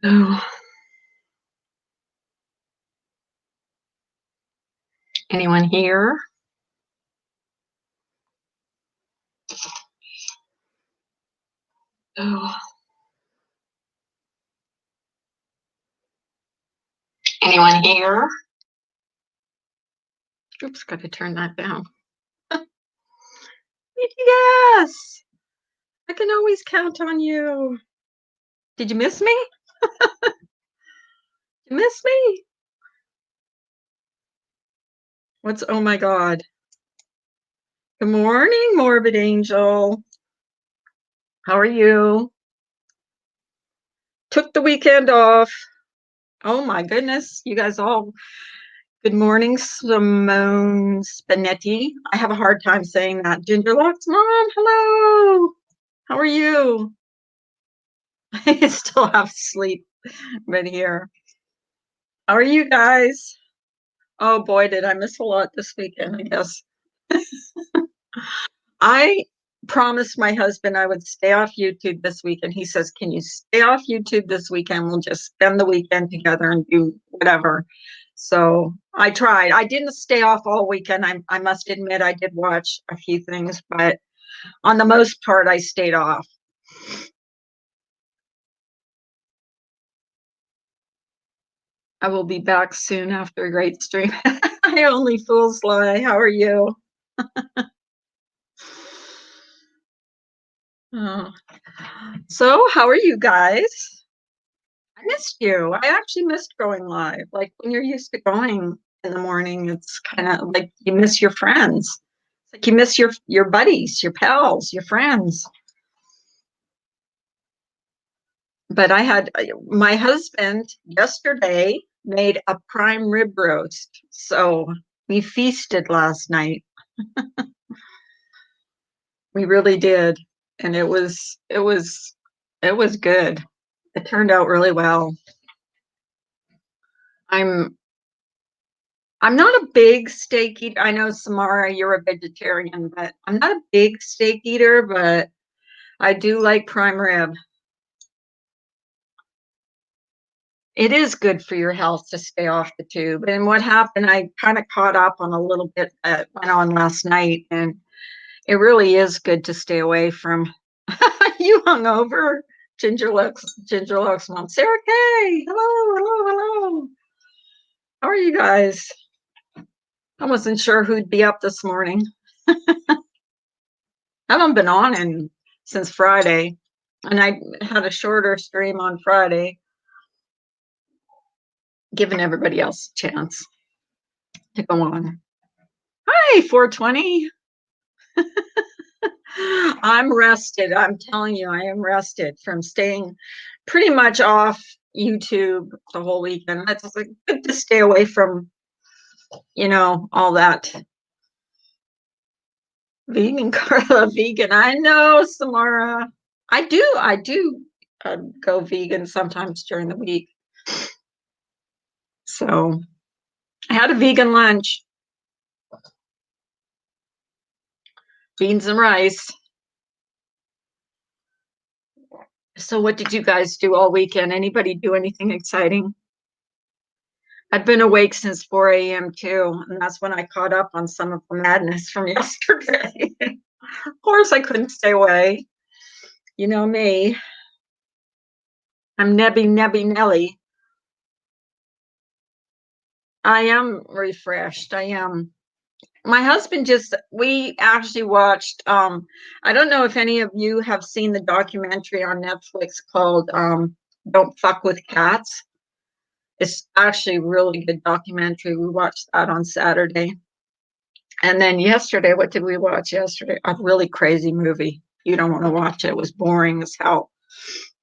Oh, anyone here? Oh, anyone here? Oops, got to turn that down. Yes, I can always count on you. Did you miss me? You miss me? What's, oh my God. Good morning, Morbid Angel. How are you? Took the weekend off. Oh my goodness, you guys all. Good morning, Simone Spinetti. I have a hard time saying that. Gingerlocks, Mom, hello. How are you? I still have sleep right here. How are you guys? Oh boy, did I miss a lot this weekend, I guess. I promised my husband I would stay off YouTube this weekend. He says, "Can you stay off YouTube this weekend? We'll just spend the weekend together and do whatever." So I tried. I didn't stay off all weekend. I must admit I did watch a few things, but on the most part, I stayed off. I will be back soon after a great stream. I only fools lie. How are you? Oh. So, how are you guys? I missed you. I actually missed going live. Like when you're used to going in the morning, it's kind of like you miss your friends. It's like you miss your buddies, your pals, your friends. But I had my husband yesterday made a prime rib roast. So we feasted last night. We really did. And it was good. It turned out really well. I'm I'm not a big steak eater. I know, Samara, you're a vegetarian, but I'm not a big steak eater, but I do like prime rib. It is good for your health to stay off the tube. And what happened, I kind of caught up on a little bit that went on last night, and it really is good to stay away from. You hung over, Ginger Lux mom. Sarah Kay, hello, hello, hello. How are you guys? I wasn't sure who'd be up this morning. I haven't been on since Friday, and I had a shorter stream on Friday, giving everybody else a chance to go on. Hi, 420. I'm rested. I'm telling you, I am rested from staying pretty much off YouTube the whole weekend. That's like good to stay away from, all that vegan. Carla, vegan. I know, Samara. I do go vegan sometimes during the week. So I had a vegan lunch, beans and rice. So what did you guys do all weekend? Anybody do anything exciting? I've been awake since 4 a.m. too, and that's when I caught up on some of the madness from yesterday. Of course, I couldn't stay away. You know me. I'm Nebby Nelly. I am refreshed. I am. My husband we actually watched, I don't know if any of you have seen the documentary on Netflix called Don't Fuck with Cats. It's actually a really good documentary. We watched that on Saturday. And then yesterday, what did we watch yesterday? A really crazy movie. You don't want to watch it. It was boring as hell.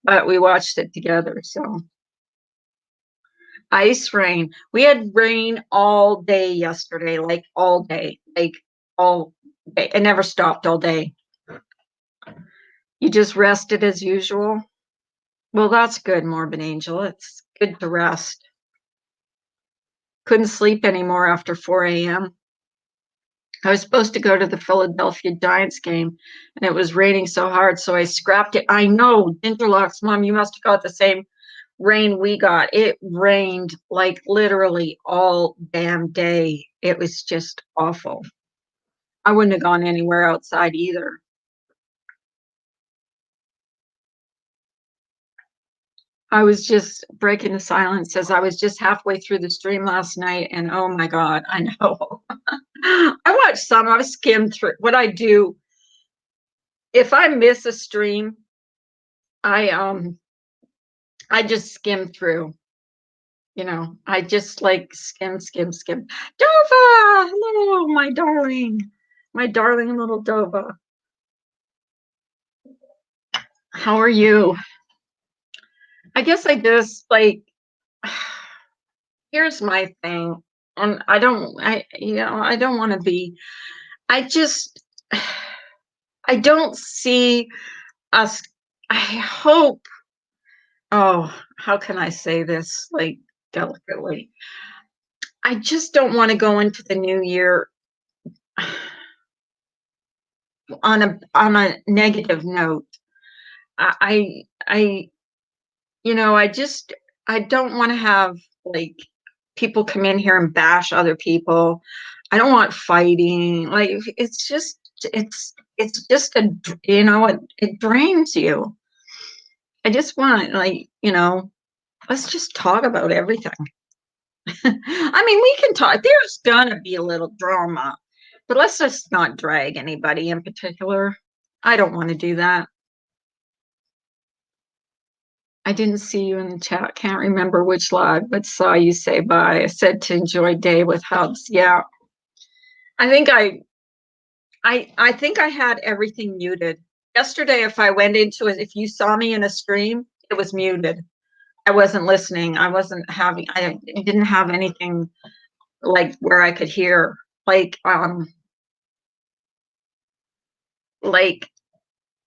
But we watched it together. So ice rain. We had rain all day yesterday, like all day. Like all day. It never stopped all day. You just rested as usual. Well, that's good, Morbid Angel. It's good to rest. Couldn't sleep anymore after 4 a.m. I was supposed to go to the Philadelphia Giants game, and it was raining so hard, so I scrapped it. I know, Interlocks, Mom, you must have got the same. rain we got. It rained like literally all damn day. It was just awful. I wouldn't have gone anywhere outside either. I was just breaking the silence as I was just halfway through the stream last night, and oh my God, I know. I watched some, I skimmed through. What I do, if I miss a stream, I I just skim through. I just like skim. Dova, hello, my darling little Dova. How are you? I guess I just like, here's my thing. And I don't want to be, I just, I don't see us, I hope, oh, how can I say this like delicately? I just don't want to go into the new year on a negative note. I I just I don't want to have like people come in here and bash other people. I don't want fighting. Like it's just it drains you. I just want like, let's just talk about everything. I mean, we can talk. There's gonna be a little drama, but let's just not drag anybody in particular. I don't want to do that. I didn't see you in the chat. Can't remember which live, but saw you say bye. I said to enjoy day with Hubs. Yeah. I think I think I had everything muted. Yesterday, if I went into it, if you saw me in a stream, it was muted. I wasn't listening. I didn't have anything like where I could hear. Like, like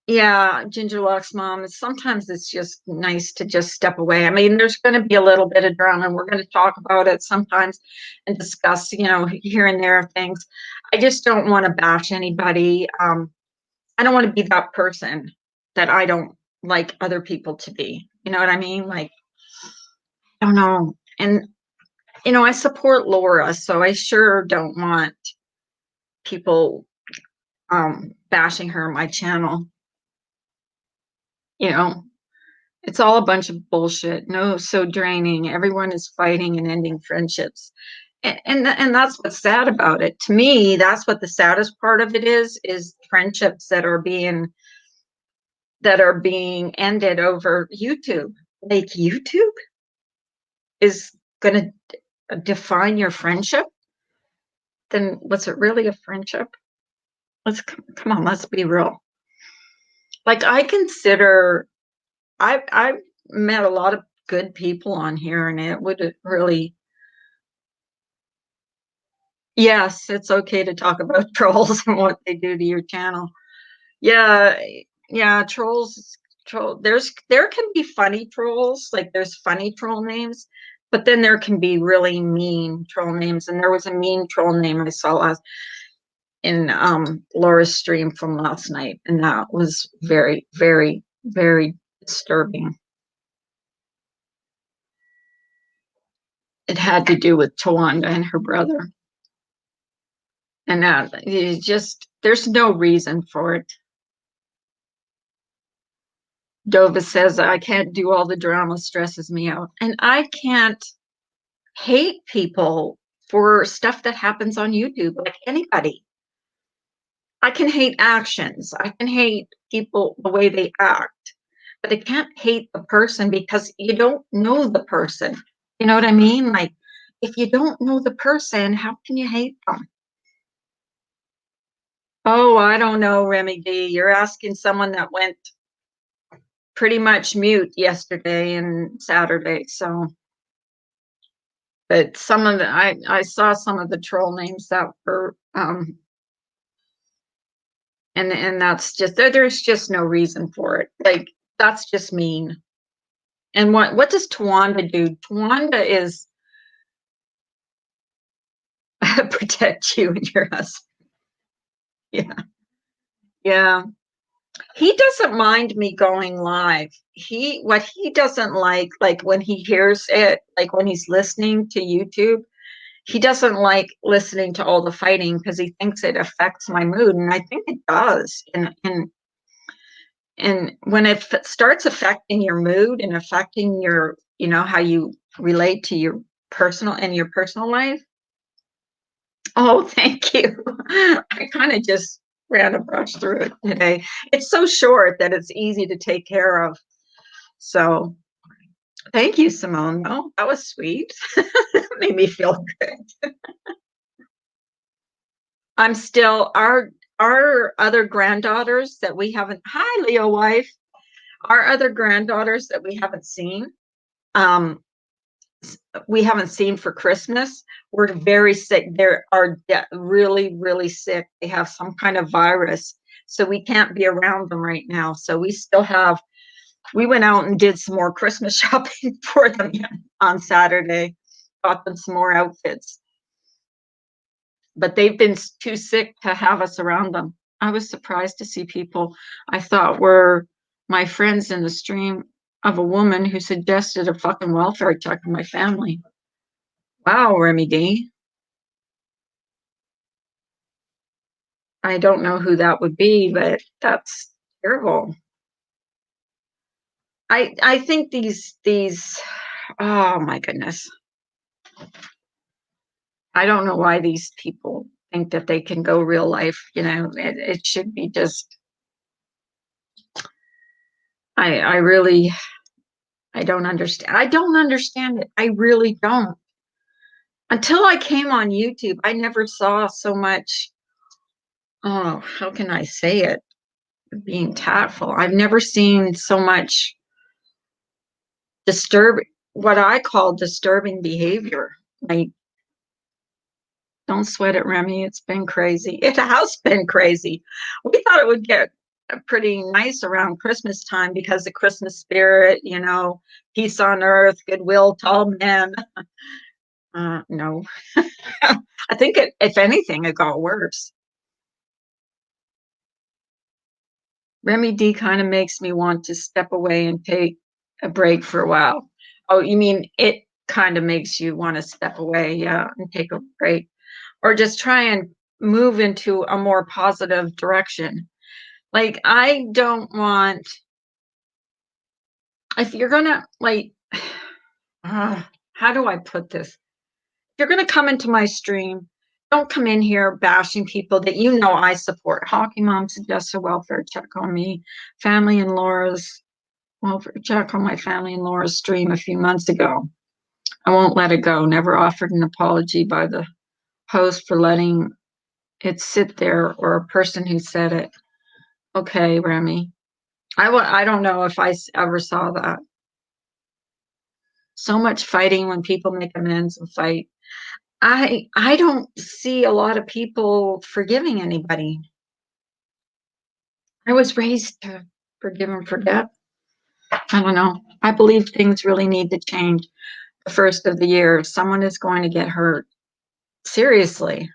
yeah, Ginger Locke's mom. Sometimes it's just nice to just step away. I mean, there's going to be a little bit of drama, and we're going to talk about it sometimes and discuss, here and there things. I just don't want to bash anybody. I don't want to be that person that I don't like other people to be. You know what I mean? Like, I don't know. And, I support Laura, so I sure don't want people bashing her on my channel. You know, It's all a bunch of bullshit. No, so draining. Everyone is fighting and ending friendships. And that's what's sad about it. To me, that's what the saddest part of it is friendships that are being ended over YouTube. Like YouTube is going to define your friendship, then was it really a friendship? Let's come on, let's be real. Like I've met a lot of good people on here, and it would really, yes, it's okay to talk about trolls and what they do to your channel. Yeah, yeah, there can be funny trolls, like there's funny troll names, but then there can be really mean troll names. And there was a mean troll name I saw in Laura's stream from last night, and that was very, very, very disturbing. It had to do with Tawanda and her brother. And there's no reason for it. Dova says, I can't do all the drama, stresses me out. And I can't hate people for stuff that happens on YouTube, like anybody. I can hate actions. I can hate people the way they act, but I can't hate the person because you don't know the person. You know what I mean? Like, if you don't know the person, how can you hate them? Oh, I don't know, Remy D. You're asking someone that went pretty much mute yesterday and Saturday. So, but I saw some of the troll names that were and that's just there's just no reason for it. Like, that's just mean. And what does Tawanda do? Tawanda is protect you and your husband. Yeah, yeah. He doesn't mind me going live. What he doesn't like when he hears it, like when he's listening to YouTube, he doesn't like listening to all the fighting because he thinks it affects my mood, and I think it does. And when it starts affecting your mood and affecting your, how you relate to your personal life. Oh, thank you. I kind of just ran a brush through it today. It's so short that it's easy to take care of. So thank you, Simone. Oh, that was sweet. Made me feel good. I'm still our other granddaughters that we haven't. Hi, Leo wife. Our other granddaughters that um, we haven't seen for Christmas. We're very sick. They are really, really sick. They have some kind of virus, so we can't be around them right now. So we went out and did some more Christmas shopping for them on Saturday. Bought them some more outfits, but they've been too sick to have us around them. I was surprised to see people I thought were my friends in the stream of a woman who suggested a fucking welfare check on my family. Wow, Remy D. I don't know who that would be, but that's terrible. I think these oh my goodness. I don't know why these people think that they can go real life, it should be just I really I don't understand. I don't understand it. I really don't. Until I came on YouTube, I never saw so much. Oh, how can I say it? Being tactful. I've never seen so much what I call disturbing behavior. Like, don't sweat it, Remy. It's been crazy. It has been crazy. We thought it would get pretty nice around Christmas time because the Christmas spirit, peace on earth, goodwill to all men. No. I think if anything, it got worse. Remy D kind of makes me want to step away and take a break for a while. Oh, you mean it kind of makes you want to step away, yeah, and take a break, or just try and move into a more positive direction. Like, I don't want, if you're gonna, like, how do I put this? You're going to come into my stream, don't come in here bashing people that I support. Hockey Mom suggests a welfare check on me. Family and Laura's welfare check on my family and Laura's stream a few months ago. I won't let it go. Never offered an apology by the host for letting it sit there or a person who said it. Okay, Remy. I don't know if I ever saw that. So much fighting when people make amends and fight. I don't see a lot of people forgiving anybody. I was raised to forgive and forget. I don't know. I believe things really need to change the first of the year. Someone is going to get hurt. Seriously.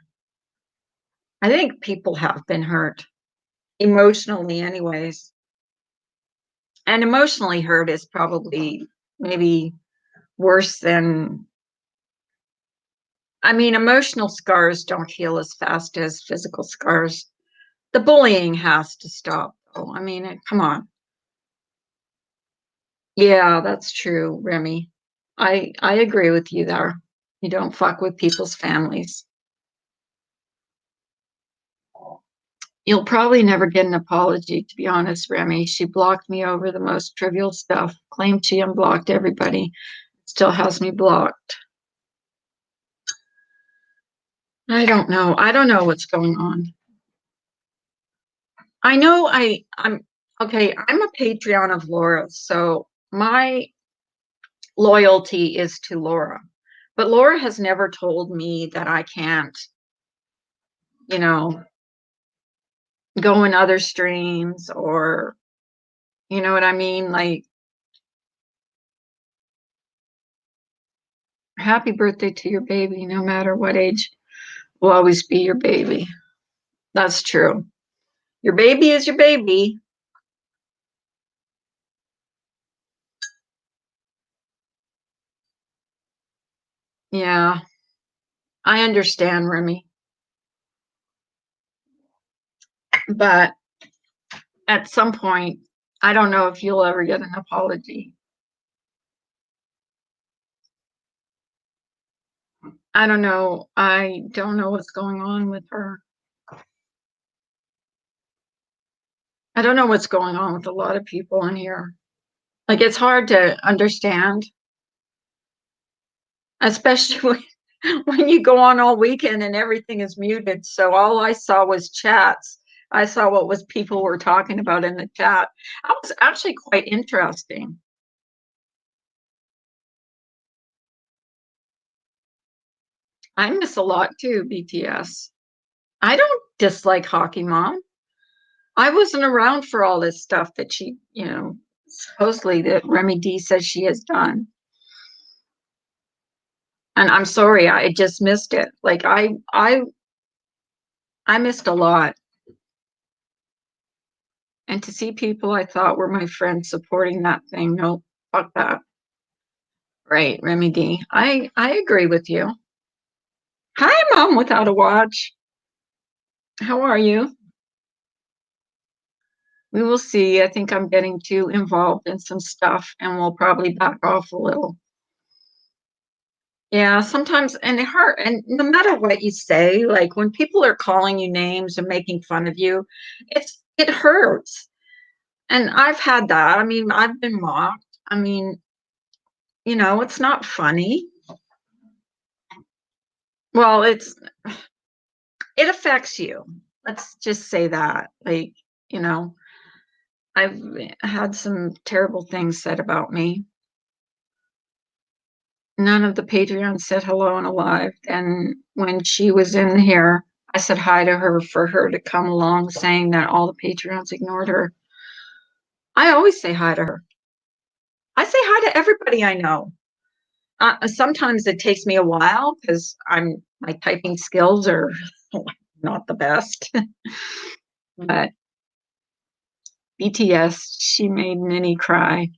I think people have been hurt emotionally, anyways. And emotionally hurt is probably maybe worse than, emotional scars don't heal as fast as physical scars. The bullying has to stop, though. Come on. Yeah, that's true, Remy. I agree with you there. You don't fuck with people's families. You'll probably never get an apology, to be honest, Remy. She blocked me over the most trivial stuff, claimed she unblocked everybody, still has me blocked. I don't know. I don't know what's going on. I know I'm okay, I'm a Patreon of Laura, so my loyalty is to Laura. But Laura has never told me that I can't, you know, go in other streams, or you know what I mean? Like, happy birthday to your baby, no matter what age, will always be your baby. That's true. Your baby is your baby. Yeah, I understand, Remy, but at some point, I don't know if you'll ever get an apology. I don't know. I don't know what's going on with her. I don't know what's going on with a lot of people in here. Like, it's hard to understand, especially when you go on all weekend and everything is muted. So all I saw was chats. I saw what was people were talking about in the chat. That was actually quite interesting. I miss a lot too, BTS. I don't dislike Hockey Mom. I wasn't around for all this stuff that she, supposedly that Remy D says she has done. And I'm sorry, I just missed it. Like I missed a lot. And to see people I thought were my friends supporting that thing, no, fuck that. Right, Remy D. I agree with you. Hi, Mom without a watch. How are you? We will see. I think I'm getting too involved in some stuff and we'll probably back off a little. Yeah, sometimes, and it hurt. And no matter what you say, like when people are calling you names and making fun of you, it hurts. And I've had that. I mean, I've been mocked. I mean, it's not funny. Well, it affects you. Let's just say that. Like, you know, I've had some terrible things said about me. None of the Patreons said hello and alive. And when she was in here, I said hi to her for her to come along, saying that all the Patreons ignored her. I always say hi to her. I say hi to everybody I know. Sometimes it takes me a while because my typing skills are not the best. But BTS, she made Nini cry.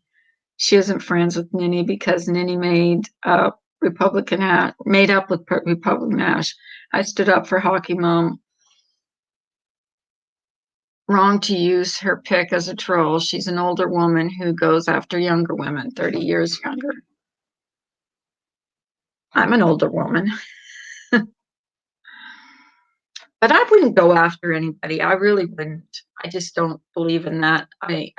She isn't friends with Nini because Nini made up with Republican Ash. I stood up for Hockey Mom. Wrong to use her pick as a troll. She's an older woman who goes after younger women, 30 years younger. I'm an older woman, but I wouldn't go after anybody. I really wouldn't. I just don't believe in that. I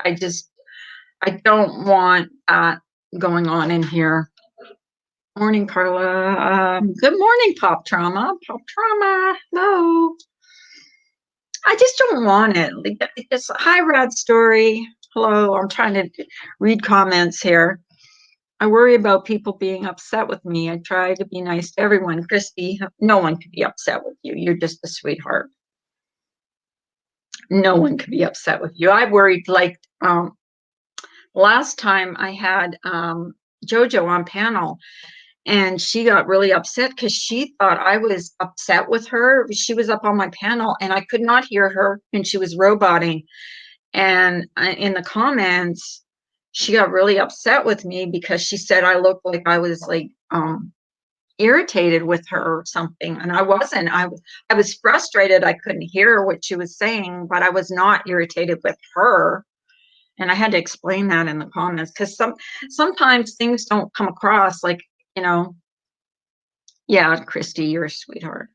don't want that going on in here. Morning, Carla. Good morning, Pop Trauma. Pop Trauma. Hello. I just don't want it. Like, it's a high rad story. Hello. I'm trying to read comments here. I worry about people being upset with me. I try to be nice to everyone. Christy, no one could be upset with you. You're just a sweetheart. No one could be upset with you. I worried like last time I had Jojo on panel and she got really upset because she thought I was upset with her. She was up on my panel and I could not hear her and she was roboting. And in the comments, she got really upset with me because she said I looked like I was like irritated with her or something. And I wasn't. I was frustrated. I couldn't hear what she was saying, but I was not irritated with her. And I had to explain that in the comments because sometimes things don't come across like, you know, yeah, Christy, you're a sweetheart.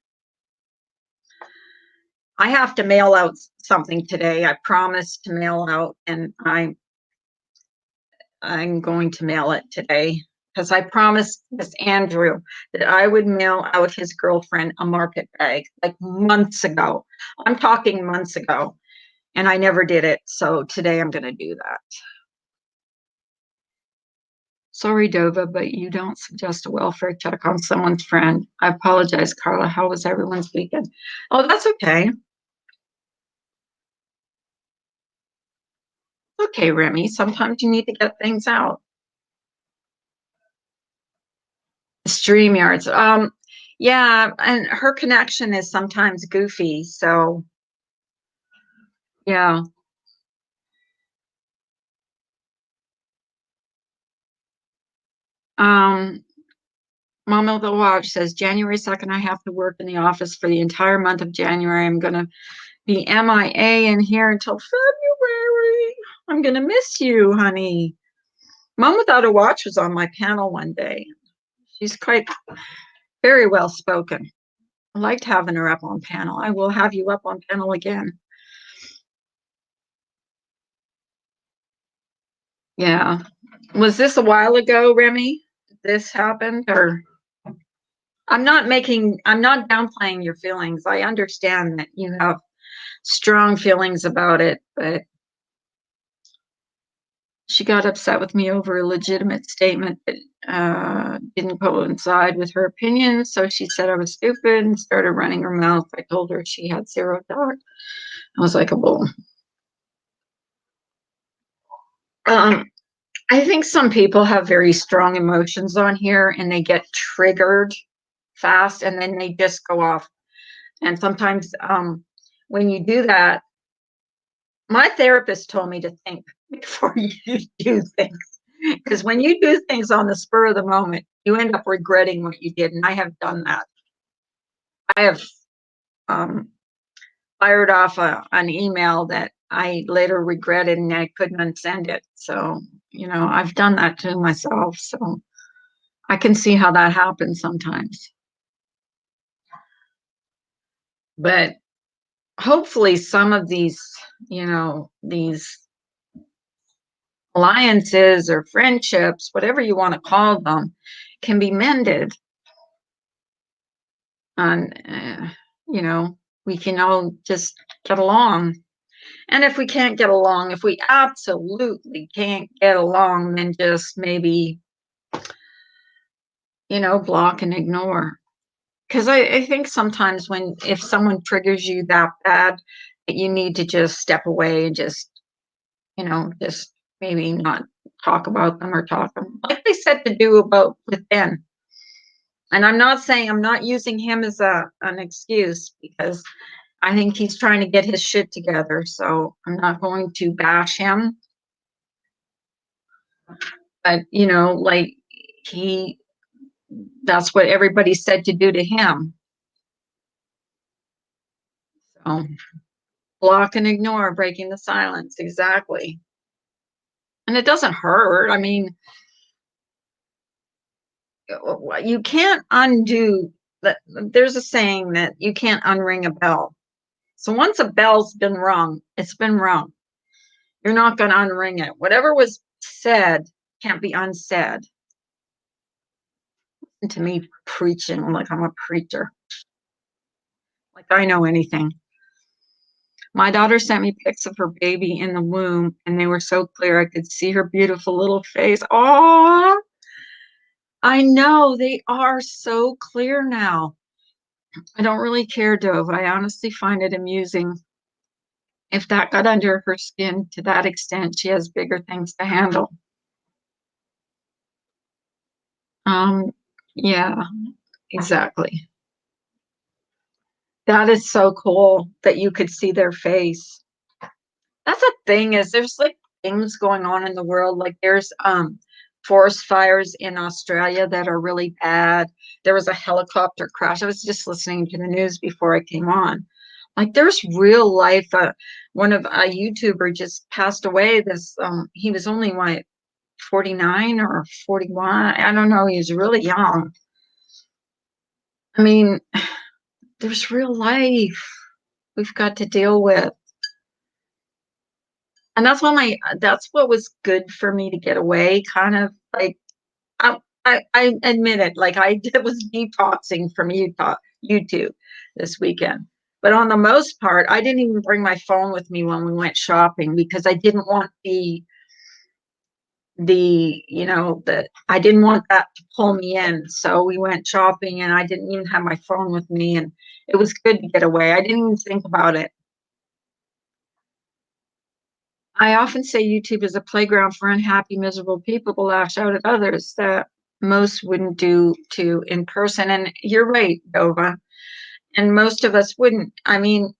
I have to mail out something today. I promised to mail out, and I'm going to mail it today because I promised Miss Andrew that I would mail out his girlfriend a market bag like months ago. I'm talking months ago, and I never did it. So today I'm going to do that. Sorry, Dova, but you don't suggest a welfare check on someone's friend. I apologize, Carla. How was everyone's weekend? Oh, that's okay. Okay, Remy. Sometimes you need to get things out. StreamYards. Yeah, and her connection is sometimes goofy, so yeah. Um, Mama of the Watch says January 2nd, I have to work in the office for the entire month of January. I'm going to be MIA in here until February. I'm going to miss you, honey. Mom Without a Watch was on my panel one day. She's quite very well spoken. I liked having her up on panel. I will have you up on panel again. Yeah. Was this a while ago, Remy? This happened, or I'm not downplaying your feelings. I understand that you have strong feelings about it, but she got upset with me over a legitimate statement that didn't coincide with her opinion. So she said I was stupid and started running her mouth. I told her she had zero doubt. I was like a bull. I think some people have very strong emotions on here and they get triggered fast and then they just go off. And sometimes when you do that, my therapist told me to think before you do things. Because when you do things on the spur of the moment, you end up regretting what you did. And I have done that. I have um, fired off an email that I later regretted and I couldn't unsend it. So, I've done that to myself. So I can see how that happens sometimes. But hopefully some of these alliances or friendships, whatever you want to call them, can be mended. And, we can all just get along. And if we can't get along, if we absolutely can't get along, then just maybe, block and ignore. Because I think sometimes if someone triggers you that bad, you need to just step away and just maybe not talk about them or talk them like they said to do about with Ben. And I'm not using him as an excuse because I think he's trying to get his shit together. So I'm not going to bash him. But, like that's what everybody said to do to him. So block and ignore, breaking the silence. Exactly. And it doesn't hurt. I mean, you can't undo that. There's a saying that you can't unring a bell. So once a bell's been rung, it's been rung. You're not going to unring it. Whatever was said can't be unsaid. And to me, preaching like I'm a preacher, like I know anything. My daughter sent me pics of her baby in the womb, and they were so clear I could see her beautiful little face. Oh, I know they are so clear now. I don't really care, Dove. I honestly find it amusing. If that got under her skin to that extent, she has bigger things to handle. Um, yeah, exactly. That is so cool that you could see their face. That's the thing is there's like things going on in the world. Like there's forest fires in Australia that are really bad. There was a helicopter crash. I was just listening to the news before I came on. Like there's real life. One of a YouTuber just passed away. He was only 49 or 41. I don't know. He was really young. I mean, there's real life we've got to deal with. And that's what was good for me to get away, kind of like I admit it, like I was detoxing from YouTube this weekend. But on the most part, I didn't even bring my phone with me when we went shopping because I didn't want I didn't want that to pull me in. So we went shopping and I didn't even have my phone with me and it was good to get away. I didn't even think about it. I often say YouTube is a playground for unhappy, miserable people to lash out at others that most wouldn't do to in person. And you're right, Dova. And most of us wouldn't. I mean,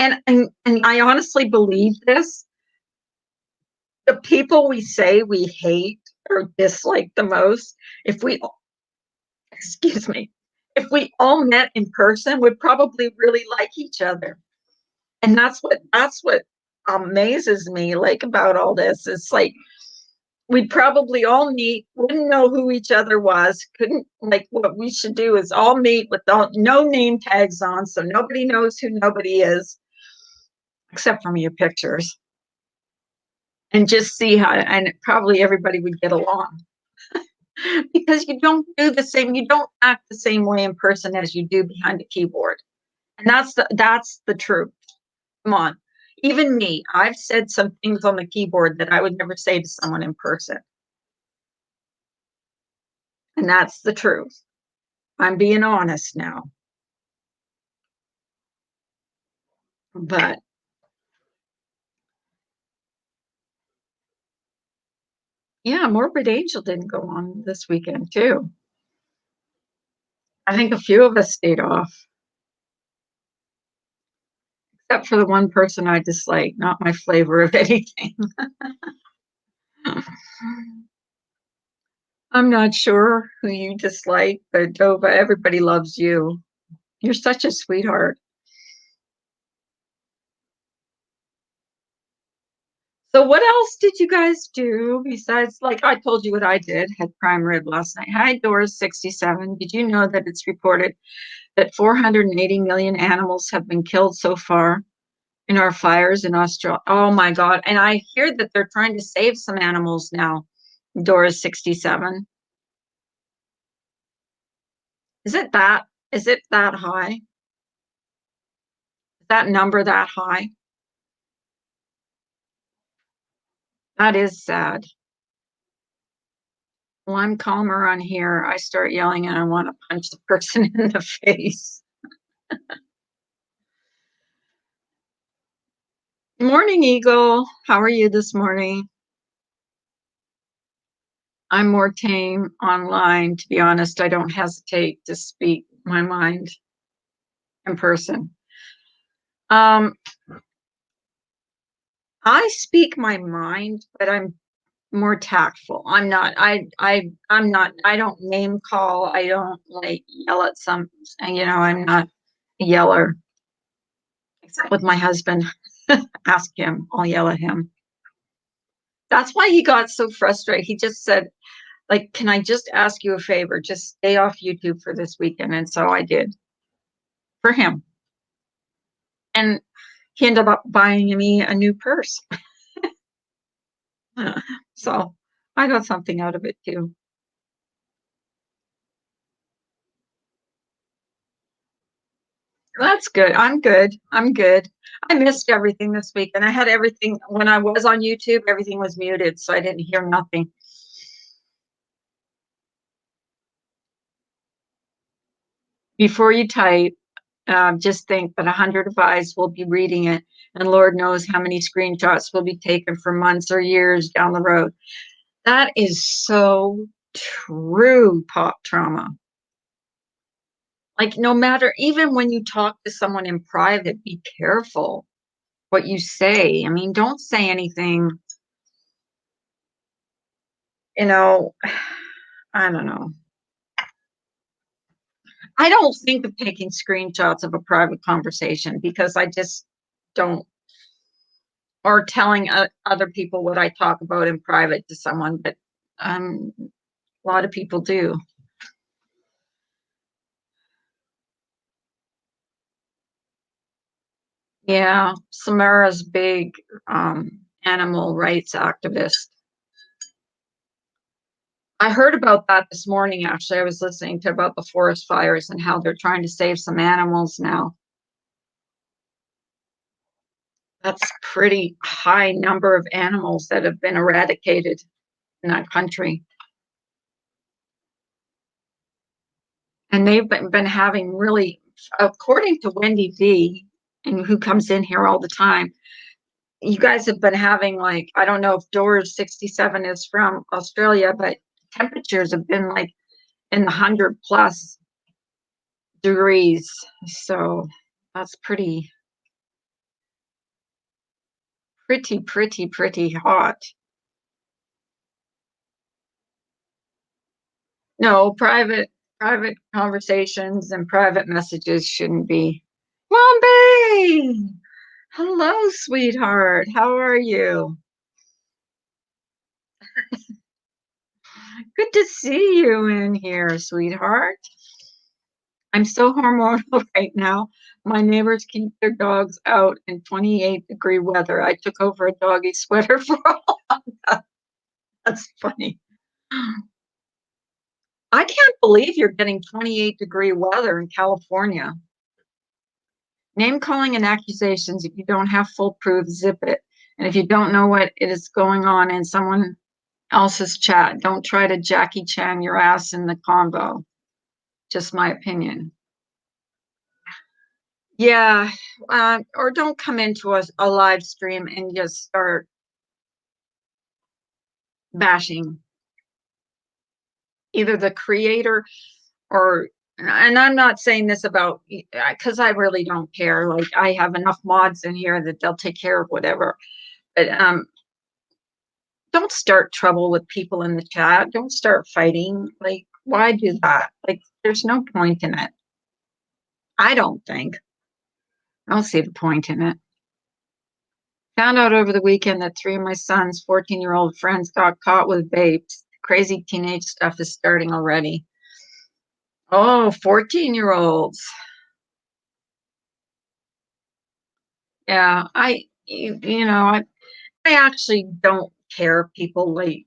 and I honestly believe this. The people we say we hate or dislike the most, if we excuse me, if we all met in person, would probably really like each other. And that's what amazes me, like, about all this. It's like we'd probably all meet, wouldn't know who each other was, couldn't, like, what we should do is all meet with no name tags on, so nobody knows who nobody is, except from your pictures, and just see how, and probably everybody would get along. Because you don't act the same way in person as you do behind a keyboard. And that's the truth. Come on. Even me, I've said some things on the keyboard that I would never say to someone in person. And that's the truth. I'm being honest now. But yeah, Morbid Angel didn't go on this weekend too. I think a few of us stayed off, except for the one person I dislike, not my flavor of anything. I'm not sure who you dislike, but Dova, everybody loves you. You're such a sweetheart. So what else did you guys do besides, like, I told you what I did, had prime rib last night. Hi, Doris 67. Did you know that it's reported that 480 million animals have been killed so far in our fires in Australia? Oh my God. And I hear that they're trying to save some animals now. Doris 67. Is it that? Is it that high? Is that number that high? That is sad. Well, I'm calmer on here. I start yelling and I want to punch the person in the face. Morning, Eagle. How are you this morning? I'm more tame online. To be honest, I don't hesitate to speak my mind in person. I speak my mind, but I'm more tactful. I don't name call. I don't like yell at some, I'm not a yeller, except with my husband. Ask him, I'll yell at him. That's why he got so frustrated. He just said, like, can I just ask you a favor? Just stay off YouTube for this weekend. And so I did for him. And he ended up buying me a new purse. So I got something out of it too. That's good. I'm good. I'm good. I missed everything this week, and I had everything when I was on YouTube, everything was muted, so I didn't hear nothing. Before you type, just think that 100 of eyes will be reading it, and Lord knows how many screenshots will be taken for months or years down the road. That is so true, Pop Trauma. Like, no matter, even when you talk to someone in private, be careful what you say. I mean, don't say anything, you know, I don't know. I don't think of taking screenshots of a private conversation because I just don't, or telling other people what I talk about in private to someone, but a lot of people do. Yeah, Samara's big animal rights activist. I heard about that this morning, actually. I was listening to about the forest fires and how they're trying to save some animals now. That's pretty high number of animals that have been eradicated in that country. And they've been having really, according to Wendy V, and who comes in here all the time, you guys have been having, like, I don't know if Doors 67 is from Australia, but temperatures have been like in the 100 plus degrees. So that's pretty hot. No, Private conversations and private messages shouldn't be. Bombay! Hello, sweetheart. How are you? Good to see you in here, sweetheart. I'm so hormonal right now. My neighbors keep their dogs out in 28-degree weather. I took over a doggy sweater for all of that. That's funny. I can't believe you're getting 28-degree weather in California. Name calling and accusations, if you don't have full proof, zip it. And if you don't know what is going on in someone else's chat, don't try to Jackie Chan your ass in the combo. Just my opinion. Yeah, or don't come into a live stream and just start bashing either the creator or, and I'm not saying this about, because I really don't care. Like, I have enough mods in here that they'll take care of whatever. But don't start trouble with people in the chat. Don't start fighting. Like, why do that? Like, there's no point in it. I don't think. I don't see the point in it. Found out over the weekend that three of my son's 14-year-old friends got caught with vapes. Crazy teenage stuff is starting already. Oh, 14-year-olds. Yeah, I actually don't care if people like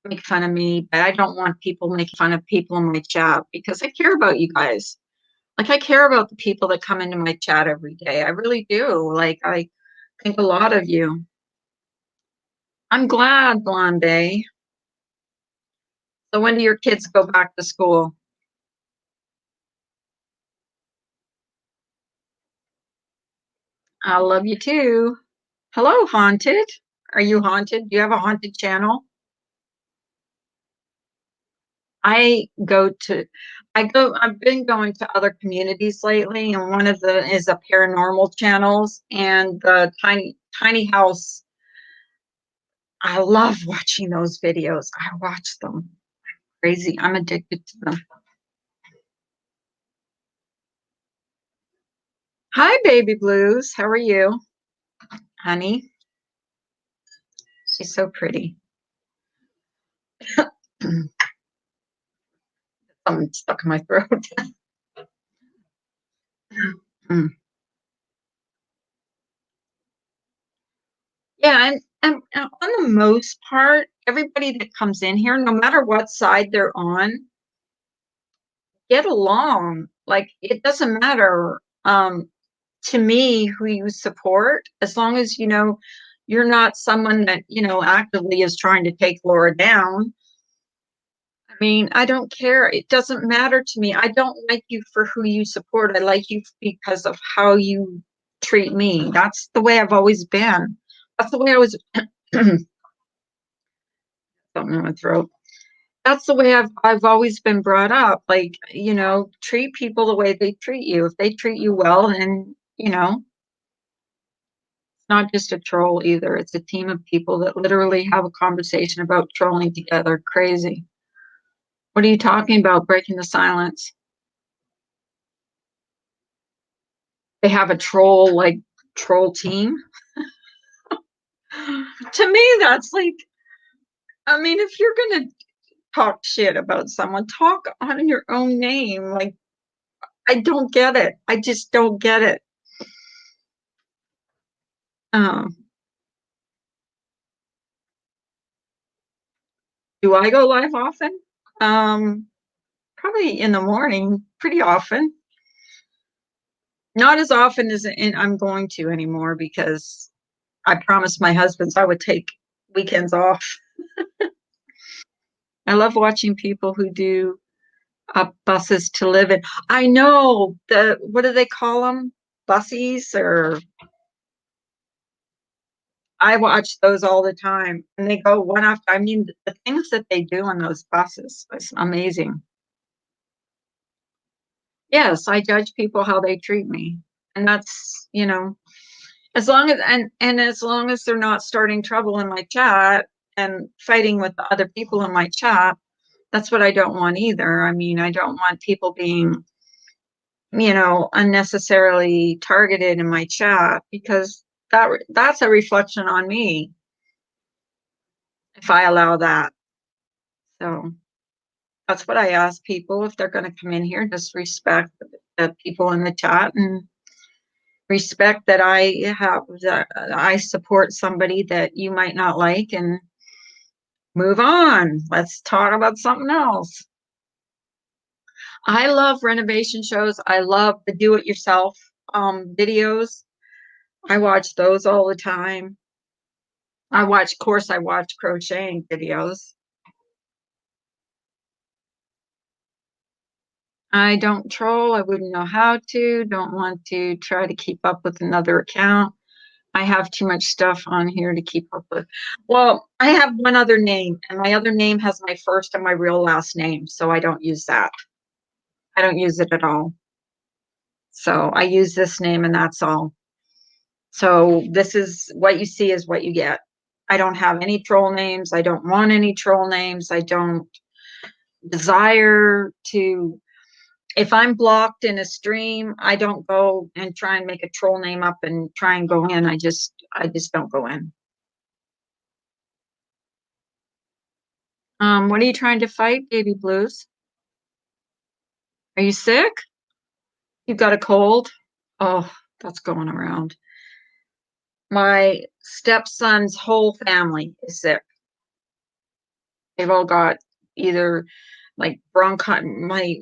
make fun of me, but I don't want people making fun of people in my chat because I care about you guys. Like, I care about the people that come into my chat every day. I really do. Like, I think a lot of you. I'm glad, Blonde. So when do your kids go back to school? I love you too. Hello, Haunted. Are you haunted? Do you have a haunted channel? I go to, I've been going to other communities lately, and one of the is a paranormal channels and the tiny house. I love watching those videos. I watch them. Crazy. I'm addicted to them. Hi, baby blues. How are you, honey? She's so pretty. Something stuck in my throat. Mm. Yeah, and on the most part, everybody that comes in here, no matter what side they're on, get along. Like, it doesn't matter to me who you support, as long as you're not someone that actively is trying to take Laura down. I mean, I don't care. It doesn't matter to me. I don't like you for who you support. I like you because of how you treat me. That's the way I've always been. That's the way I was. Something in my throat. That's the way I've always been brought up. Like, treat people the way they treat you. If they treat you well, then it's not just a troll either. It's a team of people that literally have a conversation about trolling together. Crazy. What are you talking about? Breaking the silence. They have a troll team. To me, that's like, I mean, if you're gonna talk shit about someone, talk on your own name. Like, I don't get it. I just don't get it. Um, do I go live often? Um, Probably in the morning, pretty often. Not as often as I'm going to anymore because I promised my husbands I would take weekends off. I love watching people who do buses to live in. I know what do they call them? Bussies, or I watch those all the time, and they go one after. I mean, the things that they do on those buses is amazing. Yes, I judge people how they treat me, and that's as long as and as long as they're not starting trouble in my chat and fighting with the other people in my chat, That's what I don't want either. I mean, I don't want people being, unnecessarily targeted in my chat because that's a reflection on me if I allow that. So that's what I ask people if they're going to come in here, just respect the people in the chat and respect that I support somebody that you might not like and move on. Let's talk about something else. I love renovation shows. I love the do-it-yourself videos. I watch those all the time. Of course, I watch crocheting videos. I don't troll. I wouldn't know how to. Don't want to try to keep up with another account. I have too much stuff on here to keep up with. Well, I have one other name, and my other name has my first and my real last name, so I don't use that. I don't use it at all. So I use this name, and that's all. So this is what you see is what you get. I don't have any troll names. I don't want any troll names. I don't desire to. If I'm blocked in a stream, I don't go and try and make a troll name up and try and go in. I just don't go in. What are you trying to fight, Baby Blues? Are you sick? You got a cold? Oh, that's going around. My stepson's whole family is sick. They've all got either like bronchitis. My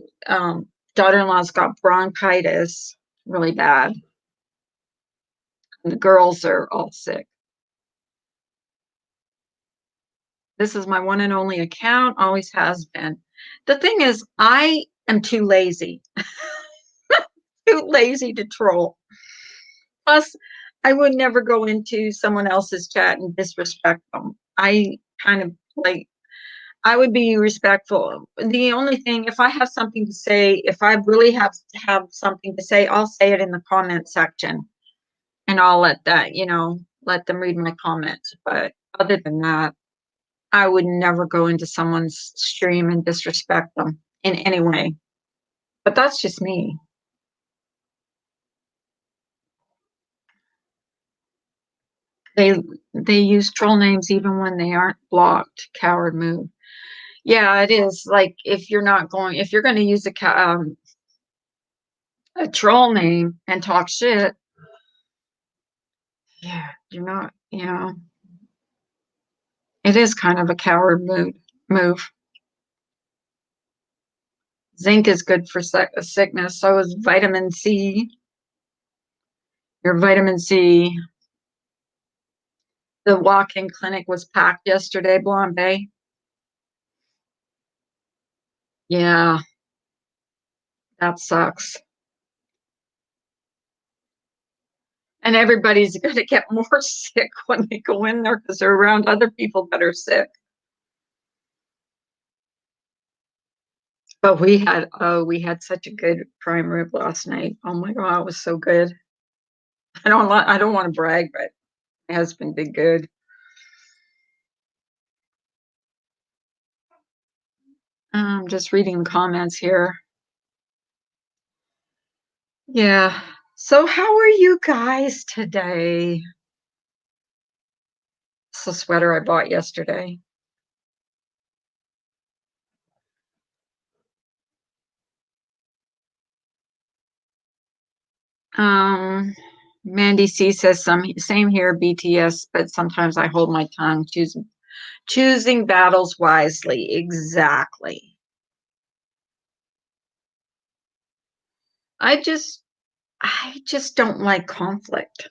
daughter-in-law's got bronchitis really bad. And the girls are all sick. This is my one and only account, always has been. The thing is, I am too lazy, too lazy to troll. Plus, I would never go into someone else's chat and disrespect them. I kind of like, I would be respectful. The only thing, if I have something to say, if I really have something to say, I'll say it in the comment section and I'll let them read my comments. But other than that, I would never go into someone's stream and disrespect them in any way. But that's just me. They they use troll names even when they aren't blocked. Coward move. Yeah, it is. Like if you're going to use a troll name and talk shit, yeah, you're not. It is kind of a coward move. Zinc is good for sickness. So is vitamin C. Your vitamin C. The walk-in clinic was packed yesterday, Blonde Bay. Yeah, that sucks. And everybody's going to get more sick when they go in there because they're around other people that are sick. But we had such a good prime rib last night. Oh my God, it was so good. I don't want to brag, but my husband did good. Just reading the comments here. Yeah. So how are you guys today? It's the sweater I bought yesterday. Um, Mandy C says same here, BTS, but sometimes I hold my tongue, choosing battles wisely. Exactly. I just I just don't like conflict.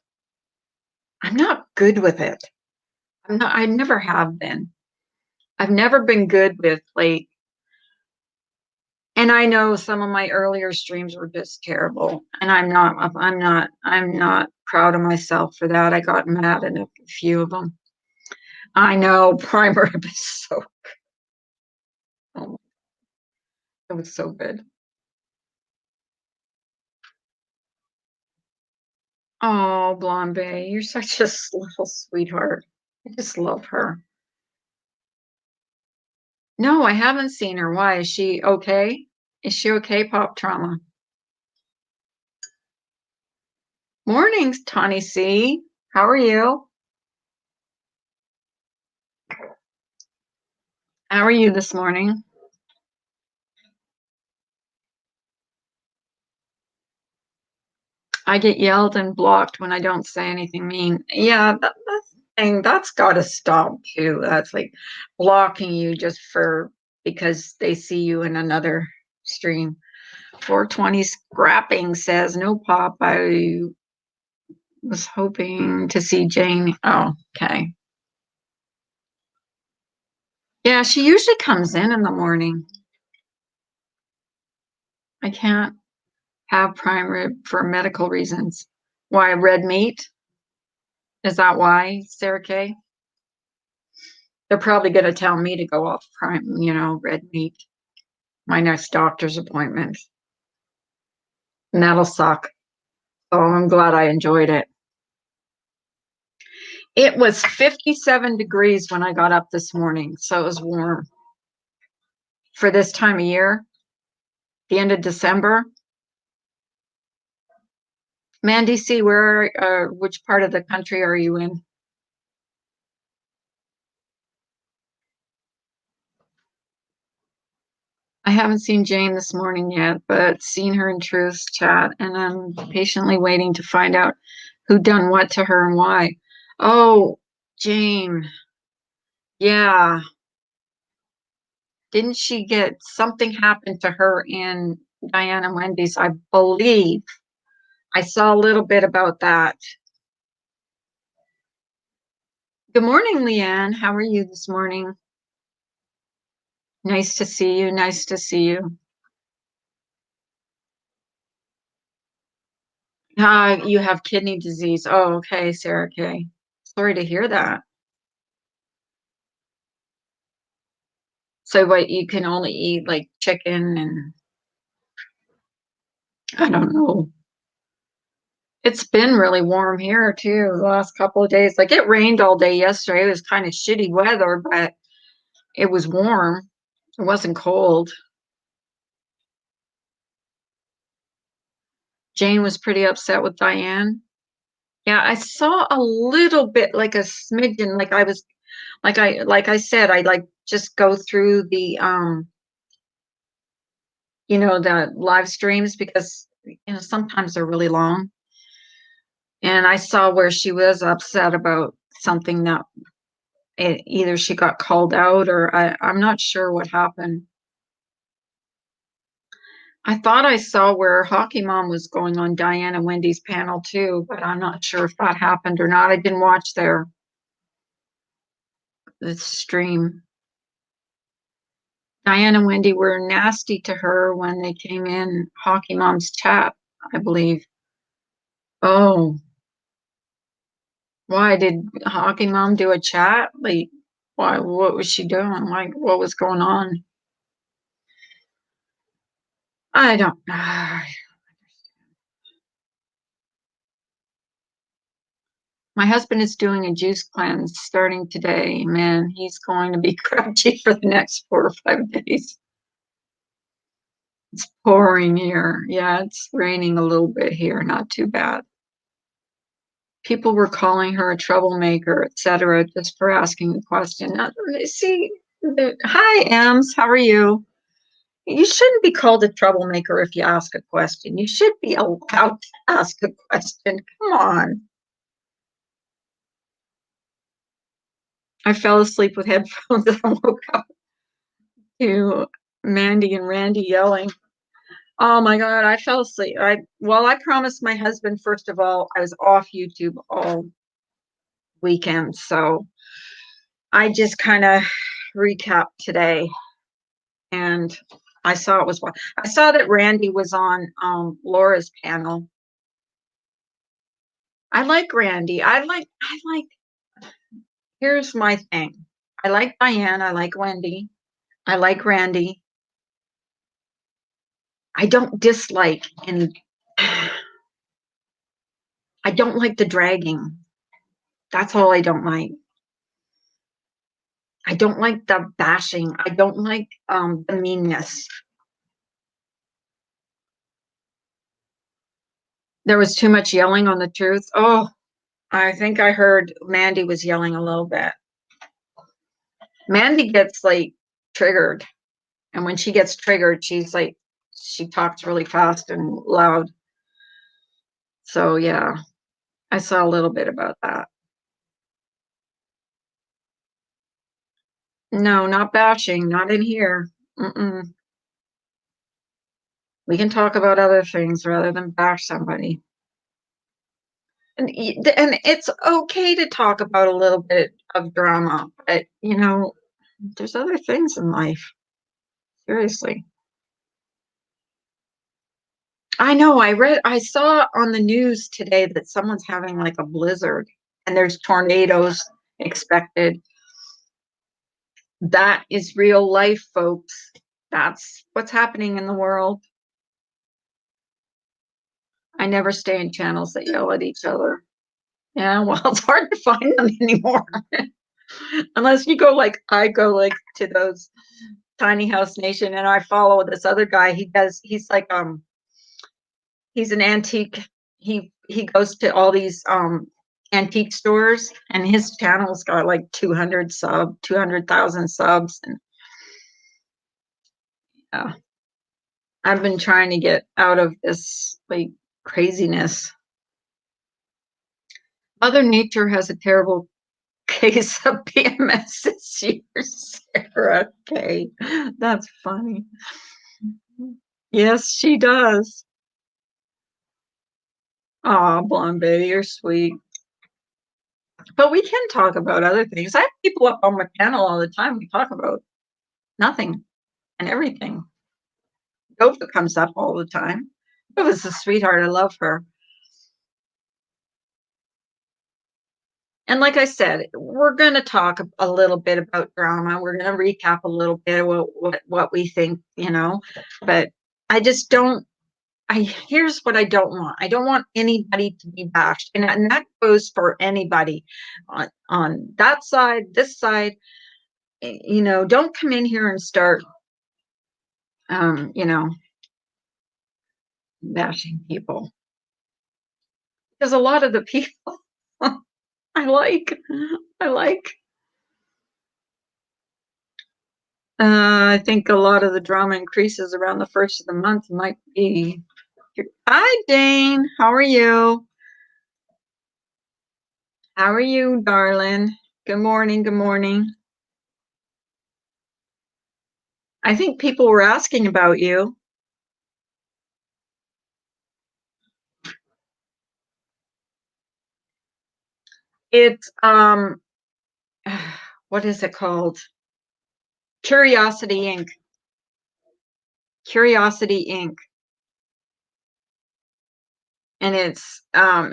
I'm not good with it. I never have been. I've never been good with like, and I know some of my earlier streams were just terrible. And I'm not proud of myself for that. I got mad at a few of them. I know primer is so, oh, it was so good. Oh, Blonde Bay, you're such a little sweetheart. I just love her. No, I haven't seen her. Why? Is she okay? Is she okay, Pop Trauma? Morning, Tawny C. How are you? How are you this morning? I get yelled and blocked when I don't say anything mean. Yeah, that's the thing. That's got to stop too. That's like blocking you just for because they see you in another stream. 420 scrapping says, no, Pop. I was hoping to see Jane. Oh, okay. Yeah, she usually comes in the morning. I can't have prime rib for medical reasons. Why red meat? Is that why, Sarah Kay? They're probably going to tell me to go off prime, red meat. My next doctor's appointment. And that'll suck. So I'm glad I enjoyed it. It was 57 degrees when I got up this morning, so it was warm. For this time of year, the end of December. Mandy C, which part of the country are you in? I haven't seen Jane this morning yet, but seen her in Truth's chat, and I'm patiently waiting to find out who done what to her and why. Oh, Jane. Yeah. Didn't she get something happened to her in Diana Wendy's? I believe. I saw a little bit about that. Good morning, Leanne. How are you this morning? Nice to see you. Nice to see you. You have kidney disease. Oh, okay, Sarah Kay. Sorry to hear that. So what, you can only eat like chicken and I don't know. It's been really warm here too the last couple of days. Like it rained all day yesterday. It was kind of shitty weather, but it was warm. It wasn't cold. Jane was pretty upset with Diane. Yeah, I saw a little bit, like a smidgen, like I was like I said, I like just go through the live streams because sometimes they're really long. And I saw where she was upset about something that either she got called out or I'm not sure what happened. I thought I saw where Hockey Mom was going on Diana Wendy's panel too, but I'm not sure if that happened or not. I didn't watch the stream. Diana and Wendy were nasty to her when they came in Hockey Mom's chat, I believe. Oh, why did Hockey Mom do a chat? Like, why? What was she doing? Like, what was going on? I don't know. My husband is doing a juice cleanse starting today. Man, he's going to be grouchy for the next 4 or 5 days. It's pouring here. Yeah, it's raining a little bit here. Not too bad. People were calling her a troublemaker, etc., just for asking a question. See, hi, Ems, how are you? You shouldn't be called a troublemaker if you ask a question. You should be allowed to ask a question. Come on. I fell asleep with headphones and woke up to Mandy and Randy yelling. Oh my God, I fell asleep. I promised my husband, first of all, I was off YouTube all weekend. So I just kind of recapped today and I saw that Randy was on Laura's panel. I like Randy. Here's my thing. I like Diane. I like Wendy. I like Randy. I don't dislike and I don't like the dragging. That's all I don't like. I don't like the bashing. I don't like the meanness. There was too much yelling on the truth. Oh, I think I heard Mandy was yelling a little bit. Mandy gets like triggered. And when she gets triggered, she's like, she talks really fast and loud. So yeah, I saw a little bit about that. No, not bashing, not in here. Mm-mm. We can talk about other things rather than bash somebody. And it's okay to talk about a little bit of drama, but there's other things in life. Seriously. I saw on the news today that someone's having like a blizzard and there's tornadoes expected. That is real life, folks. That's what's happening in the world. I never stay in channels that yell at each other. Yeah, well, it's hard to find them anymore. Unless you go like I go like to those Tiny House Nation and I follow this other guy. He's like he's an antique. He goes to all these antique stores and his channel's got like 200,000 subs and yeah. I've been trying to get out of this like craziness. Mother Nature has a terrible case of PMS this year, Sarah. Okay, that's funny. Yes, she does. Oh, blonde baby, you're sweet. But we can talk about other things. I have people up on my panel all the time. We talk about nothing and everything. Gova comes up all the time. Gova's a sweetheart. I love her. And like I said, we're going to talk a little bit about drama. We're going to recap a little bit what we think, but I just don't. Here's what I don't want. I don't want anybody to be bashed, and that goes for anybody on that side, this side. Don't come in here and start, um, you know, bashing people because a lot of the people I like, I like. I think a lot of the drama increases around the first of the month. Might be. Hi, Dane. How are you? How are you, darling? Good morning. Good morning. I think people were asking about you. It's what is it called? Curiosity Inc. Curiosity Inc. And it's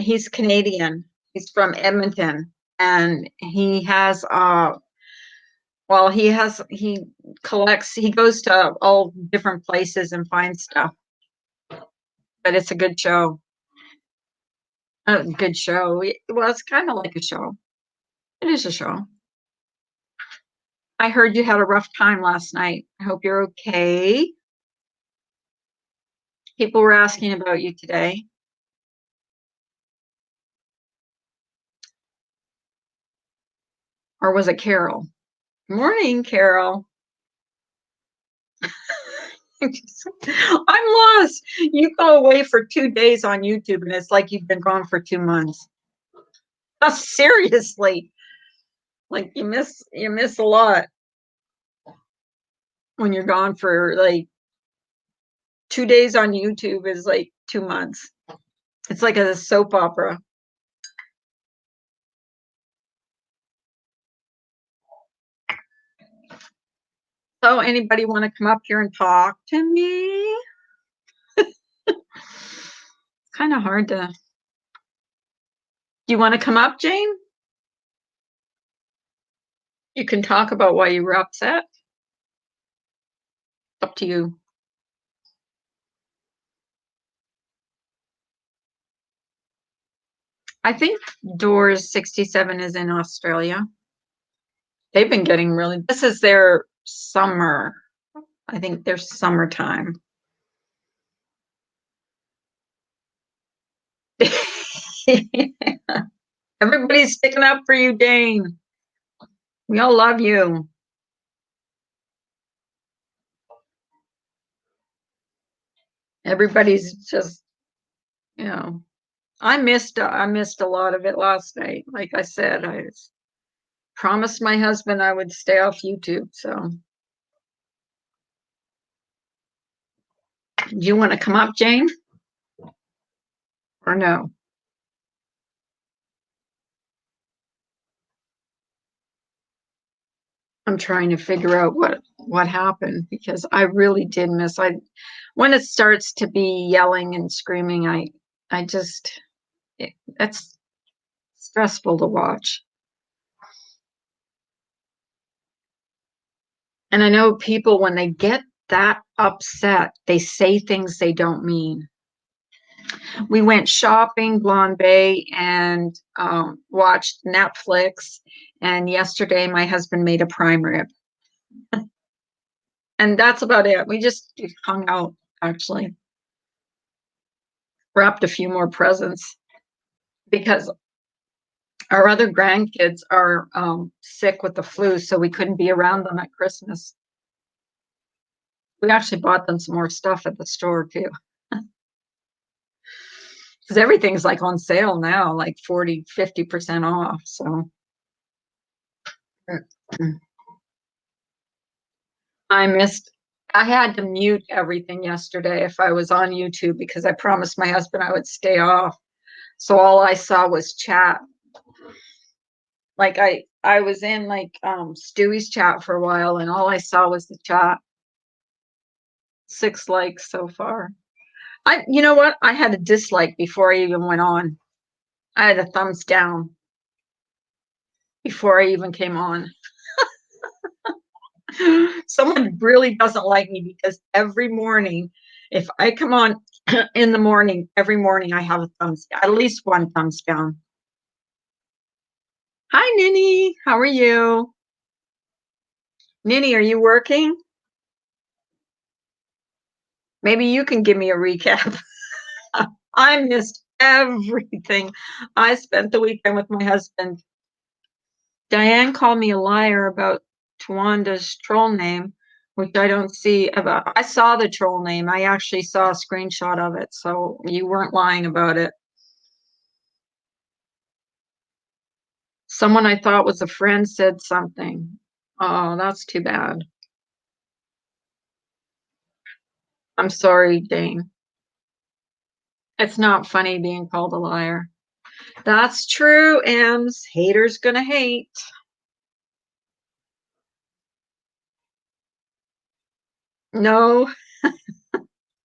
he's Canadian. He's from Edmonton, and he has well, he collects. He goes to all different places and finds stuff. But it's a good show. A good show. Well, it's kind of like a show. It is a show. I heard you had a rough time last night. I hope you're okay. People were asking about you today. Or was it Carol? Morning, Carol. I'm lost. You go away for 2 days on YouTube and it's like you've been gone for 2 months. Seriously. Like you miss a lot when you're gone for like 2 days on YouTube is like 2 months. It's like a soap opera. So anybody want to come up here and talk to me? It's kind of hard to. Do you want to come up, Jane? You can talk about why you were upset. Up to you. I think Doors 67 is in Australia. They've been getting really, this is their summer. I think their summertime. Everybody's sticking up for you, Dane. We all love you. Everybody's just, you know, I missed a lot of it last night. Like I said, I promised my husband I would stay off YouTube. So, do you want to come up, Jane, or no? I'm trying to figure out what happened because I really did miss. I when it starts to be yelling and screaming, I just that's stressful to watch. And I know people when they get that upset, they say things they don't mean. We went shopping, Blonde Bay, and watched Netflix. And yesterday, my husband made a prime rib, and that's about it. We just hung out, actually, wrapped a few more presents because our other grandkids are sick with the flu, so we couldn't be around them at Christmas. We actually bought them some more stuff at the store too, because everything's like on sale now, like 40, 50% off. So I missed, I had to mute everything yesterday if I was on YouTube because I promised my husband I would stay off. So all I saw was chat. Like I was in like Stewie's chat for a while and all I saw was the chat. 6 likes so far. You know what? I had a dislike before I even went on. I had a thumbs down before I even came on. Someone really doesn't like me because every morning, if I come on in the morning, every morning I have a thumbs down, at least one thumbs down. Hi, Ninny. How are you? Ninny, are you working? Maybe you can give me a recap. I missed everything. I spent the weekend with my husband. Diane called me a liar about Tawanda's troll name, which I don't see about. I saw the troll name. I actually saw a screenshot of it, so you weren't lying about it. Someone I thought was a friend said something. Oh, that's too bad. I'm sorry, Dane. It's not funny being called a liar. That's true, Ems. Haters gonna hate. No,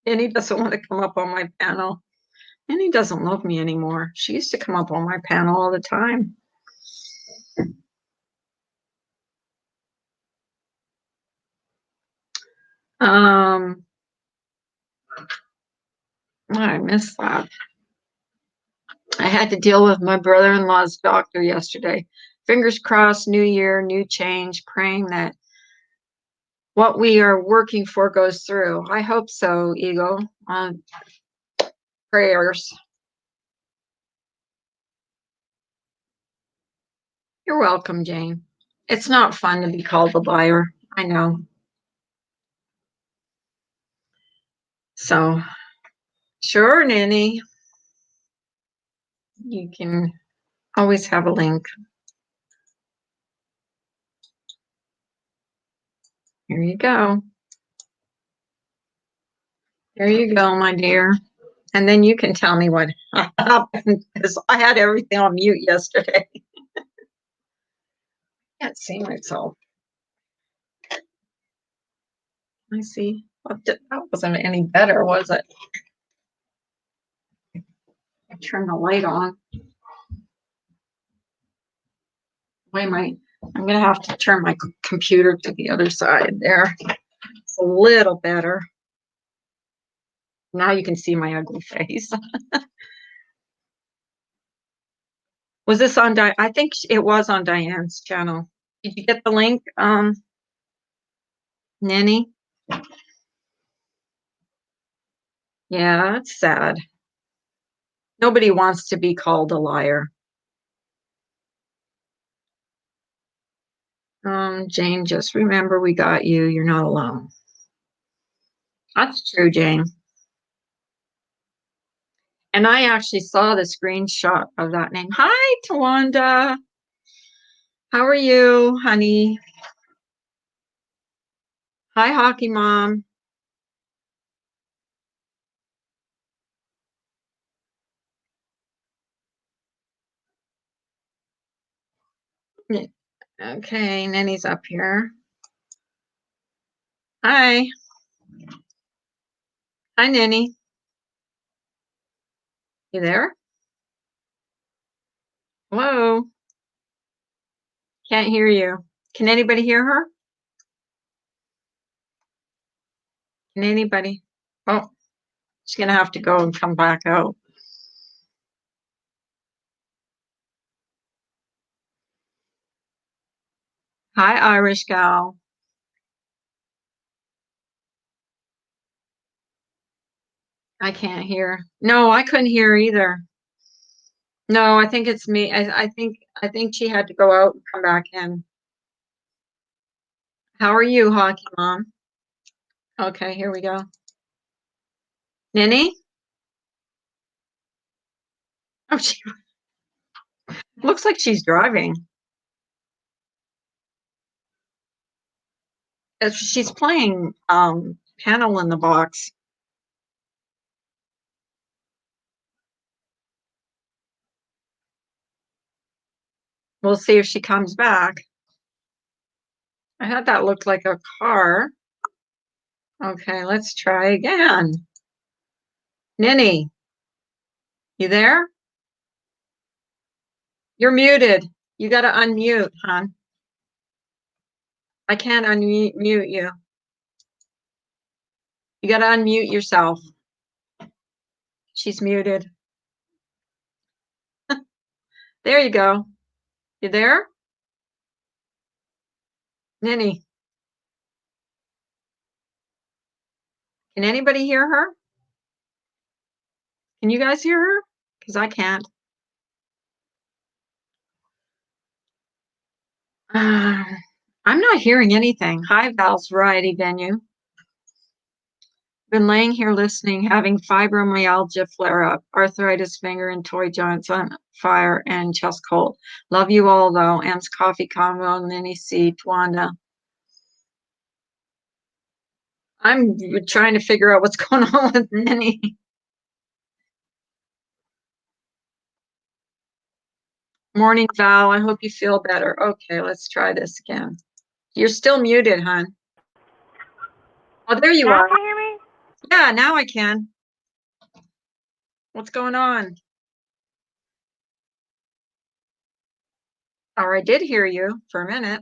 Annie doesn't want to come up on my panel. Annie doesn't love me anymore. She used to come up on my panel all the time. I missed that. I had to deal with my brother-in-law's doctor yesterday. Fingers crossed, new year, new change, praying that what we are working for goes through. I hope so, Eagle. Prayers. You're welcome, Jane. It's not fun to be called a liar. I know. So, sure, Nanny. You can always have a link. Here you go. There you go, my dear. And then you can tell me what happened because I had everything on mute yesterday. I can't see myself. I see. That wasn't any better, was it? I turned the light on. I'm gonna have to turn my computer to the other side there. It's a little better. Now you can see my ugly face. Was this on I think it was on Diane's channel. Did you get the link, Nanny? Yeah, that's sad. Nobody wants to be called a liar. Jane, just remember we got you. You're not alone. That's true, Jane. And I actually saw the screenshot of that name. Hi, Tawanda. How are you, honey? Hi, Hockey Mom. Okay, Nanny's up here. Hi. Hi, Nanny. You there? Hello. Can't hear you. Can anybody hear her? Can anybody? Oh, she's gonna have to go and come back out. Hi, Irish gal. I can't hear. No, I couldn't hear either. No, I think it's me. I think she had to go out and come back in. How are you, Hockey Mom? Okay, here we go. Ninny? Oh, she looks like she's driving. She's playing Panel in the Box. We'll see if she comes back. I thought that looked like a car. Okay, let's try again. Ninny, you there? You're muted. You got to unmute, hon. I can't unmute you. You got to unmute yourself. She's muted. There you go. You there? Ninny, can anybody hear her? Can you guys hear her? Because I can't. I'm not hearing anything. Hi, Val's Variety Venue. Been laying here listening, having fibromyalgia flare up, arthritis, finger and toy joints on fire, and chest cold. Love you all, though. Anne's Coffee Combo, Ninny C, Twanda. I'm trying to figure out what's going on with Ninny. Morning, Val. I hope you feel better. Okay, let's try this again. You're still muted, hon. Oh, there you are. Can you hear me? Yeah, now I can. What's going on? Or I did hear you for a minute.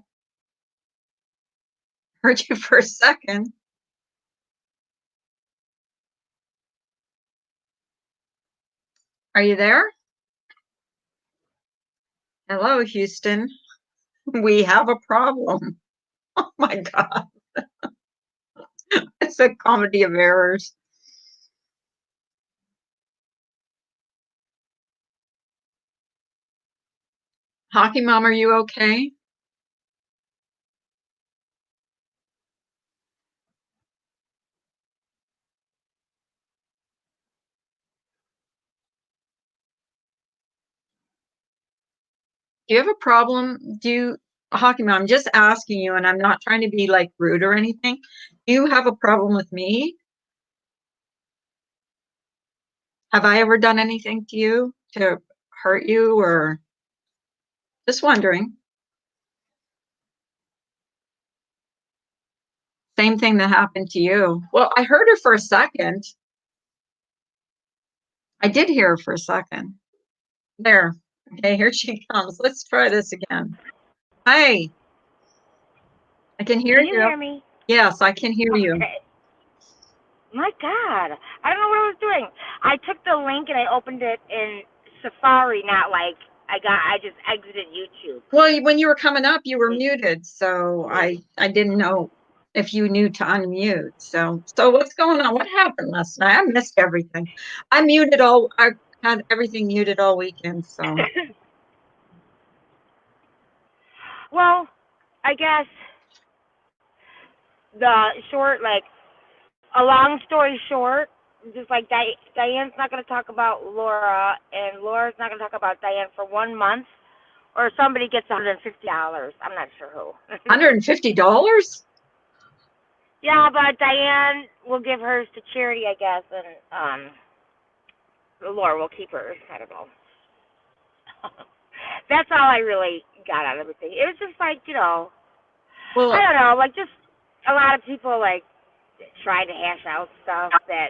Heard you for a second. Are you there? Hello, Houston. We have a problem. Oh my God. It's a comedy of errors. Hockey Mom, are you okay? Do you have a problem? Hockey Mom, I'm just asking you, and I'm not trying to be like rude or anything. Do you have a problem with me? Have I ever done anything to you to hurt you or just wondering? Same thing that happened to you. Well, I heard her for a second. I did hear her for a second. There. Okay, here she comes. Let's try this again. Hi, I can hear Can you you. hear me? Yes, I can hear you. Okay. My God, I don't know what I was doing. I took the link and I opened it in Safari, not like I just exited YouTube. Well, when you were coming up, you were muted, so I didn't know if you knew to unmute. So what's going on? What happened last night? I missed everything. I had everything muted all weekend, so. Well, I guess the short, like, a long story short, just like Diane's not going to talk about Laura, and Laura's not going to talk about Diane for 1 month, or somebody gets $150. I'm not sure who. $150? Yeah, but Diane will give hers to charity, I guess, and Laura will keep hers. I don't know. That's all I really got out of everything. It was just like, I Well, don't know, like just a lot of people like trying to hash out stuff that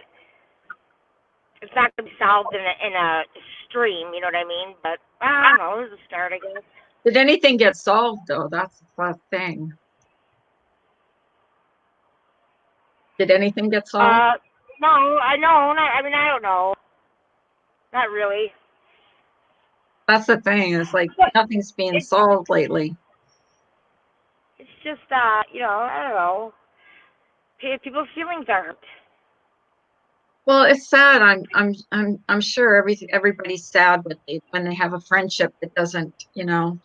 it's not going to be solved in a stream, you know what I mean? But I don't know, it was a start, I guess. did anything get solved though? That's the last thing. Did anything get solved? No, I know. I mean, I don't know. Not really. That's the thing. It's like nothing's being It's solved lately. it's just I don't know. People's feelings are hurt. Well, it's sad. I'm sure everybody's sad when they have a friendship that doesn't, because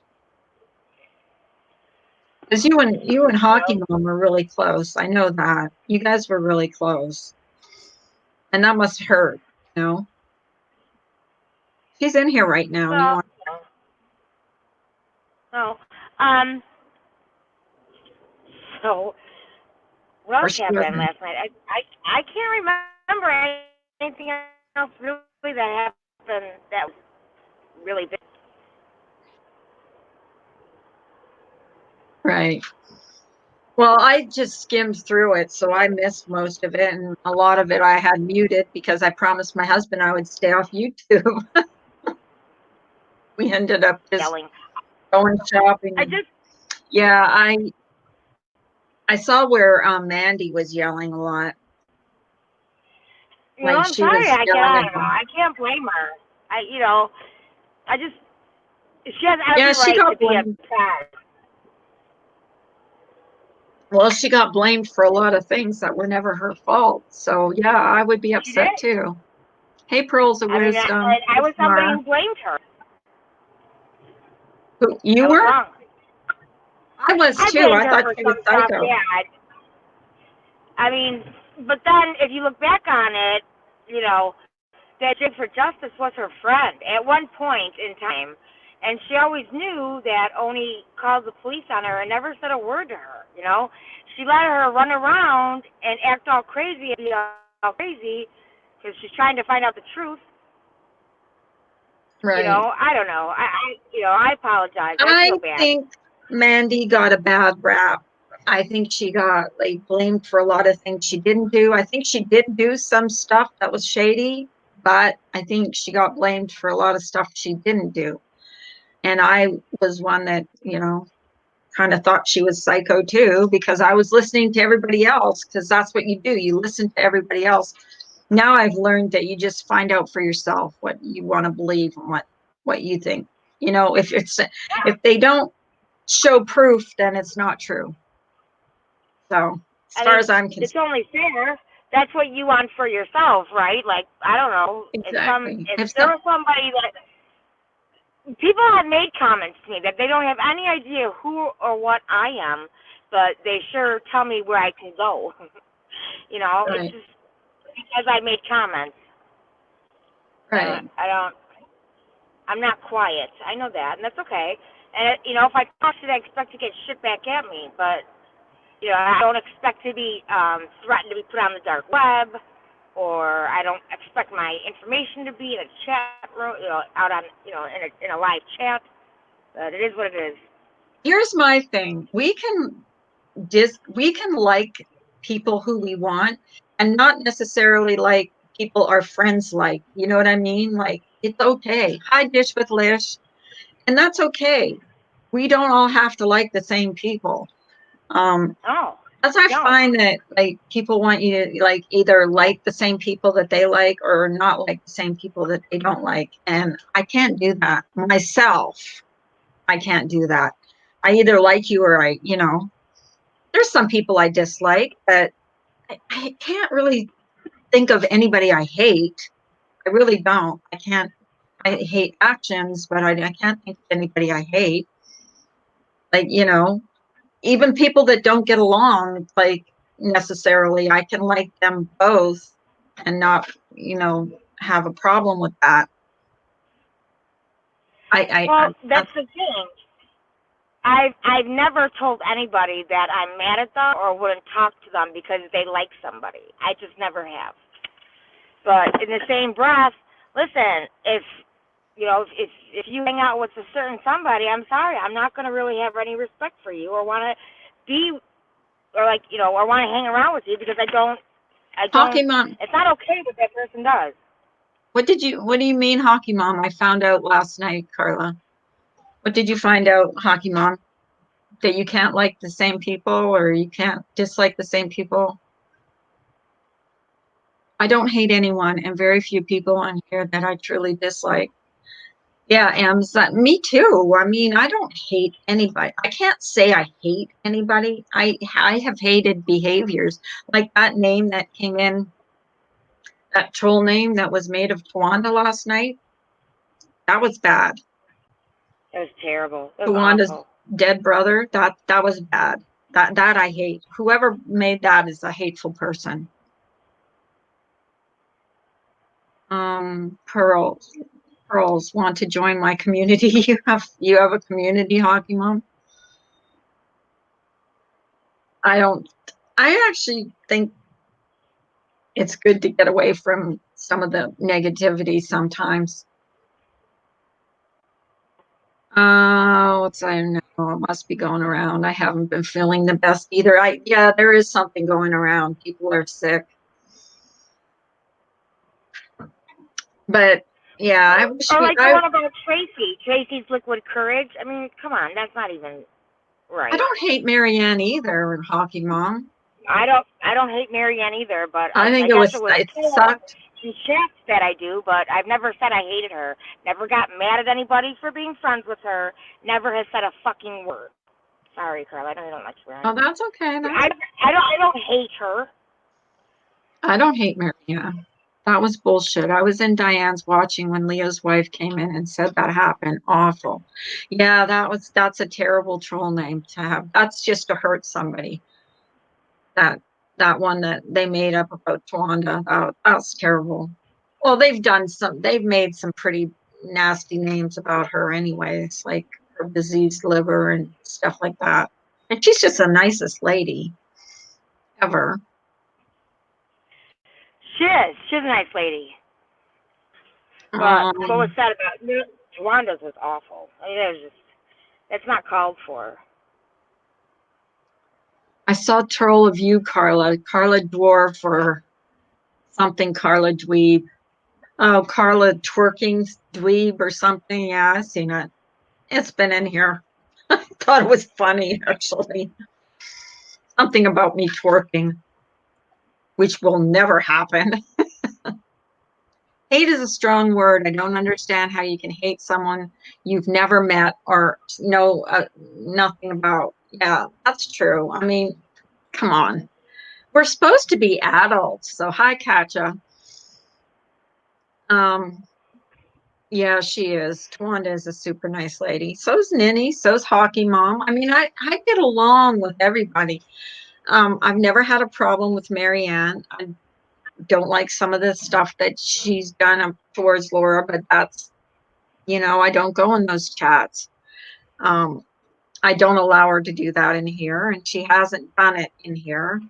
you and Hockey Mom were really close. I know that. You guys were really close. And that must hurt, you know. She's in here right now. You Well, want no. Um. So what or else she happened wasn't. last night? I can't remember anything else really that happened that was really big. Right. Well, I just skimmed through it, so I missed most of it, and a lot of it I had muted because I promised my husband I would stay off YouTube. We ended up just Yelling. going shopping. I just Yeah, I saw where Mandy was yelling a lot. Like I'm she sorry. was I yelling can't. at him. I can't blame her. I just she has Yeah, every she right to got be blamed. upset. Well, she got blamed for a lot of things that were never her fault. So yeah, I would be She upset did. too. Hey, Pearls of I mean, Wisdom. I Hey, was somebody Tamara. who blamed her. You I was were? wrong. I was I too. blamed I her thought for she was some stuff. psycho. Yeah. I mean, but then if you look back on it, you know, that Jig for Justice was her friend at one point in time, and she always knew that Oni called the police on her and never said a word to her. She let her run around and act all crazy and be all crazy because she's trying to find out the truth. Right. I don't know. I apologize. I I feel bad. think Mandy got a bad rap. I think she got like blamed for a lot of things she didn't do. I think she did do some stuff that was shady, but I think she got blamed for a lot of stuff she didn't do. And I was one that, kind of thought she was psycho too, because I was listening to everybody else, because that's what you do. You listen to everybody else. Now I've learned that you just find out for yourself what you want to believe and what you think. If they don't show proof, then it's not true. So as I far mean, as I'm it's concerned, only fair. That's what you want for yourself, right? Like, I don't know. exactly. If there was somebody that people have made comments to me that they don't have any idea who or what I am, but they sure tell me where I can go. It's Right, just because I made comments. right. I'm not quiet. I know that, and that's okay. And if I talk shit, I expect to get shit back at me. But I don't expect to be threatened to be put on the dark web, or I don't expect my information to be in a chat room, out on, in a live chat. But it is what it is. Here's my thing. We can like people who we want and not necessarily like people our friends like. You know what I mean? Like it's okay. Hi, Dish with Lish. And that's okay. We don't all have to like the same people. Um, Oh. That's I don't. find that like people want you to like either like the same people that they like or not like the same people that they don't like. And I can't do that myself. I can't do that. I either like you or there's some people I dislike, but I can't really think of anybody I hate. I really don't. I can't. I hate actions, but I can't think of anybody I hate. Like, even people that don't get along, like necessarily, I can like them both and not, have a problem with that. Well, that's the thing. I've never told anybody that I'm mad at them or wouldn't talk to them because they like somebody. I just never have. But in the same breath, listen, if you hang out with a certain somebody, I'm sorry, I'm not going to really have any respect for you or want to be or like or want to hang around with you because I don't. Hockey mom. It's not okay what that person does. What do you mean, hockey mom? I found out last night, Carla. What did you find out, hockey mom? That you can't like the same people or you can't dislike the same people? I don't hate anyone and very few people on here that I truly dislike. Yeah, me too. I mean, I don't hate anybody. I can't say I hate anybody. I have hated behaviors like that name that came in, that troll name that was made of Tawanda last night. That was bad. It was terrible. It was Tawanda's awful. dead brother. That was bad. That I hate. Whoever made that is a hateful person. Pearls want to join my community. You have a community, hockey mom. I don't. I actually think it's good to get away from some of the negativity sometimes. What's I know? It must be going around. I haven't been feeling the best either. Yeah, there is something going around. People are sick. But yeah, I wish Or we. like the one about Tracy. Tracy's Liquid Courage. I mean, come on, that's not even I right. don't hate Marianne either, hockey mom. I don't hate Marianne either, but I I think guess it was it told sucked. in chats that I do, but I've never said I hated her. Never got mad at anybody for being friends with her. Never has said a fucking word. Sorry, Carl. I know you don't like swearing. Oh, that's okay. I don't hate her. I don't hate Marianne. That was bullshit. I was in Diane's watching when Leo's wife came in and said that happened. Awful. Yeah, that's a terrible troll name to have. That's just to hurt somebody. That that one that they made up about Tawanda. That's terrible. Well, they've made some pretty nasty names about her anyways, like her diseased liver and stuff like that. And she's just the nicest lady ever. She is. She's a nice lady. But what was Um, said about Tawanda's was awful. I mean, it was just, it's not called for. I saw Troll of You, Carla. Carla Dwarf or something, Carla Dweeb. Oh, Carla Twerking Dweeb or something. Yeah, I've seen it. It's been in here. Thought it was funny, actually. Something about me twerking, which will never happen. Hate is a strong word. I don't understand how you can hate someone you've never met or know nothing about. Yeah, that's true. I mean, come on. We're supposed to be adults. So, hi, Katja. Um, yeah, she is. Tawanda is a super nice lady. So's Ninny. So's Hockey Mom. I mean, I get along with everybody. I've never had a problem with Marianne. I don't like some of the stuff that she's done towards Laura, but that's, I don't go in those chats. Um, I don't allow her to do that in here, and she hasn't done it in here.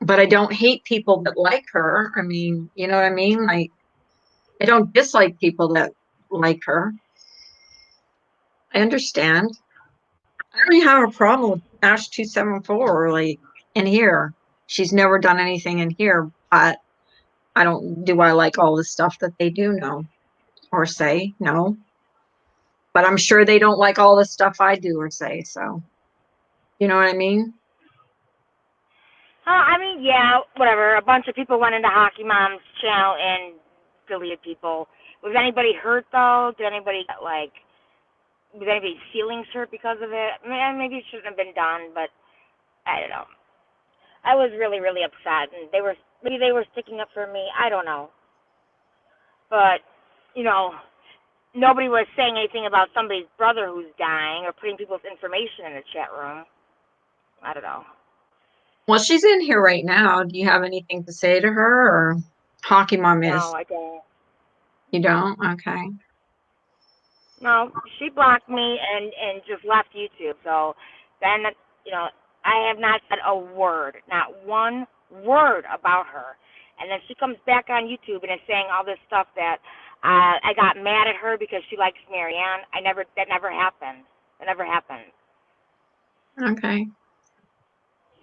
But I don't hate people that like her. I mean, you know what I mean? Like, I don't dislike people that like her. I understand. I don't even have a problem with Ash 274 like in here. She's never done anything in here, but do I like all the stuff that they do? No. Or say, no. But I'm sure they don't like all the stuff I do or say. So, you know what I mean? I mean, yeah, whatever. A bunch of people went into Hockey Mom's channel and deleted people. Was anybody hurt though? Did anybody get, like? Was anybody's feelings hurt because of it? I mean, maybe it shouldn't have been done, but I don't know. I was really, really upset, and maybe they were sticking up for me. I don't know, but you know, nobody was saying anything about somebody's brother who's dying or putting people's information in the chat room. I don't know. Well, she's in here right now. Do you have anything to say to her, or Hockey Mom No, is? I don't. You don't? Okay. No, she blocked me and just left YouTube. So then, you know, I have not said a word, not one word about her. And then she comes back on YouTube and is saying all this stuff that I got mad at her because she likes Marianne. That never happened. That never happened. Okay.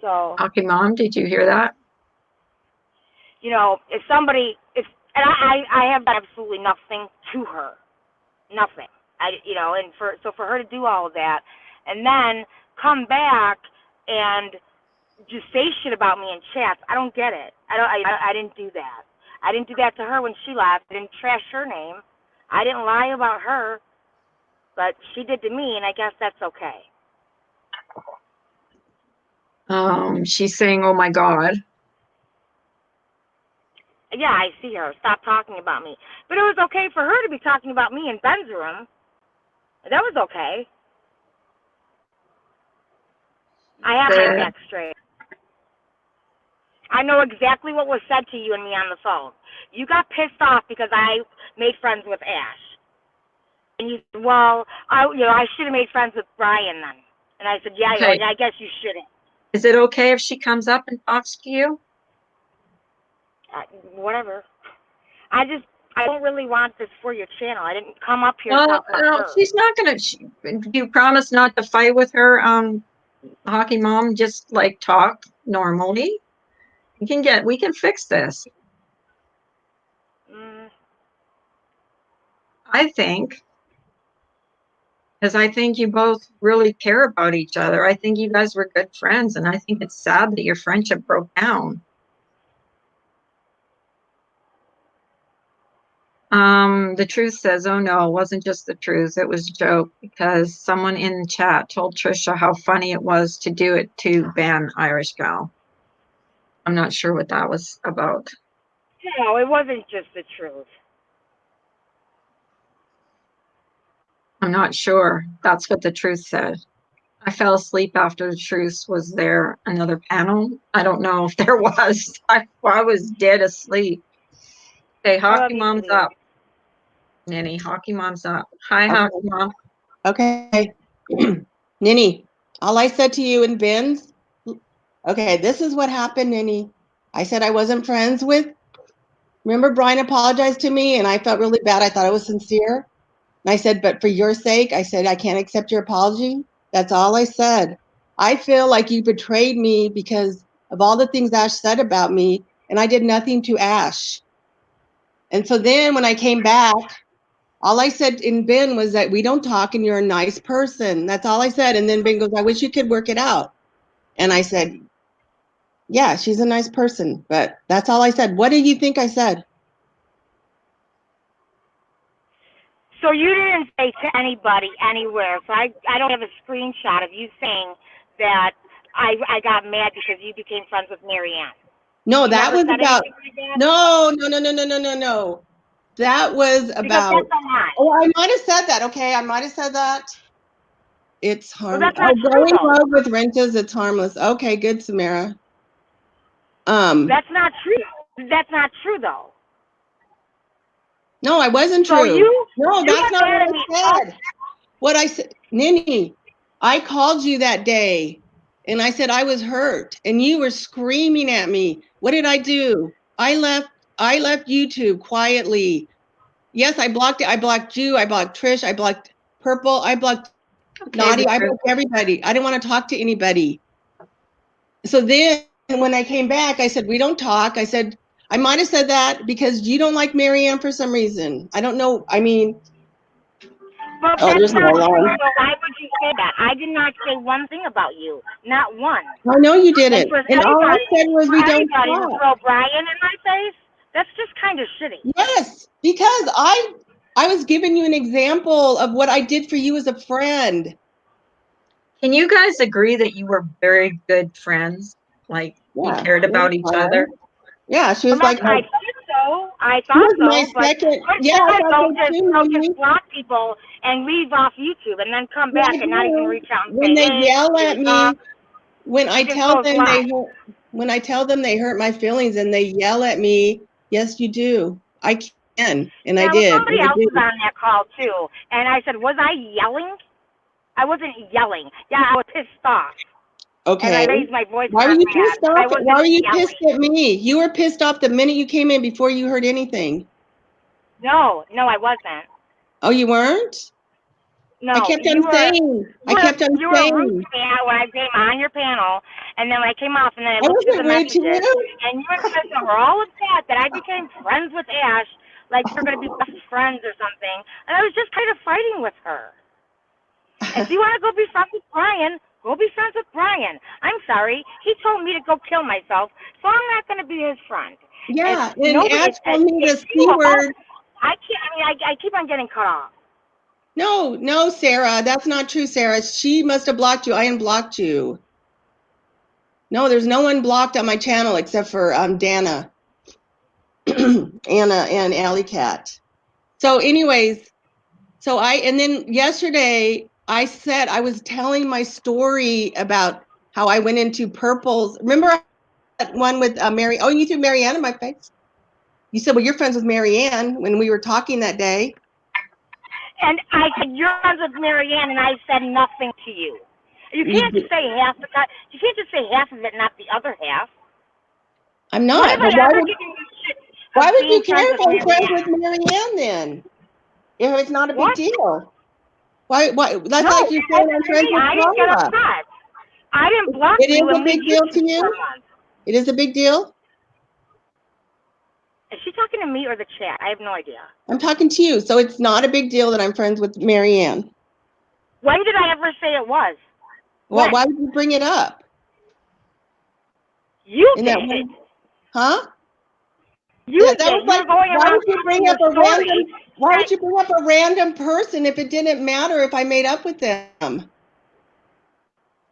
So, Hockey Mom, did you hear that? you know, and I have done absolutely nothing to her, nothing. And for her to do all of that, and then come back and just say shit about me in chats. I don't get it. I didn't do that. I didn't do that to her when she left. I didn't trash her name. I didn't lie about her, but she did to me, and I guess that's okay. She's saying, "Oh my God." Yeah, I see her. Stop talking about me. But it was okay for her to be talking about me in Ben's room. That was okay. I have my The, facts straight. I know exactly what was said to you and me on the phone. You got pissed off because I made friends with Ash. And you said, well, I should have made friends with Brian then. And I said, yeah, okay. I guess you shouldn't. Is it okay if she comes up and talks to you? Whatever. I don't really want this for your channel. I didn't come up here to Well, talk about no, her. she's not gonna. You promise not to fight with her, Hockey Mom. Just like talk normally. We can fix this. Mm. I think, because I think you both really care about each other. I think you guys were good friends, and I think it's sad that your friendship broke down. The truth says, oh no, it wasn't just the truth. It was a joke because someone in the chat told Trisha how funny it was to do it to ban Irish Gal. I'm not sure what that was about. No, it wasn't just the truth. I'm not sure. That's what the truth said. I fell asleep after the truth. Was there another panel? I don't know if there was. I was dead asleep. Okay, I love Hockey you Mom's too. up. Nanny, Hockey Mom's up. Hi, Okay. Hockey Mom. Okay. Ninny, all I said to you in Ben's, okay, this is what happened, Ninny. I said I wasn't friends with. Remember, Brian apologized to me and I felt really bad. I thought it was sincere. And I said, but for your sake, I said, I can't accept your apology. That's all I said. I feel like you betrayed me because of all the things Ash said about me, and I did nothing to Ash. And so then when I came back, all I said in Ben was that we don't talk and you're a nice person. That's all I said. And then Ben goes, I wish you could work it out. And I said, yeah, she's a nice person. But that's all I said. What do you think I said? So you didn't say to anybody anywhere. So I don't have a screenshot of you saying that I got mad because you became friends with Marianne. No, You that never was said about, anything like that? no. That was Because about, that's a lie. oh, I might have said that. Okay, I might have said that. It's Well, harmless. that's not Oh, true going though. rogue with renters, it's harmless. Okay, good, Samara. That's not true. That's not true though. No, I wasn't So true. you No, that's got not mad what at me. I said. What I said, Ninny, I called you that day and I said I was hurt and you were screaming at me. What did I do? I left YouTube quietly. Yes, I blocked it. I blocked you. I blocked Trish. I blocked Purple. I blocked Okay, Naughty. I blocked everybody. I didn't want to talk to anybody. So then when I came back, I said, we don't talk. I said, I might have said that because you don't like Marianne for some reason. I don't know. I mean, But Oh, that's there's no not true. alarm. So why would you say that? I did not say one thing about you. Not one. I know you And didn't. for And all I anybody, said was we don't to talk. throw Brian in my face, that's just kind of shitty. Yes, because I was giving you an example of what I did for you as a friend. Can you guys agree that you were very good friends? Like you Yeah, cared about each other? Yeah, she was like, I thought so. I she thought was my so. But second. good Yeah, I friends thought so too, don't Mimi. just block people and leave off YouTube and then come Yeah, I back and not even do. reach out and When say, they hey, yell can at we talk? me, when I It just tell goes them live. when I tell them they hurt my feelings and they yell at me, yes, you do. I can, and I Yeah, well, did. somebody And I else do. was on that call too, and I said, was I yelling? I wasn't yelling. Yeah, I was pissed off, and I Okay. raised my voice. Why And were I'm you mad, pissed but I off? wasn't Why were you yelling. pissed at me? You were pissed off the minute you came in before you heard anything. No, I wasn't. Oh, you weren't? No, I kept you on were. saying. I kept on You were rude saying. to me when I came on your panel, and then when I came off, and then I I looked through the wasn't rude to messages, you. and you and Krista were all upset that I became friends with Ash, like we're gonna be best friends or something, and I was just kind of fighting with her. If you want to go be friends with Brian, go be friends with Brian. I'm sorry, he told me to go kill myself, so I'm not gonna be his friend. Yeah, If and nobody, Ash told me the if C you all, word. I can't. I mean, I keep on getting cut off. No, Sarah, that's not true, Sarah. She must have blocked you. I unblocked you. No, there's no one blocked on my channel except for Dana, Anna, and Alley Cat. So, anyways, and then yesterday I said I was telling my story about how I went into Purple's. Remember that one with Mary? Oh, you threw Marianne in my face. You said, well, you're friends with Marianne when we were talking that day. And I said, you're friends with Marianne, and I said nothing to you. You can't just say half the time. You can't just say half of it, not the other half. I'm When not. have But I ever given you shit why of would you being care friends if with I'm friends with Marianne? Marianne then? If it's not a big What? deal. Why? That's No, like you it saying wasn't I'm to friends me. with I didn't get Carla. upset. I didn't block It is you a and leave big deal to YouTube for you? a month. It is a big deal? Is she talking to me or the chat? I have no idea. I'm talking to you, so it's not a big deal that I'm friends with Marianne. When did I ever say it was? Well, When? why would you bring it up? You In did. that one? Huh? You Yeah, that did. was You like, were going why around would you telling bring your up a story. why would you bring up a random person if it didn't matter if I made up with them?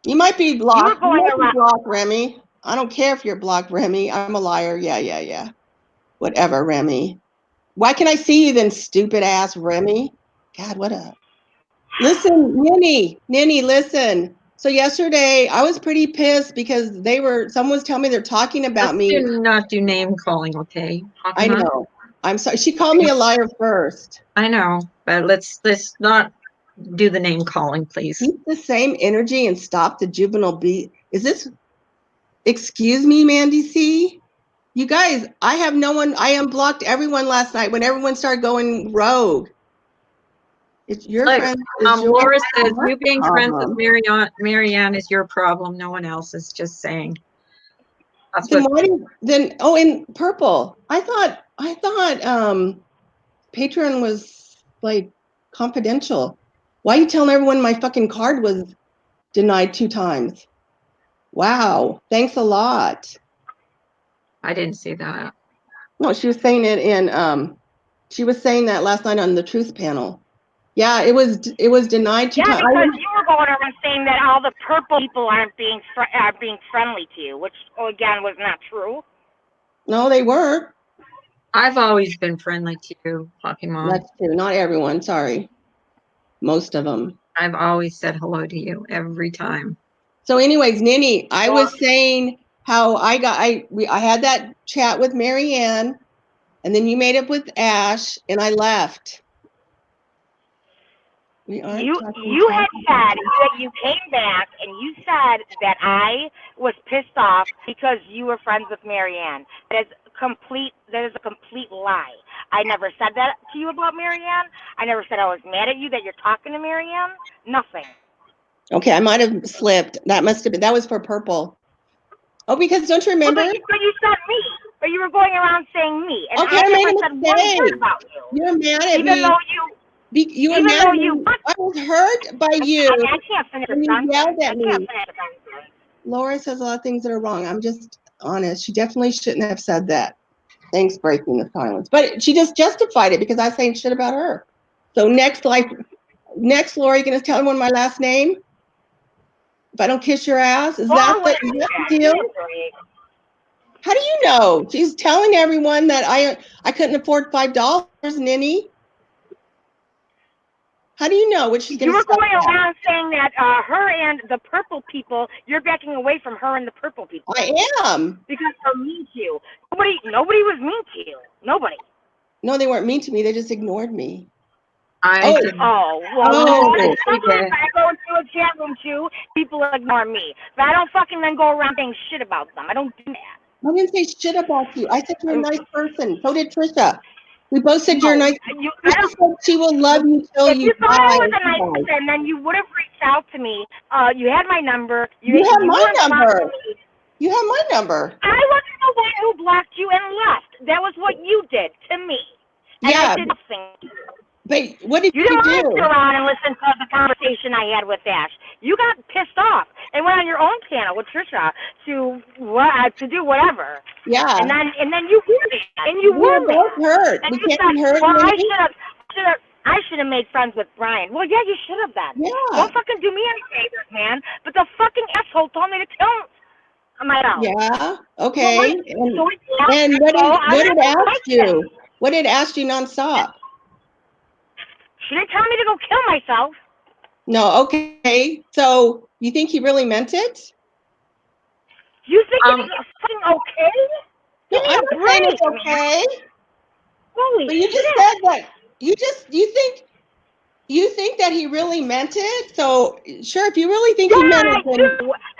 You might be You were blocked. You going might be around. blocked, Remy. I don't care if you're blocked, Remy. I'm a liar. Yeah. Whatever, Remy. Why can I see you then, stupid ass Remy? God, what a... Listen, Ninny, listen. So yesterday I was pretty pissed because someone was telling me they're talking about Let's me. not do name calling, okay? I Fatima? know. I'm sorry. She called me a liar first. I know, but let's not do the name calling, please. Keep the same energy and stop the juvenile beat. Excuse me, Mandy C? You guys, I have no one. I unblocked everyone last night when everyone started going rogue. It's your Look, friend. It's your Laura says you being friends with problem. Marianne is your problem, no one else's. Just saying. That's Then what. why did in Purple? I thought Patreon was like confidential. Why are you telling everyone my fucking card was denied 2 times? Wow, thanks a lot. I didn't see that. No, she was saying it she was saying that last night on the Truth panel. Yeah, it was denied 2 times. Yeah, because you were going around saying that all the purple people aren't being friendly to you, which again was not true. No, they weren't. I've always been friendly to you, Pokemon. That's true. Not everyone. Sorry, most of them. I've always said hello to you every time. So, anyways, Ninny, I was saying how I had that chat with Marianne, and then you made up with Ash, and I left. You had said that you came back and you said that I was pissed off because you were friends with Marianne. That is a complete lie. I never said that to you about Marianne. I never said I was mad at you that you're talking to Marianne. Nothing. Okay, I might have slipped. That was for Purple. Oh, because don't you remember? Well, but you said me. But you were going around saying me. And Okay, I I made never a said one mistake. word about you. You're mad at Even me. though You were Even mad though at me. you, I was hurt by you I can't finish a when you sentence. yelled I at can't me. finish a sentence. Laura says a lot of things that are wrong. I'm just honest. She definitely shouldn't have said that. Thanks, breaking the silence. But she just justified it because I was saying shit about her. So next, Laura, you gonna tell everyone my last name? If I don't kiss your ass, is that Well, the deal? How do you know? She's telling everyone that I couldn't afford $5, Ninny. How do you know what she's you gonna were stop going at? around saying that her and the purple people, you're backing away from her and the purple people I am. because they're mean to you. Nobody was mean to you. Nobody. No, they weren't mean to me. They just ignored me. I Oh, didn't. Oh, well, Oh. sometimes I go into a chat room too, people ignore me. But I don't fucking then go around saying shit about them. I don't do that. I didn't say shit about you. I said you're a nice person. So did Trisha. We both said you're a No, nice. I Trisha don't. said she will love you till If you you thought I die. was a nice person, then you would have reached out to me. You had my number. You have my weren't number. blocking me. You have my number. I wasn't the one who blocked you and left. That was what you did to me. And Yeah, I did nothing. but what did You you didn't want to do? sit around and listen to the conversation I had with Ash. You got pissed off and went on your own panel with Trisha to do whatever. Yeah. And then you were mad. And you We were were both mad. hurt. And We you can't said, be hurt, well, Minnie. I should have made friends with Brian. Well, yeah, you should have been. Yeah. Don't fucking do me any favors, man. But the fucking asshole told me to kill my own. Yeah. Okay. So And what did Ash do? What did Ash do nonstop? She didn't tell me to go kill myself. No. Okay. So you think he really meant it? You think it's fucking okay? No, Give me I'm a not break, saying it's man. okay. Holy But you shit. just said that. You think that he really meant it? So sure, if you really think he meant it, I then do.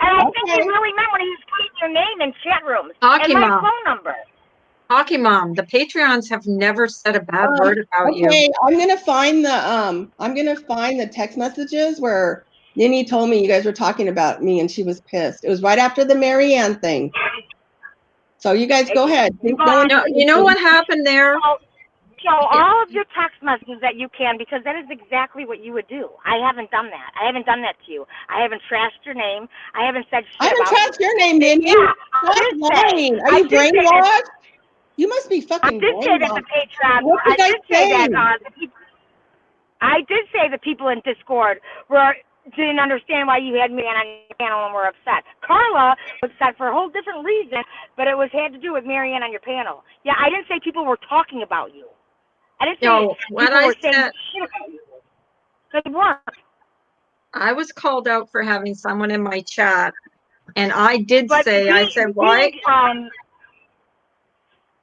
And I think he okay. really meant when he was putting your name in chat rooms Hockey and my Mom. phone number. Hockey Mom, the Patreons have never said a bad word about you. Okay, I'm gonna find the text messages where Ninny told me you guys were talking about me and she was pissed. It was right after the Marianne thing. So you guys go ahead. No, you know what happened there? So all of your text messages that you can, because that is exactly what you would do. I haven't done that. I haven't done that to you. I haven't trashed your name. I haven't said shit I haven't about trashed your name, Ninny. Yeah, Stop lying. Are you brainwashed? You must be fucking I did say that the brainwashed. Patreon. What did I did say say? that I did say the people in Discord didn't understand why you had me on your panel and were upset. Carla was upset for a whole different reason, but it had to do with Marianne on your panel. Yeah, I didn't say people were talking about you. I didn't say No, what people I were saying said, shit about you. They weren't. I was called out for having someone in my chat, and I did But say, I said, why?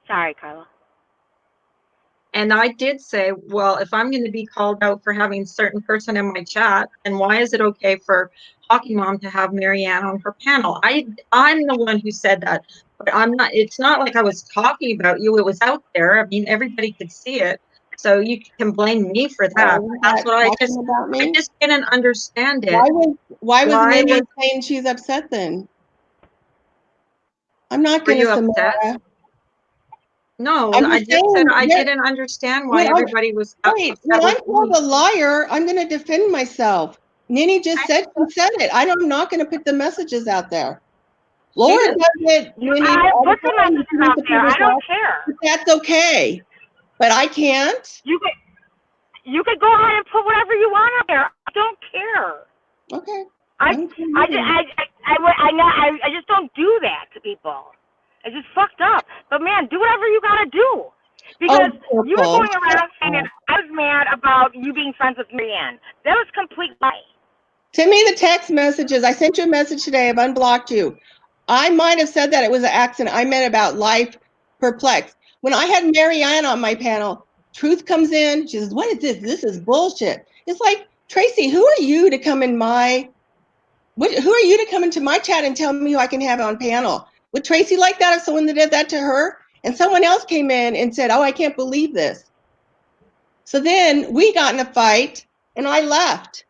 Sorry, Carla. And I did say, well, if I'm going to be called out for having a certain person in my chat, then why is it okay for Hockey Mom to have Marianne on her panel? I'm the one who said that, but I'm not. It's not like I was talking about you. It was out there. I mean, everybody could see it. So you can blame me for that. That's what I just didn't understand it. Why was Ninny saying she's upset then? I'm not going to upset. No, I just said I didn't understand why everybody was upset. When I'm called a liar, I'm going to defend myself. Ninny just said she said it. I'm not going to put the messages out there. Laura does it. I put the messages out there. I don't care. That's okay, but I can't. You could go ahead and put whatever you want out there. I don't care. Okay. I just don't do that to people. It's just fucked up. But man, do whatever you gotta do. Because you were going around saying that I was mad about you being friends with Marianne. That was complete lie. Send me the text messages. I sent you a message today. I've unblocked you. I might have said that it was an accident. I meant about life perplexed. When I had Marianne on my panel, Truth comes in. She says, what is this? This is bullshit. It's like, Tracy, who are you to come into my chat and tell me who I can have on panel? Would Tracy like that if someone did that to her? And someone else came in and said, oh, I can't believe this. So then we got in a fight and I left.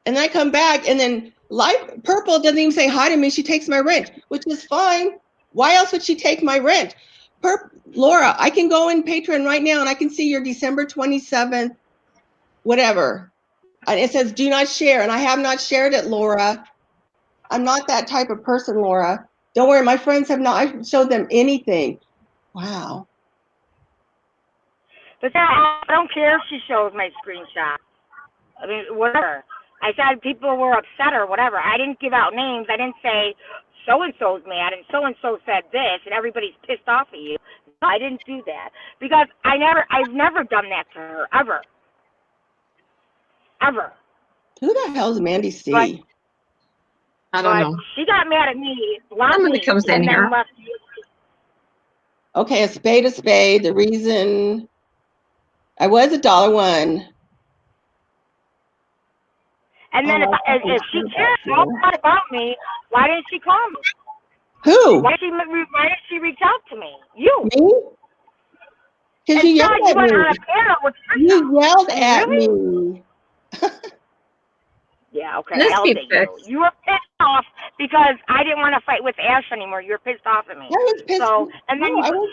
And I come back and then Purple doesn't even say hi to me. She takes my rent, which is fine. Why else would she take my rent? Laura, I can go in Patreon right now and I can see your December 27th whatever. And it says do not share, and I have not shared it, Laura. I'm not that type of person, Laura. Don't worry, my friends have not. I showed them anything. Wow. But I don't care if she shows my screenshot. I mean, whatever. I said people were upset or whatever. I didn't give out names. I didn't say so-and-so's mad and so-and-so said this and everybody's pissed off at you. No, I didn't do that because I've never done that to her, ever. Ever. Who the hell is Mandy C? But, I don't know. she got mad at me, blocked Somebody me, comes in and then here. left. Okay, a spade, a spade. The reason I was $1. And then Oh, if she cares all that about me, why didn't she call me? Who? Why did she reach out to me? You. Me? Because you yelled you at went me. on a panel with You yelled Oh, at really? me. Yeah, okay. This I'll be take you. fixed. You were pissed off because I didn't want to fight with Ash anymore. You were pissed off at me. I was pissed. So and then No, I was.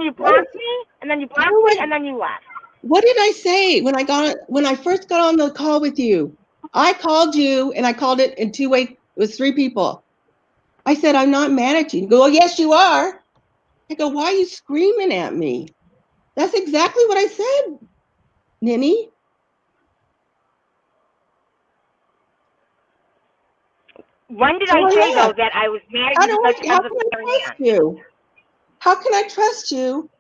you blocked me, and then you blocked me, and then you left. What did I say when I first got on the call with you? I called you, and I called it in two ways. It was 3 people. I said, I'm not mad at you. You go, well, yes, you are. I go, why are you screaming at me? That's exactly what I said, Ninny. When did So I say what? though that I was mad How at you can because I of the trust you? How can I trust you?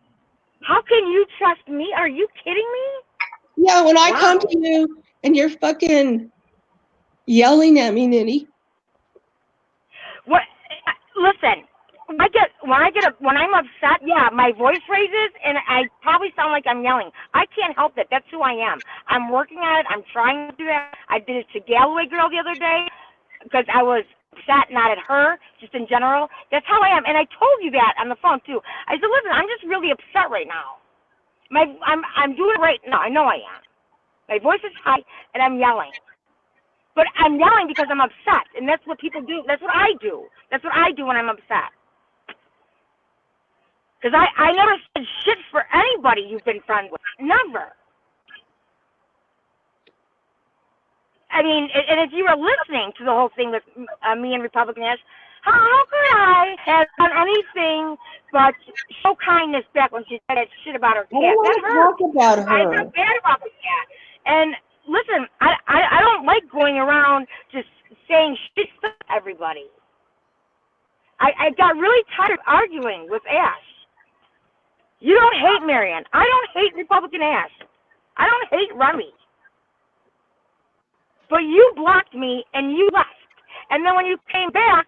How can you trust me? Are you kidding me? Yeah, when I Wow. come to you and you're fucking yelling at me, Ninny. What? Listen, when I'm upset, yeah, my voice raises and I probably sound like I'm yelling. I can't help it. That's who I am. I'm working on it. I'm trying to do that. I did it to Galloway girl the other day because I was upset, not at her, just in general. That's how I am. And I told you that on the phone too. I said, listen, I'm just really upset right now. I'm doing it right now. I know I am. My voice is high and I'm yelling. But I'm yelling because I'm upset, and that's what people do. That's what I do. That's what I do when I'm upset. Because I never said shit for anybody you've been friends with. Never. I mean, and if you were listening to the whole thing with me and Republican Ash, how could I have done anything but show kindness back when she said that shit about her cat? I don't want to talk about I her. feel bad about the cat. And listen, I don't like going around just saying shit to everybody. I got really tired of arguing with Ash. You don't hate Marion. I don't hate Republican Ash. I don't hate Remy. But you blocked me and you left. And then when you came back,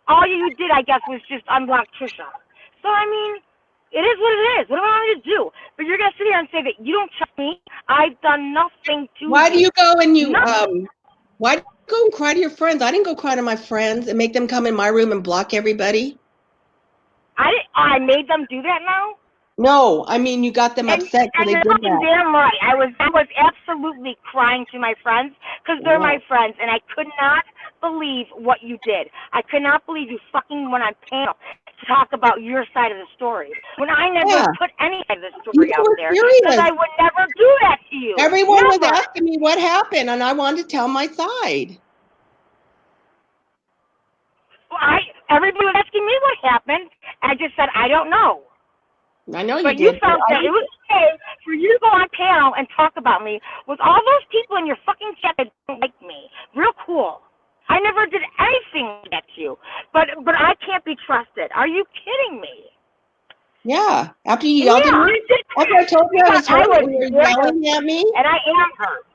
all you did, I guess, was just unblock Trisha. So, I mean, it is what it is. What am I going to do? But you're going to sit here and say that you don't trust me. I've done nothing to Why do you go and you Nothing. why do you go and cry to your friends? I didn't go cry to my friends and make them come in my room and block everybody. I made them do that now? No, I mean you got them upset And because they you're did fucking that. damn right. I was absolutely crying to my friends because they're my friends, and I could not believe what you did. I could not believe you fucking went on panel to talk about your side of the story when I never put any side of the story out there because I would never do that to you. Everyone never. was asking me what happened, and I wanted to tell my side. Everybody was asking me what happened. I just said I don't know. I know you But did. you felt that it was okay for you to go on panel and talk about me with all those people in your fucking chat that don't like me. Real cool. I never did anything like that to you. But I can't be trusted. Are you kidding me? Yeah. After you yelled at me? After I told you I was hurt and you were yelling at me? And I am hurt.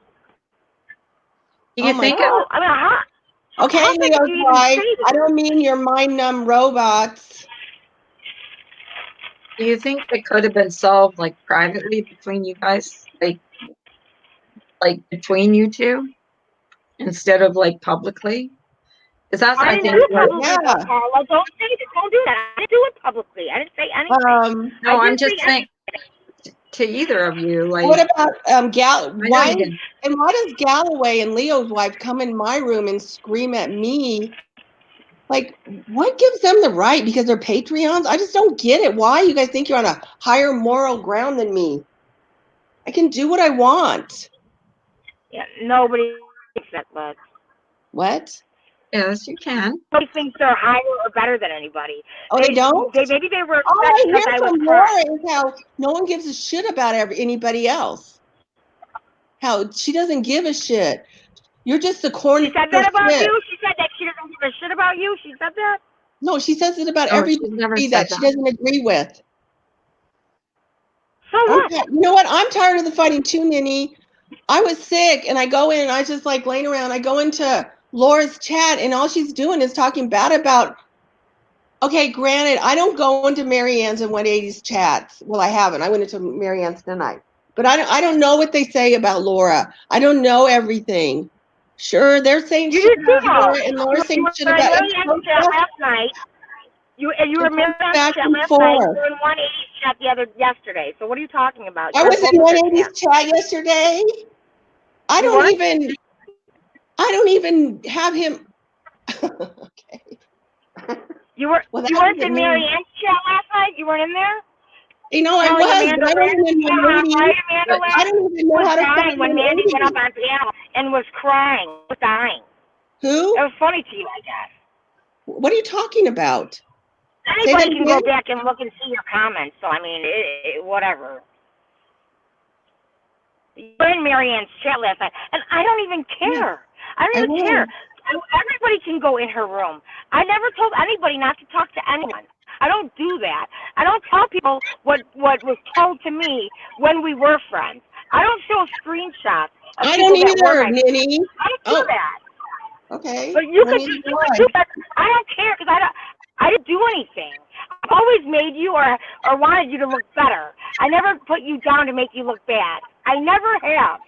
Do you think it? I mean, okay, Leo's wife. I don't mean your mind-numb robots. Do you think it could have been solved like privately between you guys, like between you two, instead of like publicly? Because that's I think. didn't do it publicly, Carla. Don't do that. I didn't do it publicly. I didn't say anything. No, I'm just saying to either of you. Like, what about why does Galloway and Leo's wife come in my room and scream at me? Like, what gives them the right? Because they're Patreons? I just don't get it. Why you guys think you're on a higher moral ground than me? I can do what I want. Yeah, nobody thinks that, but What? Yes, you can. nobody thinks they're higher or better than anybody. Oh, they don't? Maybe they were All upset I because hear I was from Laura crying. is how no one gives a shit about anybody else. How she doesn't give a shit. You're just the corner She said that about shit. you? She said that she doesn't give a shit about you? She said that? No, she says it about Oh, she's never everybody said that she that. doesn't agree with. So You what? know what? I'm tired of the fighting too, Ninny. I was sick and I go in and I just like laying around. I go into Laura's chat and all she's doing is talking bad about. Okay, granted, I don't go into Marianne's and 180's chats. Well, I haven't. I went into Marianne's tonight. But I don't know what they say about Laura. I don't know everything. Sure, they're saying You shit did too, about though. Laura and You, Laura's you saying shit were in about Marianne's chat last night. You were in Marianne's back chat and last night. You forth. were in 180's chat yesterday. So what are you talking about? I You're on was both in of their 180's chats. chat yesterday. I You don't weren't? even have him. Okay. Well, You that weren't doesn't in mean, Marianne's chat last night? You weren't in there? I Telling was, Amanda but I Lynn? wasn't in Yeah, 180. right, Amanda But I Lynn don't even know was how to dying find when Mandy went up 180. on panel and was crying. Was dying. Who? That was funny to you, I guess. What are you talking about? Say that Anybody can again? go back and look and see your comments. So, I mean, whatever. You were in Marianne's chat last night, and I don't even Yeah, care. I I don't even will. care. Everybody can go in her room. I never told anybody not to talk to anyone. I don't do that. I don't tell people what was told to me when we were friends. I don't show screenshots of I don't people that were either, my friends. Ninny. I don't do Oh, that. okay. But you Well, could neither you do could I. do that. I don't care because I didn't do anything. I've always made you or wanted you to look better. I never put you down to make you look bad. I never have.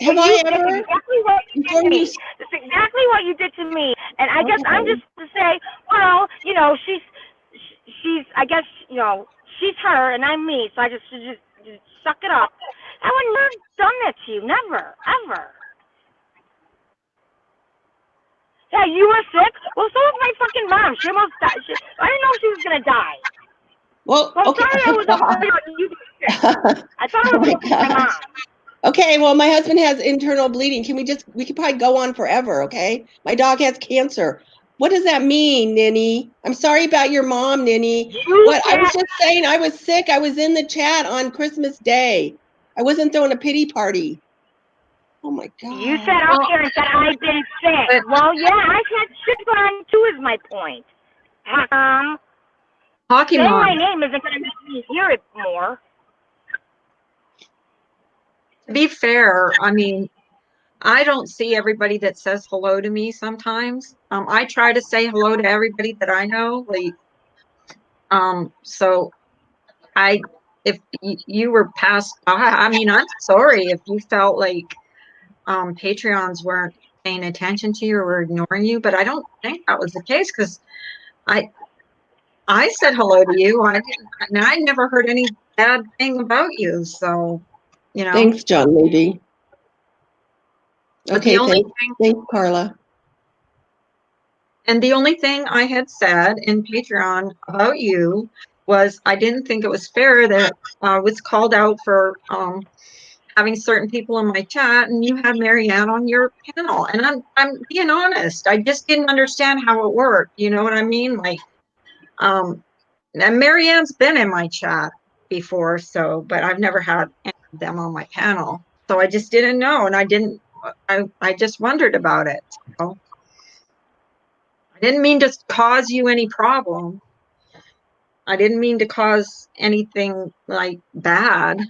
Have But I that's ever? exactly what you did Before to you. me. That's exactly what you did to me. And I guess I'm Okay. just to say, well, she's I guess, she's her and I'm me, so I just should just suck it up. I would never done that to you. Never. Ever. Yeah, you were sick? Well, so was my fucking mom. She almost died. I didn't know she was going to die. Well, So I'm okay. sorry I Oh, was God. afraid of you being sick. I thought Oh, I was my going to lose my God. mom. Okay, well, my husband has internal bleeding. We could probably go on forever, okay? My dog has cancer. What does that mean, Ninny? I'm sorry about your mom, Ninny. You What? I was said just saying I was sick. I was in the chat on Christmas Day. I wasn't throwing a pity party. Oh, my You God. said up well, here and said I've been sick. but Well, yeah, I've had shit going on too. Is my point. Hockey Saying my Mom, name isn't going to make me hear it more. to be fair, I mean, I don't see everybody that says hello to me sometimes. I try to say hello to everybody that I know. So I, if you were passed by, I mean, I'm sorry if you felt like Patreons weren't paying attention to you or were ignoring you, but I don't think that was the case because I I said hello to you. I didn't, and I never heard any bad thing about you. So, you know, Thanks, John Lady. but the Okay, only thanks. thing, Thanks, Carla. and the only thing I had said in Patreon about you was I didn't think it was fair that I was called out for having certain people in my chat, and you had Marianne on your panel. And I'm being honest. I just didn't understand how it worked. You know what I mean? Like, and Marianne's been in my chat before, so but I've never had any of them on my panel. So I just didn't know, and I just wondered about it. So I didn't mean to cause you any problem. I didn't mean to cause anything like bad,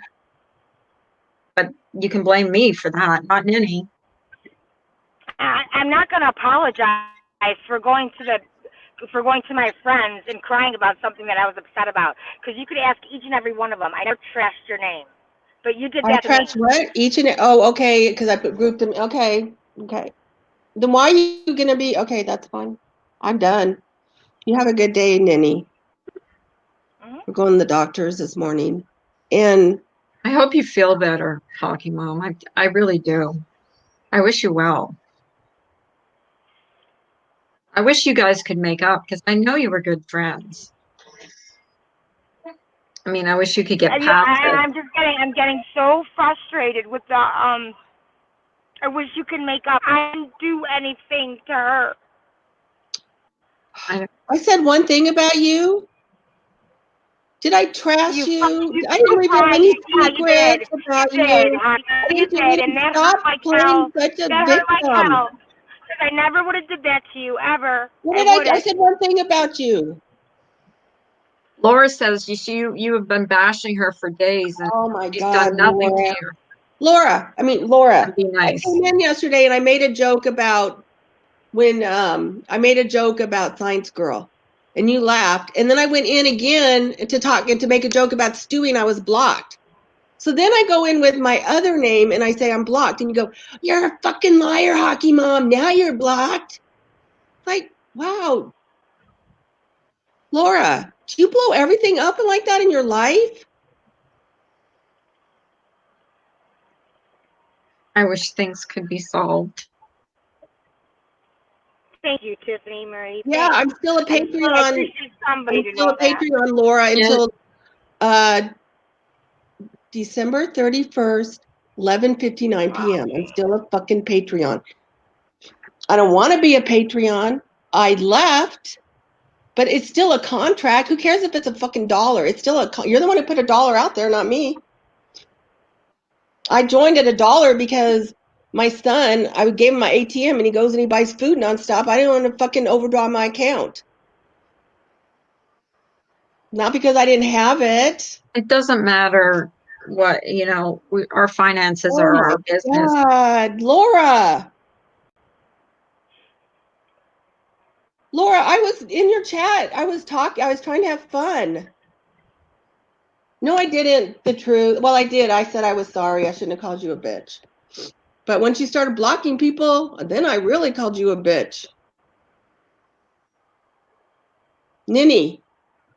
but you can blame me for that, not Ninny. I'm not going to apologize for going to my friends and crying about something that I was upset about. Because you could ask each and every one of them. I never trashed your name, but you did I that to me. trashed what? Okay, because I grouped them. Okay, okay. Then why are you gonna be? Okay, that's fine. I'm done. You have a good day, Ninny. Mm-hmm. We're going to the doctors this morning. And I hope you feel better, Hockey Mom. I really do. I wish you well. I wish you guys could make up because I know you were good friends. I mean, I wish you could get Yeah, past it. I'm getting so frustrated with the I wish you could make up. I didn't do anything to her. I said one thing about you. Did I trash You you? I didn't reveal any yeah, you did. secrets about You did, you. honey. I You didn't do did, it. and that hurt Stop like playing hell. such a That hurt like victim. hell. Because I never would have did that to you, ever. What I did I wouldn't. said one thing about you. Laura says you have been bashing her for days and Oh my she's God, done nothing Laura. to you. Laura, Be I nice. came in yesterday and I made a joke about when I made a joke about Science Girl and you laughed. And then I went in again to talk and to make a joke about Stewie and I was blocked. So then I go in with my other name and I say I'm blocked. And you go, you're a fucking liar, Hockey Mom. Now you're blocked. Like, wow. Laura, do you blow everything up like that in your life? I wish things could be solved. Thank you, Tiffany Marie. Yeah, Thanks. I'm still a I Patreon. appreciate somebody I'm to still know a that. Patreon, Laura, until December 31st, 11:59 p.m. I'm still a fucking Patreon. I don't want to be a Patreon. I left, but it's still a contract. Who cares if it's a fucking dollar? It's still you're the one who put $1 out there, not me. I joined at $1 because my son, I gave him my ATM and he goes and he buys food nonstop. I didn't want to fucking overdraw my account. Not because I didn't have it. It doesn't matter what, our finances Oh are my our business. God, Laura. Laura, I was in your chat. I was trying to have fun. No, I didn't. The truth. Well, I did. I said I was sorry. I shouldn't have called you a bitch. But once you started blocking people, then I really called you a bitch. Ninny,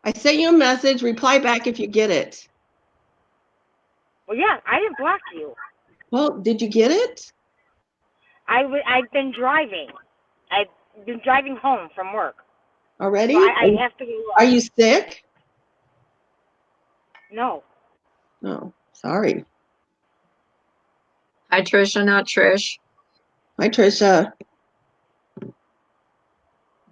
I sent you a message. Reply back if you get it. Well, yeah, I didn't block you. Well, did you get it? I've been driving. I've been driving home from work. Already? So I have to go. Are you sick? No. Oh, sorry. Hi, Trisha, not Trish. Hi, Trisha.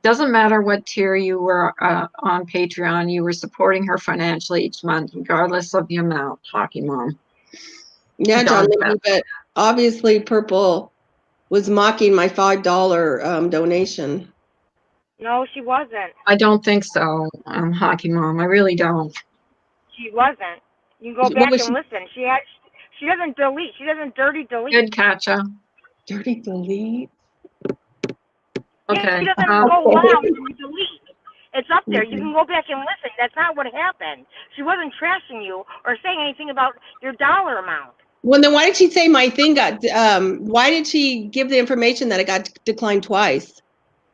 Doesn't matter what tier you were on Patreon, you were supporting her financially each month, regardless of the amount. Hockey Mom. Yeah, John, Done. maybe, but obviously Purple was mocking my $5 donation. No, she wasn't. I don't think so, Hockey Mom. I really don't. She wasn't. You can go What back was and listen. She doesn't delete. She doesn't dirty delete. Good, Katja. Dirty delete? Yeah, Okay. she doesn't go loud and delete. It's up there. You can go back and listen. That's not what happened. She wasn't trashing you or saying anything about your dollar amount. Well, then why did she say my thing got, why did she give the information that it got declined twice?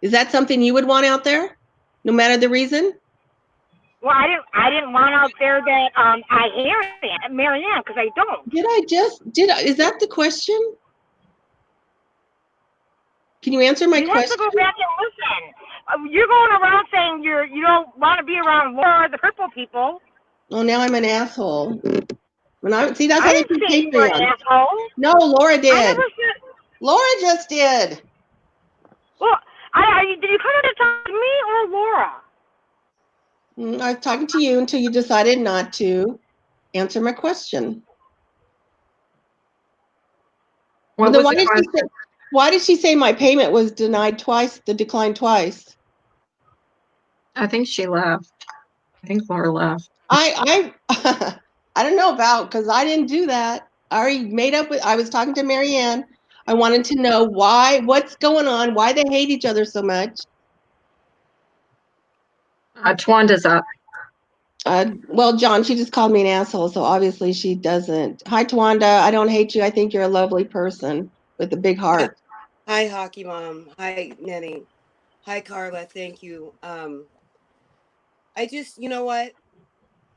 Is that something you would want out there, no matter the reason? Well, I didn't want out there that I hear Marianne, because I don't. Is that the question? Can you answer my You have question? to go back and listen. You're going around saying you don't want to be around Laura, the purple people. Oh, now I'm an asshole. See, that's I how they didn't keep say you were an Patreon. asshole. No, Laura I did. never said. Laura just did. Well, did you come to talk to me or Laura? I was talking to you until you decided not to answer my question. What Then was the question? why did she say my payment was declined twice? I think she left. I think Laura left. I I don't know about, because I didn't do that. I already I was talking to Marianne. I wanted to know what's going on, why they hate each other so much. Twanda's up. Well, John, she just called me an asshole, so obviously she doesn't. Hi, Twanda. I don't hate you. I think you're a lovely person with a big heart. Hi, Hockey Mom. Hi, Nenny. Hi, Carla. Thank you. I just, you know what?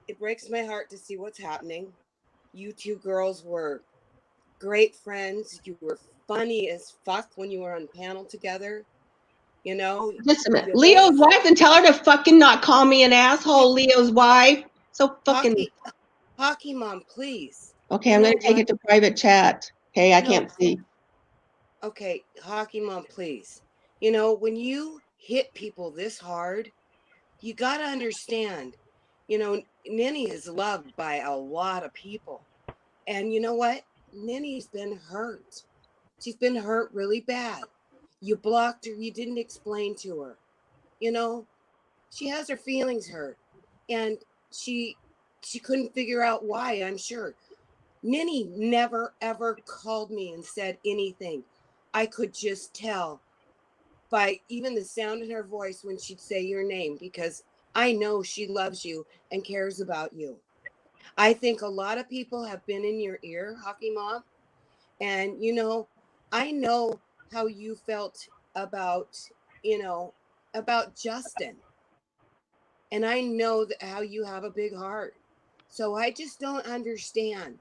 It breaks my heart to see what's happening. You two girls were great friends. You were funny as fuck when you were on panel together. You know? Just a minute. Leo's wife, and tell her to fucking not call me an asshole, Leo's wife. So fucking. Hockey Mom, please. Okay, I'm going to take it to private chat. Okay, I can't see. Okay, Hockey Mom, please. You know, when you hit people this hard, you got to understand, you know, Ninny is loved by a lot of people. And you know what? Ninny's been hurt. She's been hurt really bad. You blocked her, you didn't explain to her. You know, she has her feelings hurt. And she she couldn't figure out why, I'm sure. Ninny never ever called me and said anything. I could just tell by even the sound in her voice when she'd say your name, because I know she loves you and cares about you. I think a lot of people have been in your ear, Hockey Mom, and you know, I know how you felt about, you know, about Justin, and I know that how you have a big heart. So I just don't understand.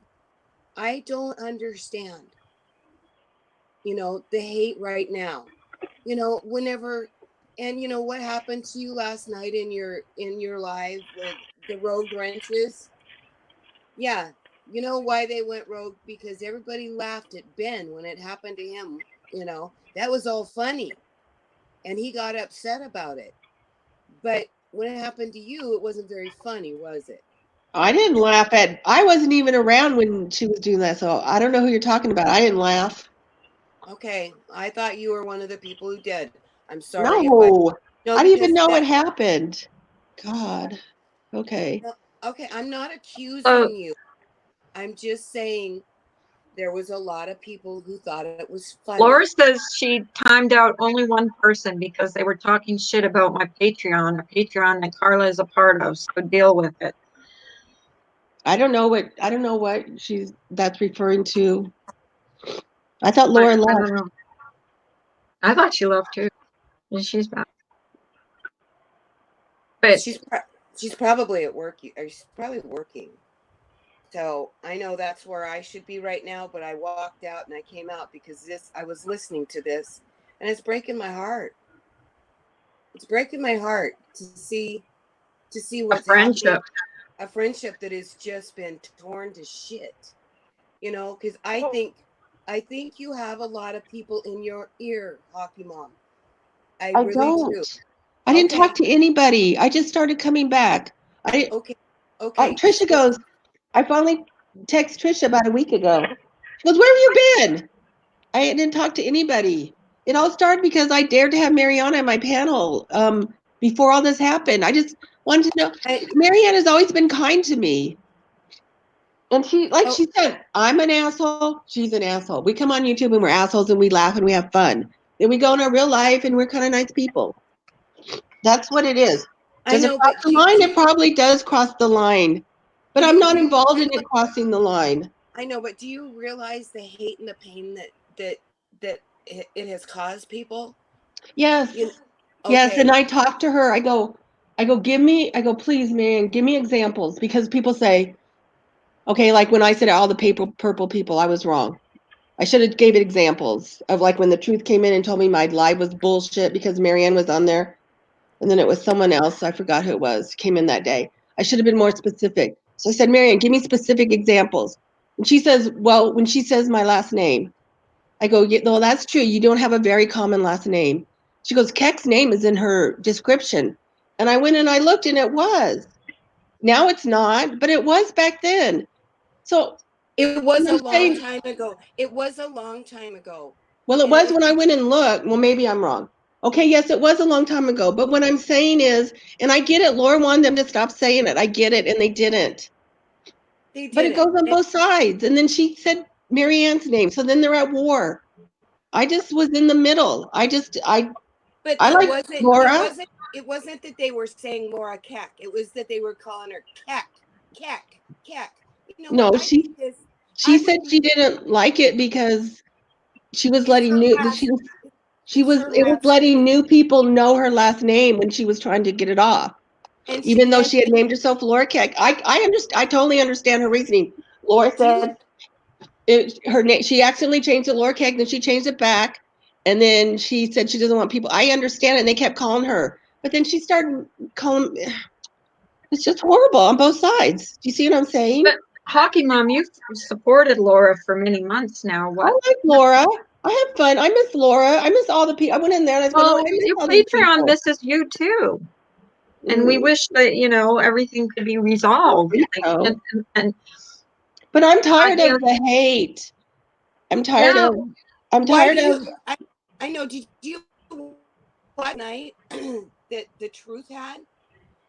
I don't understand, you know, the hate right now. You know, whenever, and you know what happened to you last night in your live with the rogue wrenches? Yeah, you know why they went rogue? Because everybody laughed at Ben when it happened to him. You know, that was all funny, and he got upset about it. But when it happened to you, it wasn't very funny, was it? I didn't laugh at. I wasn't even around when she was doing that, so I don't know who you're talking about. I didn't laugh. Okay, I thought you were one of the people who did. I'm sorry if I No, no I didn't even because know what that happened. God. Okay. no, okay, I'm not So accusing you. I'm just saying there was a lot of people who thought it was funny. Laura says she timed out only one person because they were talking shit about my Patreon, a Patreon that Carla is a part of. So deal with it. I don't know what that's referring to. I thought I, Laura I left. don't know. I thought she left too. And she's back. But She's she's probably at work. Or she's probably working. So I know that's where I should be right now. But I walked out and I came out because this I was listening to this, and it's breaking my heart. It's breaking my heart to see a what's happening. friendship. A friendship that has just been torn to shit. You know, because I think you have a lot of people in your ear, Hockey Mom. I I really do. don't. I didn't talk Okay, to anybody. I just started coming back. I okay, okay. Trisha goes, I finally text Trisha about a week ago. She goes, "Where have you been?" I didn't talk to anybody. It all started because I dared to have Mariana in my panel before all this happened. I just wanted to know. I Mariana has always been kind to me. And she, like oh she said, I'm an asshole. She's an asshole. We come on YouTube and we're assholes and we laugh and we have fun. Then we go in our real life and we're kind of nice people. That's what it is. I Does it know, cross but the line? It probably does cross the line. But I'm not do you involved in it realize, crossing the line. I know, but do you realize the hate and the pain that it has caused people? Yes. You Yes. okay? And I talk to her. I go, please, man, give me examples. Because people say, okay, like when I said all the purple people, I was wrong. I should have gave it examples of like when the truth came in and told me my live was bullshit because Marianne was on there. And then it was someone else, I forgot who it was, came in that day. I should have been more specific. So I said, Marianne, give me specific examples. And she says, well, when she says my last name, I go, yeah, well, that's true. You don't have a very common last name. She goes, Keck's name is in her description. And I went and I looked and it was. Now it's not, but it was back then. So It was a I'm long saying, time ago. It was a long time ago, well, it and it was was when I went and looked. Well, maybe I'm wrong. Okay, yes, it was a long time ago. But what I'm saying is, and I get it, Laura wanted them to stop saying it. I get it, and they didn't. they But it didn't. goes on both sides. And then she said Marianne's name. So then they're at war. I just was in the middle. But I like Laura. it wasn't that they were saying Laura Keck. It was that they were calling her Keck, Keck, Keck. You know what? No, I did this. she I said would she didn't like it because she was it's letting her new last she it's was her it was last letting name. new people know her last name when she was trying to get it off. And Even though and she had named herself Laura Keck. I totally understand her reasoning. Laura do you said her name she accidentally changed it Laura Keck, then she changed it back, and then she said she doesn't want people. I understand it, and they kept calling her. But then she started calling. It's just horrible on both sides. Do you see what I'm saying? But Hockey Mom, you've supported Laura for many months now. I What? like Laura. I have fun. I miss Laura. I miss all the people. I went in there and I said, Well, "Oh, I miss your all these Patreon people." misses you too. And we Mm, wish that, everything could be resolved. so. And But I'm tired idea, of the hate. I'm tired yeah, of. I'm Why tired do you? of. I know. Did you what night that the truth had?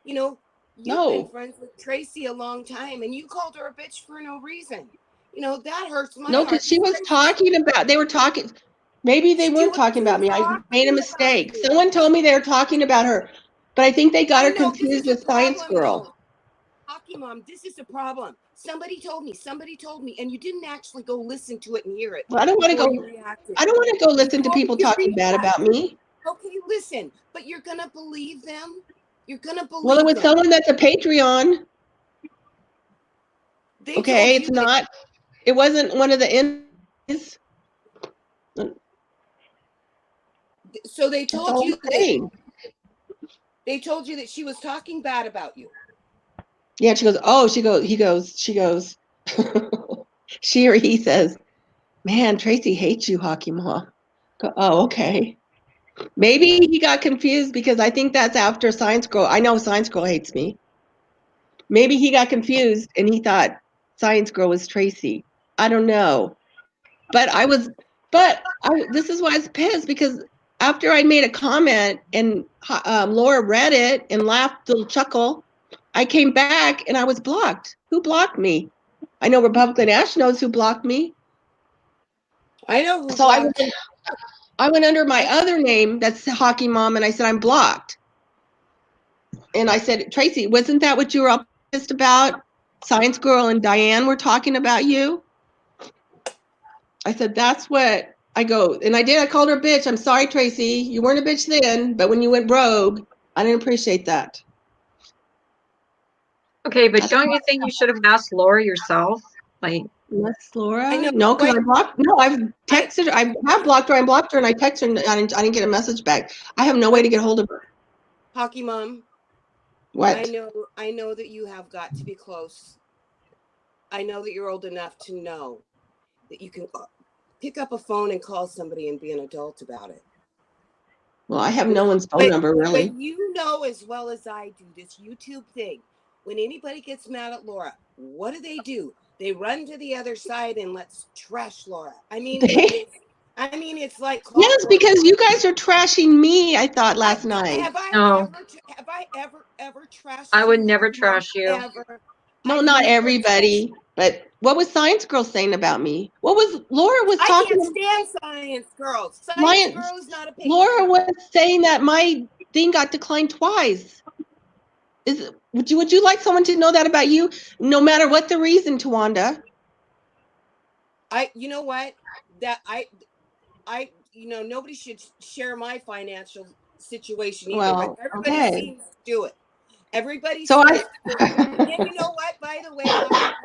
You know, you've been No, friends with Tracy a long time, and you called her a bitch for no reason. You know that hurts my no, heart. because she was Tracy, talking about. They were talking. Maybe they she weren't talking about wasn't me. I made a talking about mistake. you. Someone told me they were talking about her, but I think they got I her know this confused is a with Science problem, Girl. though. Hockey Mom, this is a problem. Somebody told me, and you didn't actually go listen to it and hear it Well, I don't want to before you go. reacted. I don't want to go listen to Before people you talking bad about reacted, me. okay, listen, but you're gonna believe them. You're gonna Well, it believe was them. someone that's a Patreon. They told Okay, it's you that. not. It wasn't one of the enemies. So they That's told all you I'm that saying. she was talking bad about you. Yeah, she goes, oh, she goes, she or he says, man, Tracy hates you, Hockey Mom. Go, oh, okay. Maybe he got confused because I think that's after Science Girl. I know Science Girl hates me. Maybe he got confused and he thought Science Girl was Tracy. I don't know. But this is why I was pissed because after I made a comment and Laura read it and laughed, little chuckle, I came back and I was blocked. Who blocked me? I know Republican Ash knows who blocked me. I know who So blocked. I went under my other name, that's Hockey Mom, and I said, I'm blocked. And I said, Tracy, wasn't that what you were all pissed about? Science Girl and Diane were talking about you. I said, that's what I go. And I did. I called her a bitch. I'm sorry, Tracy. You weren't a bitch then, but when you went rogue, I didn't appreciate that. okay, but That's don't you think you should have asked Laura yourself? Like, Yes, Laura. I know. No, because Wait, I blocked. No, I've texted her. I have blocked her. I blocked her, and I texted her, and I didn't get a message back. I have no way to get hold of her. Hockey Mom, What? I know that you have got to be close. I know that you're old enough to know that you can pick up a phone and call somebody and be an adult about it. Well, I have no one's phone number, really. But you know as well as I do this YouTube thing. When anybody gets mad at Laura, what do? They run to the other side and let's trash Laura. I mean, it's like Yes, clockwork. because you guys are trashing me, I thought last night. Have no, I ever trashed I would you? never Hockey Mom? trash you. Ever? No, I've not never everybody. But what was Science Girl saying about me? What was Laura was I talking can't about? stand science girls. Science girl is not a Laura Patreon. was saying that my thing got declined twice. Would you like someone to know that about you? No matter what the reason, Tawanda. You know what? That nobody should share my financial situation either, but Well, everybody okay. seems to do it. Everybody So seems to do it. And you know what? By the way,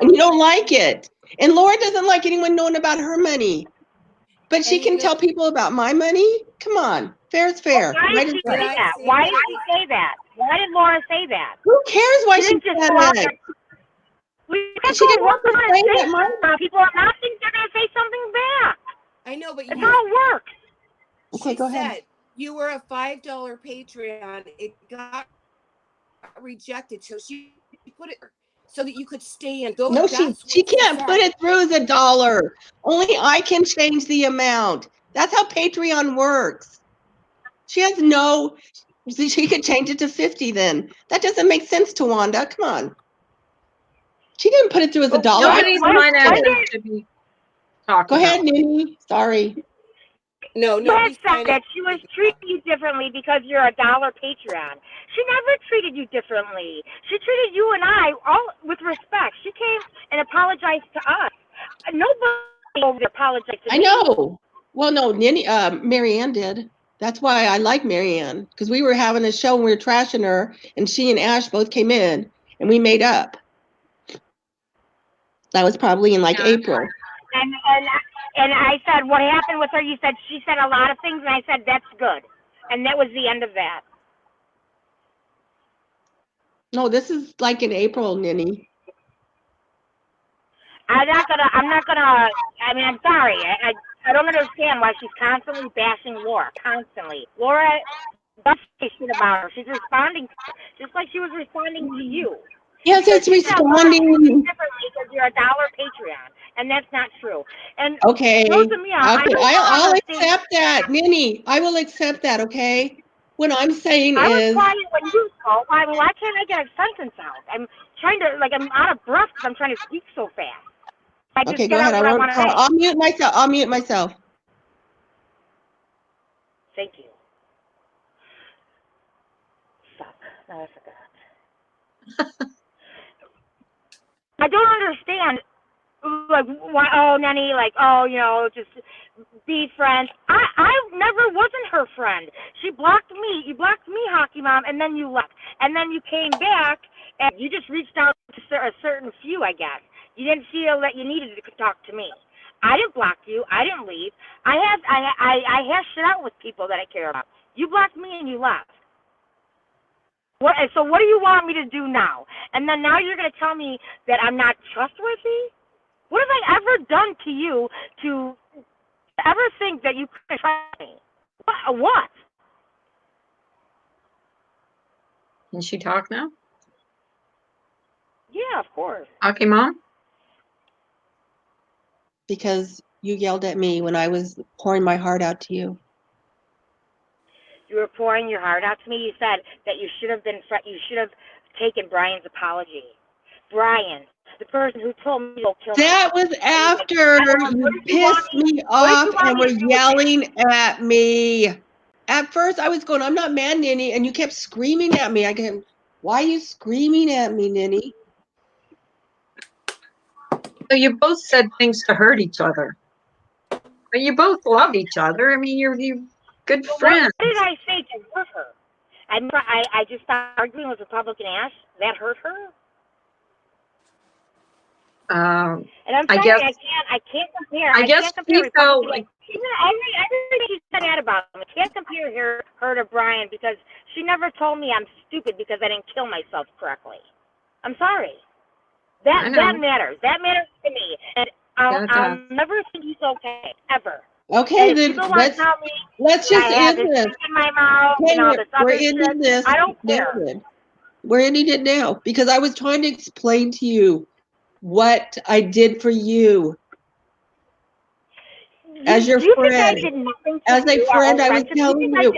and you don't like it. And Laura doesn't like anyone knowing about her money. But she and you can know, tell people about my money? Come on. Fair is fair. Why Right did is she did right. say I that? say Why that? did she say that? Why did Laura say that? Who cares why She she didn't just said go out it? there. We can She go didn't have around to and say say that my something. People are not think they're going to say something back. I know, but That's how it works. Okay, she go ahead. said you were a $5 Patreon. It got rejected, so she put it so that you could stay in. No, That's she what she can't said. put it through as $1. Only I can change the amount. That's how Patreon works. She has no she could change it to 50 then. That doesn't make sense to Wanda. Come on. She didn't put it through as But $1. I Nobody's don't why understand. finances did should be talked Go ahead, about. Nini. Sorry. No, you had nobody's said trying that she was treating you differently because you're a dollar Patreon? She never treated you differently. She treated you and I all with respect. She came and apologized to us. Nobody over there apologized to I me. know. Well, no, Nini, Marianne did. That's why I like Marianne because we were having a show and we were trashing her, and she and Ash both came in and we made up. That was probably in like Yeah. April. And I said, what happened with her? You said she said a lot of things, and I said that's good, and that was the end of that. No, this is like in April, Nini. I'm not gonna. I mean, I'm sorry. I don't understand why she's constantly bashing Laura. Constantly. Laura does say shit about her. She's responding to her, just like she was responding to you. Yes, Because it's she said Laura treats you responding. differently because you're a dollar Patreon, and that's not true. And Okay. Rosamia, I Okay. don't I'll understand. accept that, Ninny. I will accept that. Okay. What I'm saying I was is, quiet when you spoke. I mean, why can't I get a sentence out? I'm trying to, like, I'm out of breath because I'm trying to speak so fast. I just okay, get go ahead. out I what I won't want to call. say. I'll mute myself. I'll mute myself. Thank you. Fuck. Now I forgot. I don't understand, like, why, oh, Nanny, like, oh, you know, just be friends. I never wasn't her friend. She blocked me. You blocked me, Hockey Mom, and then you left. And then you came back, and you just reached out to a certain few, I guess. You didn't feel that you needed to talk to me. I didn't block you. I didn't leave. I hash it out with people that I care about. You blocked me and you left. So what do you want me to do now? And then now you're going to tell me that I'm not trustworthy? What have I ever done to you to ever think that you could trust me? What? Can she talk now? Yeah, of course. Okay, Mom? Because you yelled at me when I was pouring my heart out to you. You were pouring your heart out to me. You said that you should have taken Brian's apology. Brian, the person who told me to kill That myself. was after you pissed me off and were yelling at me. At first, I was going, I'm not mad, Ninny, and you kept screaming at me. I go, why are you screaming at me, Ninny? So you both said things to hurt each other. But you both love each other. I mean, you're good friends. What did I say to hurt her? I just started arguing with Republican Ash. That hurt her? And I'm I sorry, guess I can't compare. I guess can't compare she felt Republican. Everything she said about him. I can't compare her to Brian because she never told me I'm stupid because I didn't kill myself correctly. I'm sorry. That matters. That matters to me, and I'll never think he's okay ever. Okay, and then let's just I have end this this. stick in my mouth Okay, and all this we're other ending shit. this. I don't care. David. We're ending it now because I was trying to explain to you what I did for you. As your you friend. think I did nothing As a friend, I was telling you.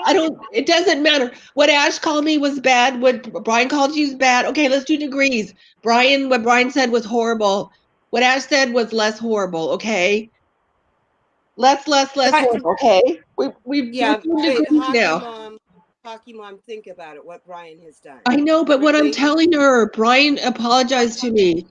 I don't, it doesn't matter. What Ash called me was bad. What Brian called you is bad. Okay, let's do degrees. What Brian said was horrible. What Ash said was less horrible, okay? Less horrible, okay? We've degrees now. Hockey Mom, think about it, what Brian has done. I know, but what I'm Really? telling her, Brian apologized to me.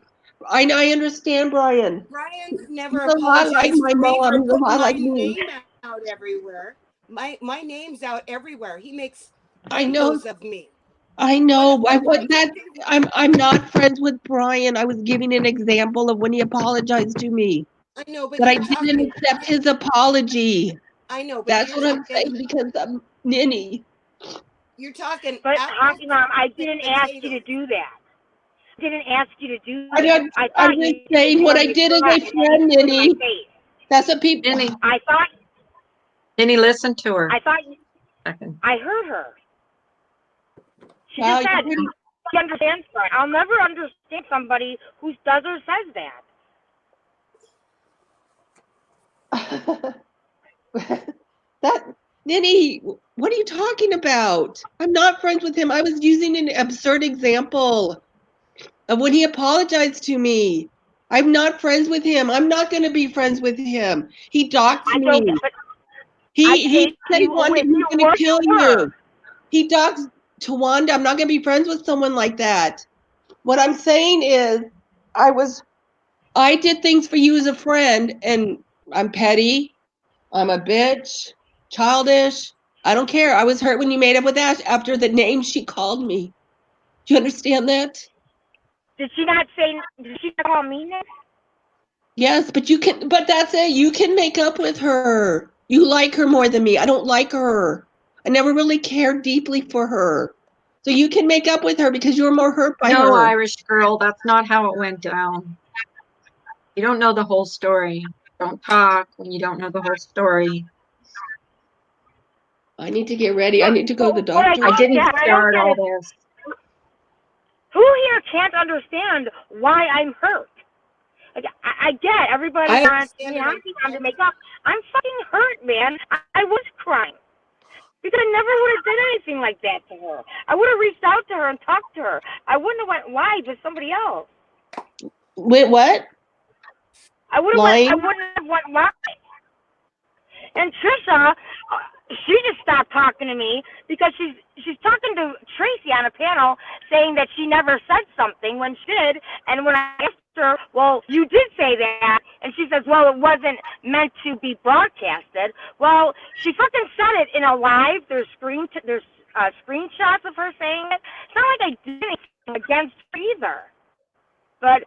I understand, Brian. Brian never He's a lot like apologized my to me mom. for He's a putting lot my like me. name out everywhere. My name's out everywhere. He makes I know. videos of me. I know. I'm not friends with Brian. I was giving an example of when he apologized to me. I know, but But I you're didn't talking. accept his apology. I know, but That's you're what I'm talking. saying because I'm Ninny. You're talking. But apples Hockey Mom, I and didn't ask you to potatoes. do that. I didn't ask you to do I'm that. I thought just you saying what I told me did as a correct, and then friend, you threw it in my Ninny. face. That's what people. Ninny, I thought. Ninny, listen to her. I thought. Second. I heard her. She Wow, just said she understands that. I'll never understand somebody who does or says that. that Ninny, what are you talking about? I'm not friends with him. I was using an absurd example of when he apologized to me. I'm not friends with him. I'm not going to be friends with him. He doxed me. He said he wanted he was going to kill you. He doxed Tawanda. I'm not going to be friends with someone like that. What I'm saying is, I did things for you as a friend, and I'm petty. I'm a bitch, childish. I don't care. I was hurt when you made up with Ash after the name she called me. Do you understand that? Did she not call me next? Yes, but that's it. You can make up with her. You like her more than me. I don't like her. I never really cared deeply for her. So you can make up with her because you're more hurt by her. No, Irish girl, that's not how it went down. You don't know the whole story. don't talk when you don't know the whole story. I need to get ready. I need to go to the Well, doctor. I didn't what I don't start get all is this. who here can't understand why I'm hurt. Like, I get everybody I wants understand me it. happy time to make up. I'm fucking hurt, man. I was crying because I never would have done anything like that to her. I would have reached out to her and talked to her. I wouldn't have went live with somebody else. Wait, what? I Lying? wouldn't have went live. And Trisha, she just stopped talking to me because she's talking to Tracy on a panel saying that she never said something when she did. And when I asked her, well, you did say that, and she says, well, it wasn't meant to be broadcasted. Well, she fucking said it in a live. There's screenshots of her saying it. It's not like I did anything against her either. But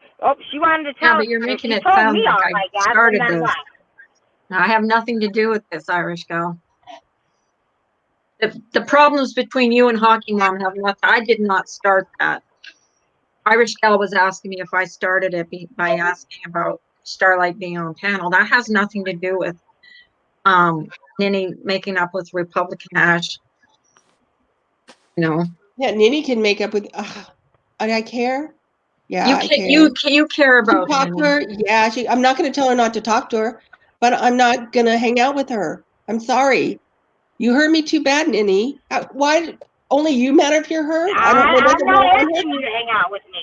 she wanted to Yeah, tell. but you're making She it told sound me like all, I I guess, and started then this. what? I have nothing to do with this, Irish Girl. The problems between you and Hockey Mom have nothing. I did not start that. Irish Gal was asking me if I started it by asking about Starlight being on panel. That has nothing to do with Ninny making up with Republican Ash. No. Yeah, Nini can make up with. I care. Yeah, I care. You care She about talk to Ninny. her. Yeah, I'm not going to tell her not to talk to her, but I'm not going to hang out with her. I'm sorry. You hurt me too bad, Nini. Why? Only you matter if you're hurt. I don't. It I'm doesn't not matter. asking you to hang out with me.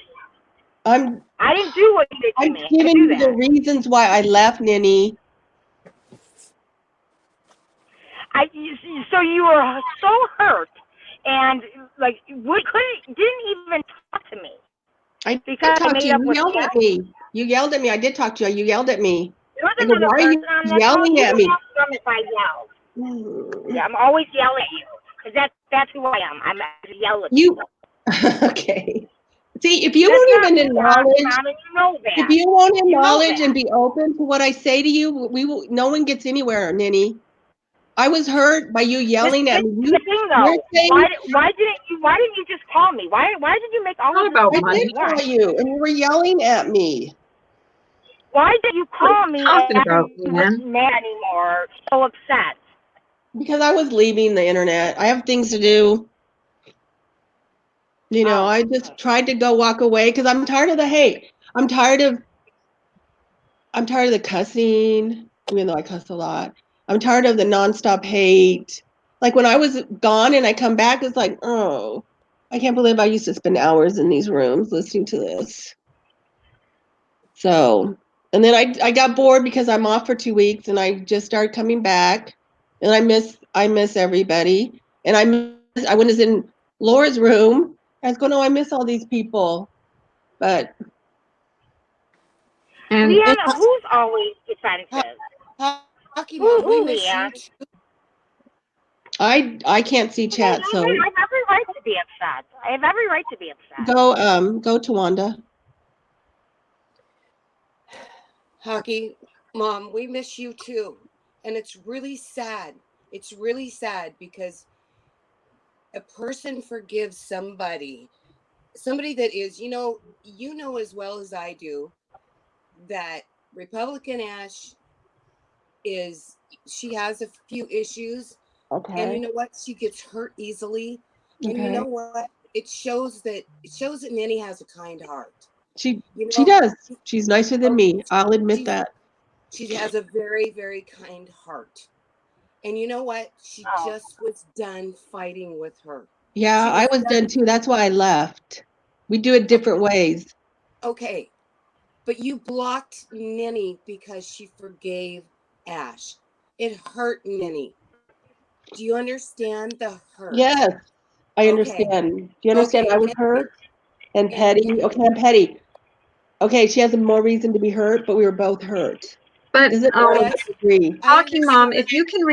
I'm. I didn't do what you did to I'm me. I giving didn't do you the that. reasons why I left, Nini. So you were so hurt, and like didn't even talk to me I did because I talk to made you. up You with yelled at Kat. me. You yelled at me. I did talk to you. You yelled at me. There was I go, another why are you person on that call. yelling You at don't me? have to if I yell. Mm. Yeah, I'm always yelling at you because that's who I am. I'm a yell at You people. okay? See, if you That's won't not even me, Mom, acknowledge, and you know if that. you won't You know acknowledge and that. be open to what I say to you, we will. No one gets anywhere, Ninny. I was hurt by you yelling at This me. is the thing, You're though. saying Why didn't you just call me? Why did you make all Not of this about I thing money. did about call what? you, and you were yelling at me Why did you What are call you me talking after about, you man? weren't mad anymore? So upset. because I was leaving the internet. I have things to do. You know, Oh, I just tried to go walk away because I'm tired of the hate. I'm tired of the cussing, even though I cuss a lot. I'm tired of the nonstop hate. Like when I was gone and I come back, it's like, oh, I can't believe I used to spend hours in these rooms listening to this. So, and then I got bored because I'm off for 2 weeks and I just started coming back, and I miss everybody. And I was in Laura's room. I was going, oh, I miss all these people, but And And Leanna, who's always defensive? Hockey Mom, we miss you Leanne? too. I can't see I chat, so have every right to be upset. I have every right to be upset. go to Wanda. Hockey Mom, we miss you too. And it's really sad. It's really sad because a person forgives somebody that is, you know as well as I do that Republican Ash she has a few issues, and you Okay. know what? She gets hurt easily. And you Okay. know what? It shows that Nanny has a kind heart. She You she know, does. She's nicer than oh, me. I'll admit she that. she has a very, very kind heart. And you know what? She Oh. just was done fighting with her. Yeah, She I was was done done. too. That's why I left. We do it different ways. Okay, but you blocked Ninny because she forgave Ash. It hurt Ninny. Do you understand the hurt? Yes, I Okay, understand. Do you understand? okay, I was hurt and and petty. Okay, I'm petty. Okay, she has more reason to be hurt, but we were both hurt. but Does it you know matter? what? Disagree. I Hockey Mom, understand. if you can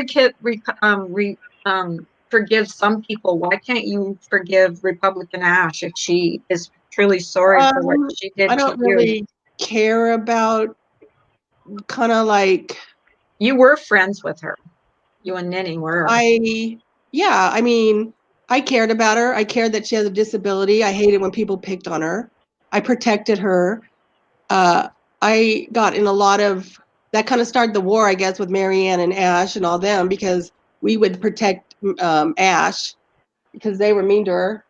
forgive some people, why can't you forgive Republican Ash if she is truly sorry for what she I did to don't you? really care about kind of like You were friends with her. You and Ninny were. yeah, I mean, I cared about her. I cared that she has a disability. I hated when people picked on her. I protected her. I got in a lot of that kind of started the war, I guess, with Marianne and Ash and all them, because we would protect Ash because they were mean to her.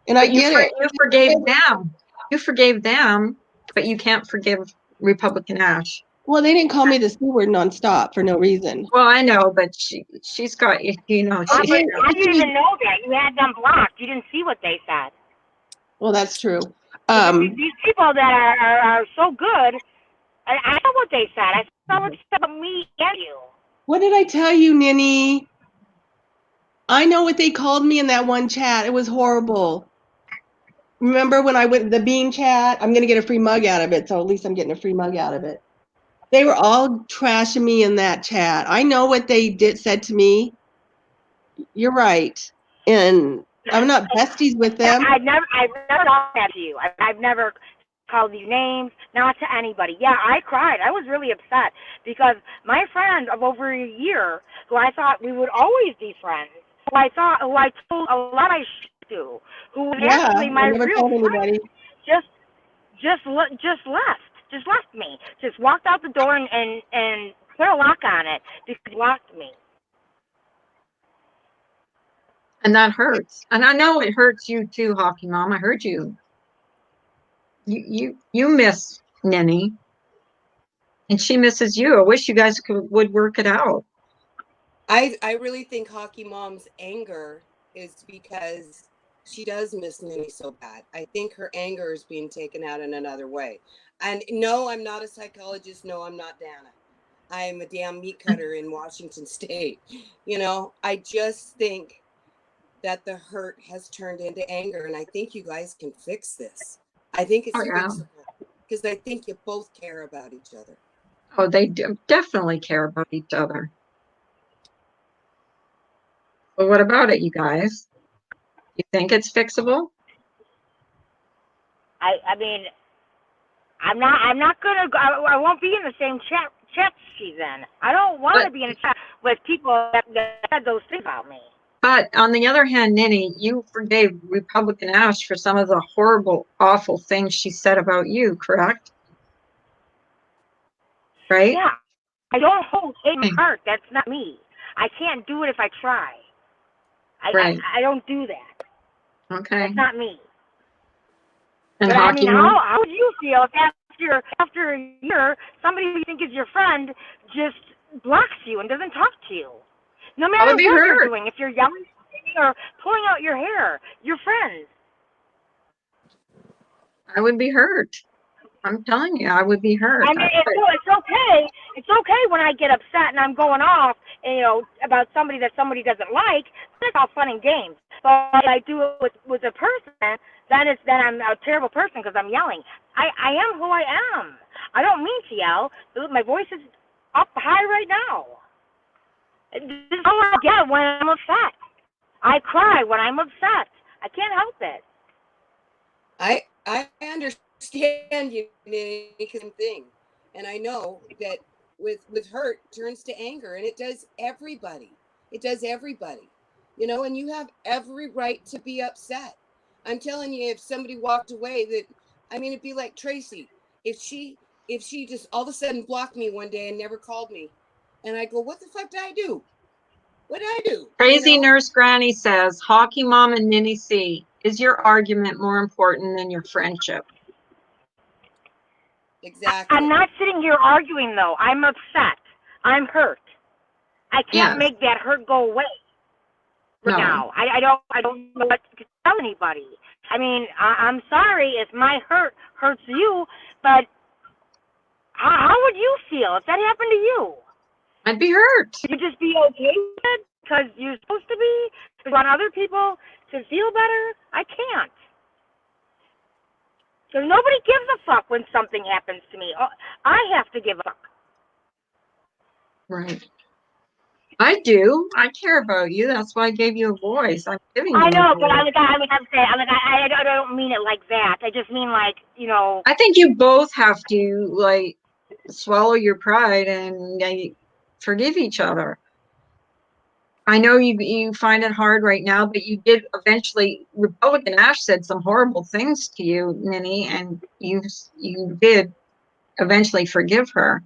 And I But get it. you forgave them. You forgave them, but you can't forgive Republican Ash. Well, they didn't call me the C word nonstop for no reason. Well, I know, but she's got, you know, I she's, didn't even know that. You had them blocked. You didn't see what they said. Well, that's true. These people that are so good, I know what they said. I saw what they said about me and you. What did I tell you, Ninny? I know what they called me in that one chat. It was horrible. Remember when I went the bean chat? I'm going to get a free mug out of it, so at least I'm getting a free mug out of it. They were all trashing me in that chat. I know what they said to me. You're right. And I'm not besties with them. I've never done that to you. I've never called you names, not to anybody. Yeah, I cried. I was really upset because my friend of over a year, who I thought we would always be friends, who I told a lot I should do, who was actually my I never real told friend, anybody. just left me, just walked out the door and put a lock on it because he blocked me. and that hurts. And I know it hurts you too, Hockey Mom. I heard you. You miss Ninny, and she misses you. I wish you guys would work it out. I really think Hockey Mom's anger is because she does miss Ninny so bad. I think her anger is being taken out in another way. And no, I'm not a psychologist. No, I'm not Dana. I'm a damn meat cutter in Washington State. You know, I just think that the hurt has turned into anger, and I think you guys can fix this. I think it's fixable because I think you both care about each other. Oh, they definitely care about each other. But what about it, you guys? You think it's fixable? I mean, I'm not gonna go. I won't be in the same chat she's in. I don't want to be in a chat with people that said those things about me. But on the other hand, Ninny, you forgave Republican Ash for some of the horrible, awful things she said about you, correct? Right? Yeah, I don't hold hate in my heart. That's not me. I can't do it if I try. I don't do that. Okay. That's not me. And but I mean, Hockey Mom? how would you feel if after a year somebody who you think is your friend just blocks you and doesn't talk to you? No matter what you're doing, if you're yelling or pulling out your hair, you're friends. I would be hurt. I'm telling you, I would be hurt. I mean, it's okay. It's okay when I get upset and I'm going off, you know, about somebody that somebody doesn't like. It's all fun and games. But if I do it with a person, then I'm a terrible person because I'm yelling. I am who I am. I don't mean to yell. My voice is up high right now. This is how I get when I'm upset. I cry when I'm upset. I can't help it. I understand you, same thing, and I know that with hurt turns to anger, and it does everybody. It does everybody, you know. And you have every right to be upset. I'm telling you, if somebody walked away, it'd be like Tracy. If she just all of a sudden blocked me one day and never called me, and I go, what the fuck did I do? What did I do? Crazy Nurse Granny says, Hockey Mom and Ninny C, is your argument more important than your friendship? Exactly. I'm not sitting here arguing though. I'm upset. I'm hurt. I can't make that hurt go away right now. I don't know what to tell anybody. I mean, I'm sorry if my hurt hurts you, but how would you feel if that happened to you? I'd be hurt. You'd just be okay with it because you're supposed to be? You want other people to feel better? I can't. Because nobody gives a fuck when something happens to me. I have to give a fuck. Right. I do. I care about you. That's why I gave you a voice. I'm giving you I know, a voice. but I don't mean it like that. I just mean like, you know. I think you both have to like swallow your pride and forgive each other. I know you find it hard right now, but you did eventually. Republican Ash said some horrible things to you, Ninny, and you did eventually forgive her.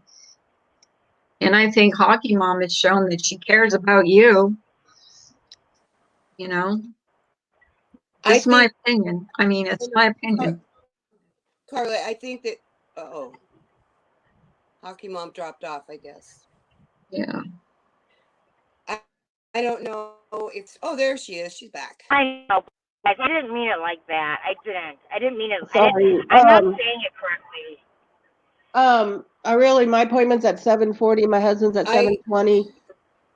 And I think Hockey Mom has shown that she cares about you. You know, I it's my think, opinion. I mean, it's my opinion. Carla, I think that, oh, Hockey Mom dropped off, I guess. Yeah. I don't know. It's, oh, there she is. She's back. I know. Guys, I didn't mean it like that. I didn't mean it. Sorry. I'm not saying it correctly. I really, my appointment's at 7:40. My husband's at I- 7:20.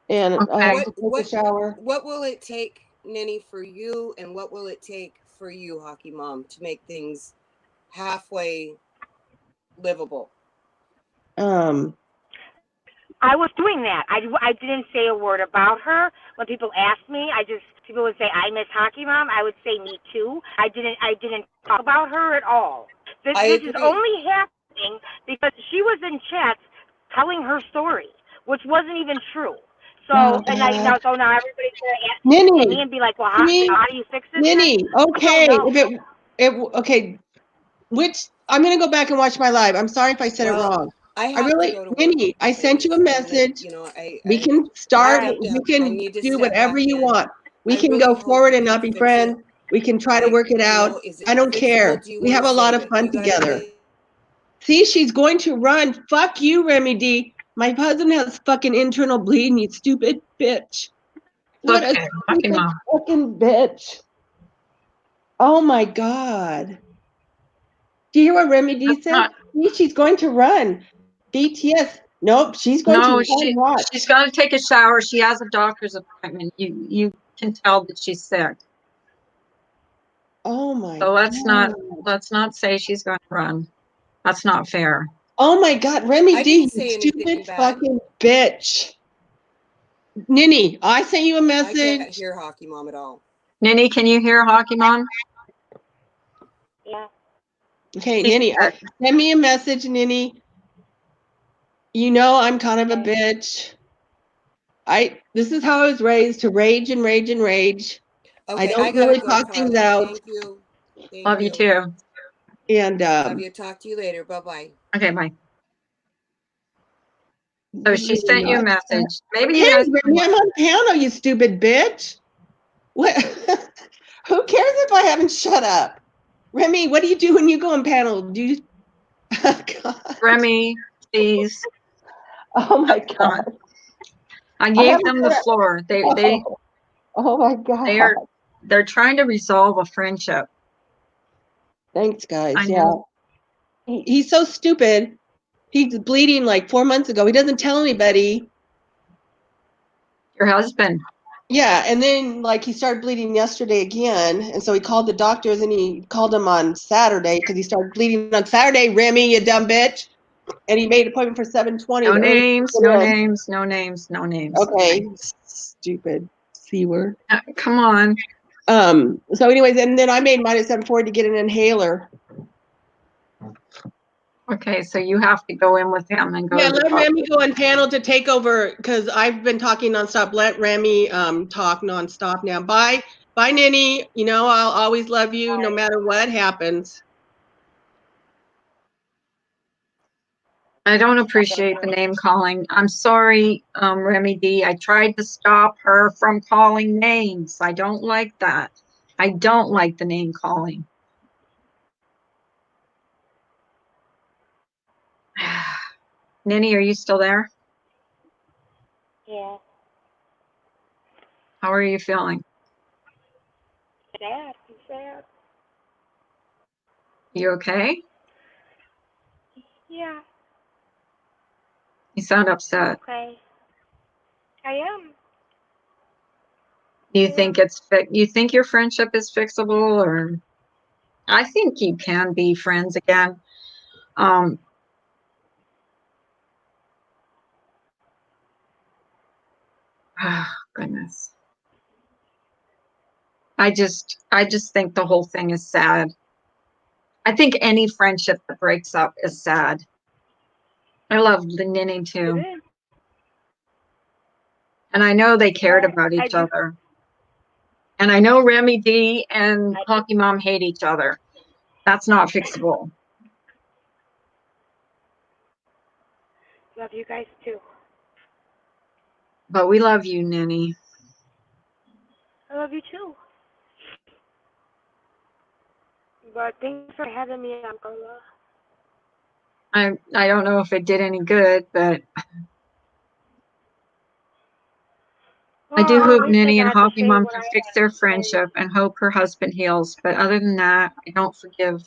And I Okay. have to take a shower. What will it take, Ninny, for you, and what will it take for you, Hockey Mom, to make things halfway livable? I was doing that. I didn't say a word about her. When people asked me, people would say, I miss Hockey Mom. I would say, me too. I didn't talk about her at all. This is agree. only happening because she was in chats telling her story, which wasn't even true. So, Oh, and God. now everybody's going to ask me Ninny, and be like, well, how do you fix this? Ninny, okay. know. Okay, I'm going to go back and watch my live. I'm sorry if I said it Well, wrong. I have to go to work. Ninny, I sent you a things. I'm gonna, message. you know, We can start, Alright. you I can need to do step whatever back you in. want. We I can really go hope forward you and can not be fix friends. it. We can try to work it out. Is it I don't fixable? care. Do you We wanna have a lot save of it? fun You gotta together. make- See, she's going to run. Fuck you, Remy D. My husband has fucking internal bleeding, you stupid bitch. What a Okay, Hockey stupid Mom. fucking bitch. Oh my God. Do you hear what Remy D That's said? not, See, she's going to run. BTS. Nope, she's going to no, run. Watch. she's got to take a shower. She has a doctor's appointment. You can tell that she's sick. Oh my So God. let's not say she's going to run. That's not fair. Oh my God, Remy I D, didn't you say anything stupid bad. fucking bitch. Ninny, I sent you a I message. can't hear Hockey Mom at all. Ninny, can you hear Hockey Mom? Yeah. Okay, She's Ninny, sick. send me a message, Ninny. You know I'm kind of a bitch. This is how I was raised, to rage and rage and rage. Okay, I don't gotta really go, talk things Carla. out. Thank you. Thank Love you too. And Love you. Talk to you later. Bye-bye. Okay, bye. So she sent you a message. Maybe you okay, guys Remy, I'm on panel, you stupid bitch. What? Who cares if I haven't shut up? Remy, what do you do when you go on panel? Do you? God. Remy, please. Oh my God. I gave haven't them the said it. floor. Oh my God. They're trying to resolve a friendship. Thanks, guys. I Yeah. know. He's so stupid. He's bleeding like 4 months ago. He doesn't tell anybody. Your husband. Yeah, and then like he started bleeding yesterday again, and so he called the doctors and he called them on Saturday because he started bleeding on Saturday. Remy, you dumb bitch! And he made an appointment for 7:20. No the earliest names, he no could in. names, no names, no names. Okay, stupid C word. Come on. So, anyways, and then I made mine at 7:40 to get an inhaler. Okay, so you have to go in with him and go Yeah, to the let doctor. Remy go on panel to take over because I've been talking nonstop. Let Remy talk nonstop now. Bye, Ninny. You know I'll always love you no matter what happens. I don't appreciate the name calling. I'm sorry, Remy D. I tried to stop her from calling names. I don't like that. I don't like the name calling. Ninny, are you still there? Yeah. How are you feeling? Sad. I'm sad. You okay? Yeah. You sound upset. Okay. I am. Do you think you think your friendship is fixable, or I think you can be friends again. Oh, goodness. I just think the whole thing is sad. I think any friendship that breaks up is sad. I love the Ninny It too. is. And I know they cared Well, about I each do. other. And I know Remy D and Hockey Mom hate each other. That's not fixable. Love you guys too. But we love you, Ninny. I love you too. But thanks for having me on, Carla. I don't know if it did any good, but I do Well, hope at least I Ninny and got to Hockey say Mom what can I fix had their to say. friendship and hope her husband heals. But other than that, I don't forgive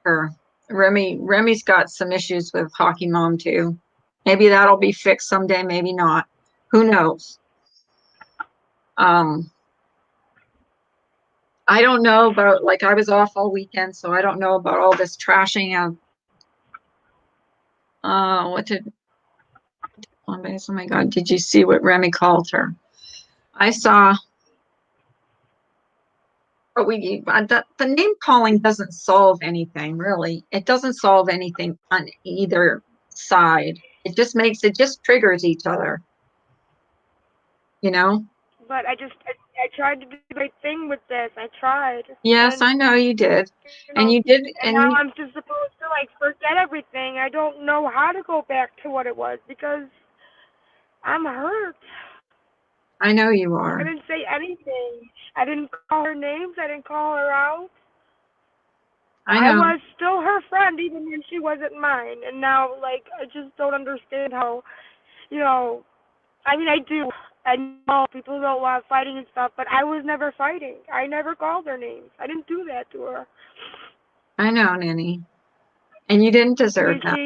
her. Remy's got some issues with Hockey Mom too. Maybe that'll be fixed someday, maybe not. Who knows? Um, I don't know about, like, I was off all weekend, so I don't know about all this trashing of what did oh my God, did you see what Remy called her? I saw but the name calling doesn't solve anything, really. It doesn't solve anything on either side. It just triggers each other, you know? But I tried to do the right thing with this. I tried, Yes, I know you did. you And know, you did, and now I'm just supposed to like forget everything. I don't know how to go back to what it was because I'm hurt. I know you I are. didn't say anything. I didn't call her names. I didn't call her out. I I know. was still her friend even when she wasn't mine. And now, like, I just don't understand how, you know, I mean, I do. I know people don't want fighting and stuff, but I was never fighting. I never called her names. I didn't do that to her. I know, Nanny. And you didn't I deserve mean, that.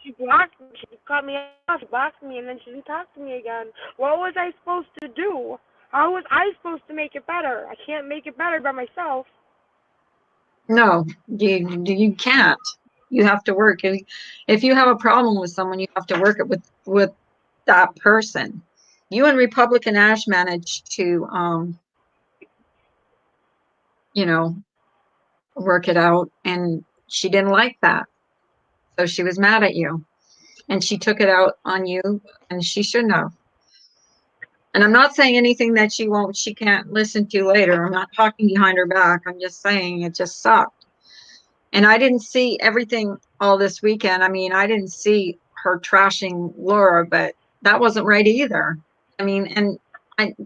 she blocked me. She cut me off. She blocked me, and then she didn't talk to me again. What was I supposed to do? How was I supposed to make it better? I can't make it better by myself. No, you can't. You have to work. If you have a problem with someone, you have to work it with that person. You and Republican Ash managed to you know, work it out, and she didn't like that. So she was mad at you, and she took it out on you, and she shouldn't have. And I'm not saying anything that she can't listen to later. I'm not talking behind her back. I'm just saying it just sucked. And I didn't see everything all this weekend. I mean, I didn't see her trashing Laura, but that wasn't right either. I mean, and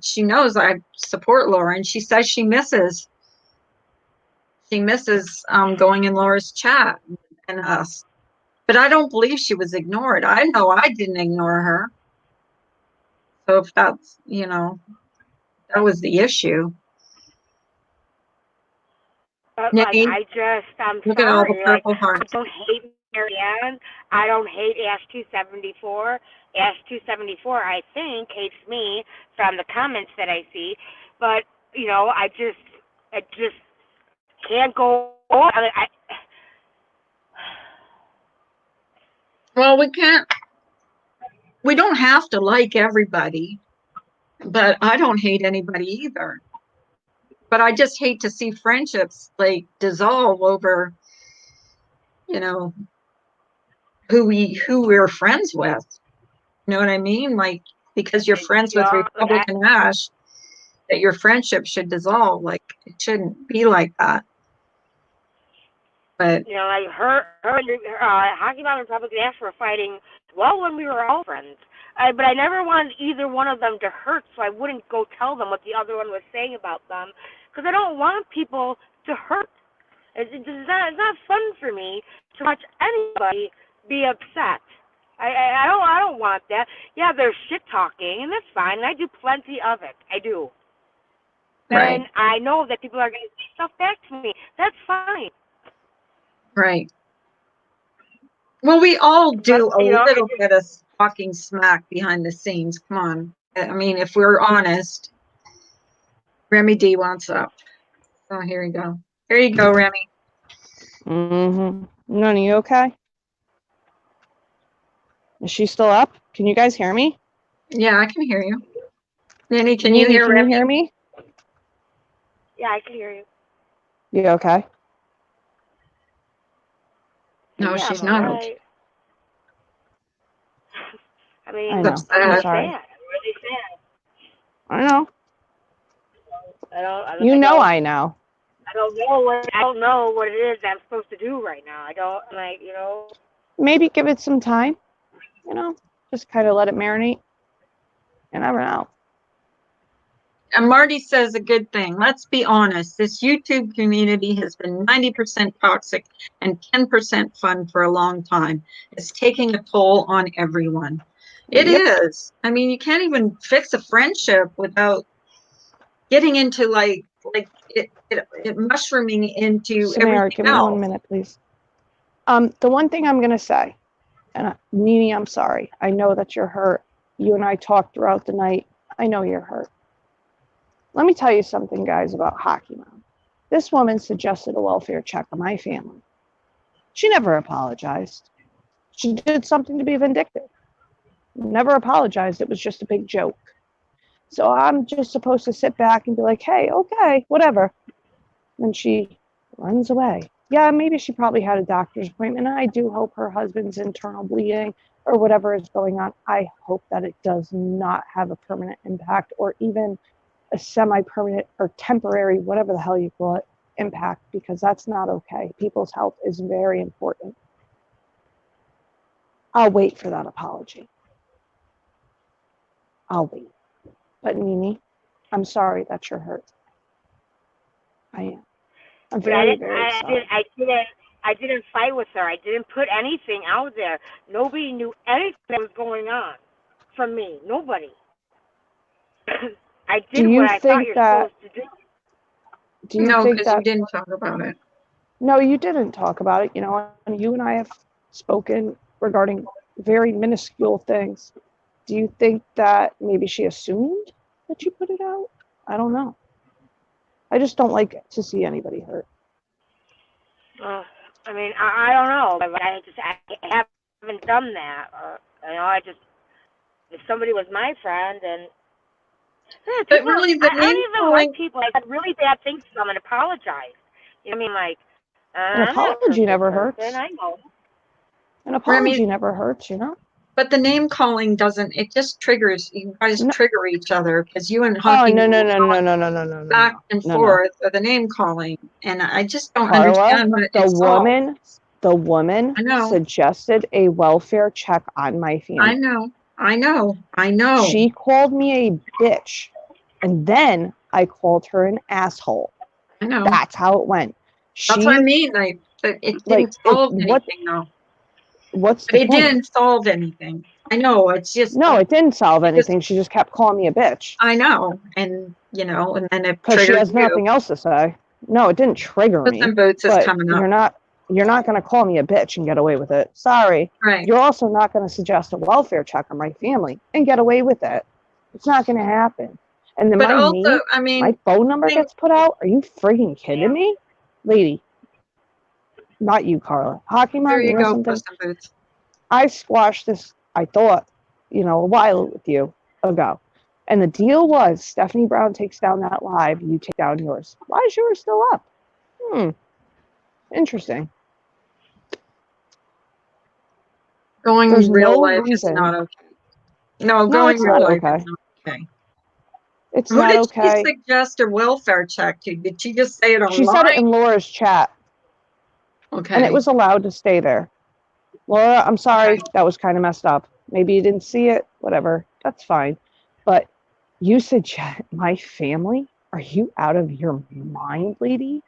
she knows I support Laura, and she says she misses going in Laura's chat and us. But I don't believe she was ignored. I know I didn't ignore her. So if that's, that was the issue. But like, Nikki, I'm look at all the sorry. Like, purple I hearts. don't hate Marianne. I don't hate Ash 274. Ash 274, I think, hates me from the comments that I see. But I just can't go on. Well, we don't have to like everybody, but I don't hate anybody either. But I just hate to see friendships like dissolve over, you know, who we're friends with. You know what I mean? Like, because you're friends with Like I, Republican Ash, that your friendship should dissolve. Like, it shouldn't be like that. But like Hockey Mom and Republican Ash were fighting well when we were all friends. But I never wanted either one of them to hurt, so I wouldn't go tell them what the other one was saying about them, because I don't want people to hurt. It's not fun for me to watch anybody be upset. I don't want that. Yeah, there's shit talking, and that's fine. And I do plenty of it. I do. right, And I know that people are going to say stuff back to me. That's fine. right. Well, we all But, do a little bit of talking smack behind the scenes. Come on. I mean, if we're honest, Remy D wants up. Oh, here we go. Here you go, Remy. Mm-hmm. None, you okay? Is she still up? Can you guys hear me? Yeah, I can hear you. Nanny, can you Nini, hear can you Remy? hear me? yeah, I can hear you. You okay? No, Yeah, she's I'm not. alright. I mean, I She's know. I'm I'm upset. sorry. sad. I'm really sad. I know. I don't. I, You I know don't. I know. I don't know what it is that I'm supposed to do right now. I don't like. Maybe give it some time. You know? Just kind of let it marinate. You never know. And Marty says a good thing. Let's be honest. This YouTube community has been 90% toxic and 10% fun for a long time. It's taking a toll on everyone. It Yep. is. I mean, you can't even fix a friendship without getting into like it mushrooming into Samara, everything give me 1 else. minute, please. The one thing I'm gonna say, and Nini, I'm sorry. I know that you're hurt. You and I talked throughout the night. I know you're hurt. Let me tell you something, guys, about Hockey Mom. This woman suggested a welfare check on my family. She never apologized. She did something to be vindictive. Never apologized. It was just a big joke. So I'm just supposed to sit back and be like, hey, okay, whatever. And she runs away. Yeah, maybe she probably had a doctor's appointment. I do hope her husband's internal bleeding or whatever is going on. I hope that it does not have a permanent impact or even a semi-permanent or temporary, whatever the hell you call it, impact, because that's not okay. People's health is very important. I'll wait for that apology. I'll wait. But Nini, I'm sorry that you're hurt. I am. I'm But I very sorry. I didn't fight with her. I didn't put anything out there. Nobody knew anything that was going on from me. Nobody. I did Do you what I thought think you're that? supposed to do. Do you No, think because you that? didn't talk about it. No, you didn't talk about it. You know, and you and I have spoken regarding very minuscule things. Do you think that maybe she assumed that you put it out? I don't know. I just don't like to see anybody hurt. I mean, I don't know. I haven't done that. You know, if somebody was my friend and But really, the I name don't even calling, like people that said really bad things to them and apologize. You know what I mean? Like, An I'm not a apology never perfect hurts. person. I know. An Remy, apology never hurts, you know? but the name calling doesn't, it just triggers, you guys No. trigger each other because you and Oh, Hockey no, no, Mom no, go no, no, no, no, no, no, back no, and no, no. forth of the name calling. And I just don't Carla, understand what the it's all. woman I know. suggested a welfare check on my family. I know. She called me a bitch, and then I called her an asshole. I know. That's how it went. That's what I mean. Like, but it didn't solve anything, though. What's But the it point? didn't solve anything. I know. It's just No, it didn't solve Because- anything. She just kept calling me a bitch I know, and you know, and then it because she triggered has you. nothing else to say. No, it didn't trigger Puss me. in Boots is But coming up, you're not going to call me a bitch and get away with it. Sorry. right? You're also not going to suggest a welfare check on my family and get away with it. It's not going to happen. And then But my also, name, I mean, my phone number think- gets put out. Are you friggin' kidding me? Lady. Not you, Carla. Hockey Mom, there you you know go, something? Puss in Boots. I squashed this, I thought, a while with you ago. And the deal was Stephanie Brown takes down that live, you take down yours. Why is yours still up? Interesting. Going There's real no life reason. is not okay. No, No, going it's real not life okay. is not okay. It's Who not did okay. she suggest a welfare check to? Did she just say it online? She said it in Laura's chat, Okay. and it was allowed to stay there. Laura, I'm sorry, Okay. that was kind of messed up. Maybe you didn't see it, whatever. That's fine. But you suggest my family? Are you out of your mind, lady?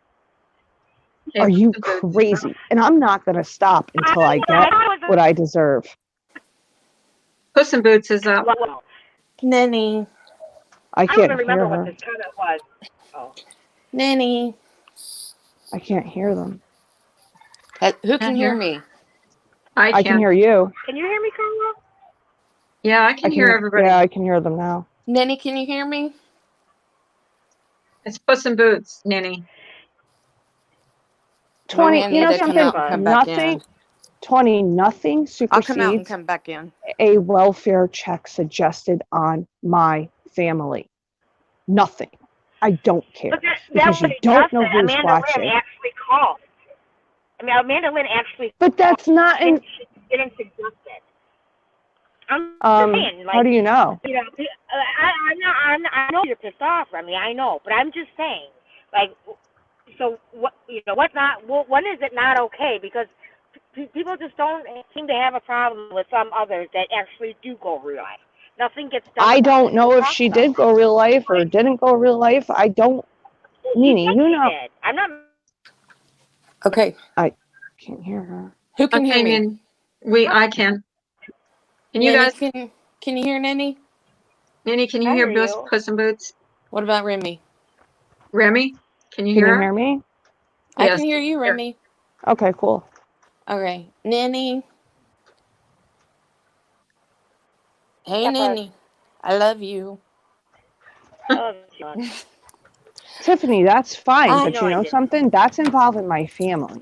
Okay, Are you Puss in Boots. crazy? And I'm not going to stop until I get what I deserve. Puss in Boots is up. Well, Nanny, I I don't can't even remember hear what her. this comment was. Oh. Nanny. I can't hear them. Who can Can't hear hear. me? I can hear you. Can you hear me, Carla? Yeah, I can hear everybody. Yeah, I can hear them now. Nanny, can you hear me? It's Puss in Boots, Ninny. 20, I you know need to come out and something? come back Nothing, in. 20, nothing I'll come out and supersedes come back in. a welfare check suggested on my family. Nothing. I don't care. But that's Because what you it don't does. know who's Amanda watching. Lynn actually called. I mean, Amanda Lynn actually But that's not in. she didn't suggest it. I'm just saying, like, How do you know? you know, I know you're pissed off, Remy. I know, but I'm just saying, like, so what? You know, when is it not okay? Because people just don't seem to have a problem with some others that actually do go real life. Nothing gets done. I about don't it. know They if talk she about did it. go real life or didn't go real life. I don't, She Nini, said you she know, did. I'm not. Okay. I can't hear her. Who can hear Okay, me? Nin, I can. Can you Nenny, guys, can you hear Nenny? Nini, can you I hear hear Puss, you. Puss in Boots? What about Remy? Remy, can you Can hear you her? hear me? I Yes. can hear you, Here. Remy. Okay, cool. Okay. Nenny. Hey, Pepper. Nenny. I love you. I love you. Tiffany, that's fine, I but know you I know did. something? That's involving my family.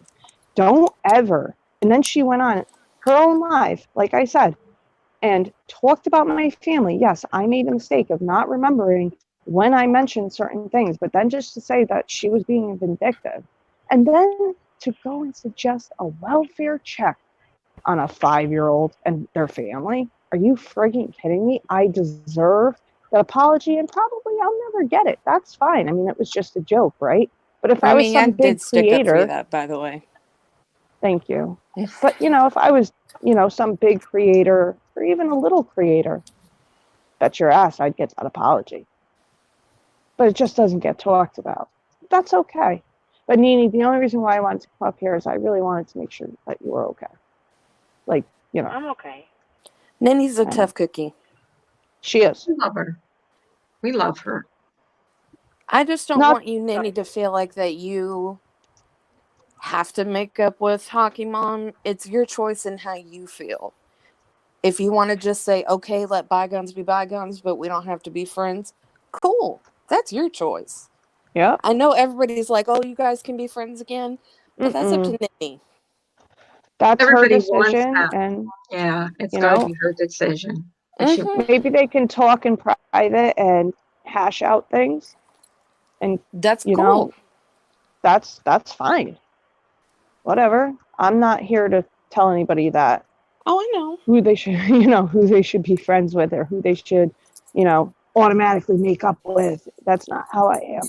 Don't ever. And then she went on her own live, like I said, and talked about my family. Yes, I made a mistake of not remembering when I mentioned certain things, but then just to say that she was being vindictive. And then to go and suggest a welfare check on a 5-year-old and their family. Are you frigging kidding me? I deserve the apology and probably I'll never get it. That's fine. I mean, it was just a joke, right? But if I was Remy, I some big did stick up for you creator, that, by the way. thank you. But you know, if I was, you know, some big creator or even a little creator, bet your ass I'd get that apology. But it just doesn't get talked about. That's okay. But Nini, the only reason why I wanted to come up here is I really wanted to make sure that you were okay. Like, you know, I'm okay. Nenny's a I know. tough cookie. She is. We love her. We love her. I just don't Not want you, Nenny, to feel like that you have to make up with Hockey Mom. It's your choice and how you feel. If you want to just say, okay, let bygones be bygones, but we don't have to be friends, cool. That's your choice. Yep. I know everybody's like, oh, you guys can be friends again, but that's up Mm-mm. to Nenny. That's her Everybody wants decision, that. and Yeah, it's you gotta know, be her decision. But she, Mm-hmm. maybe they can talk in private and hash out things, and That's you cool. know, that's fine. Whatever. I'm not here to tell anybody that Oh, I know. who they should, you know, who they should be friends with or who they should, you know, automatically make up with. That's not how I am.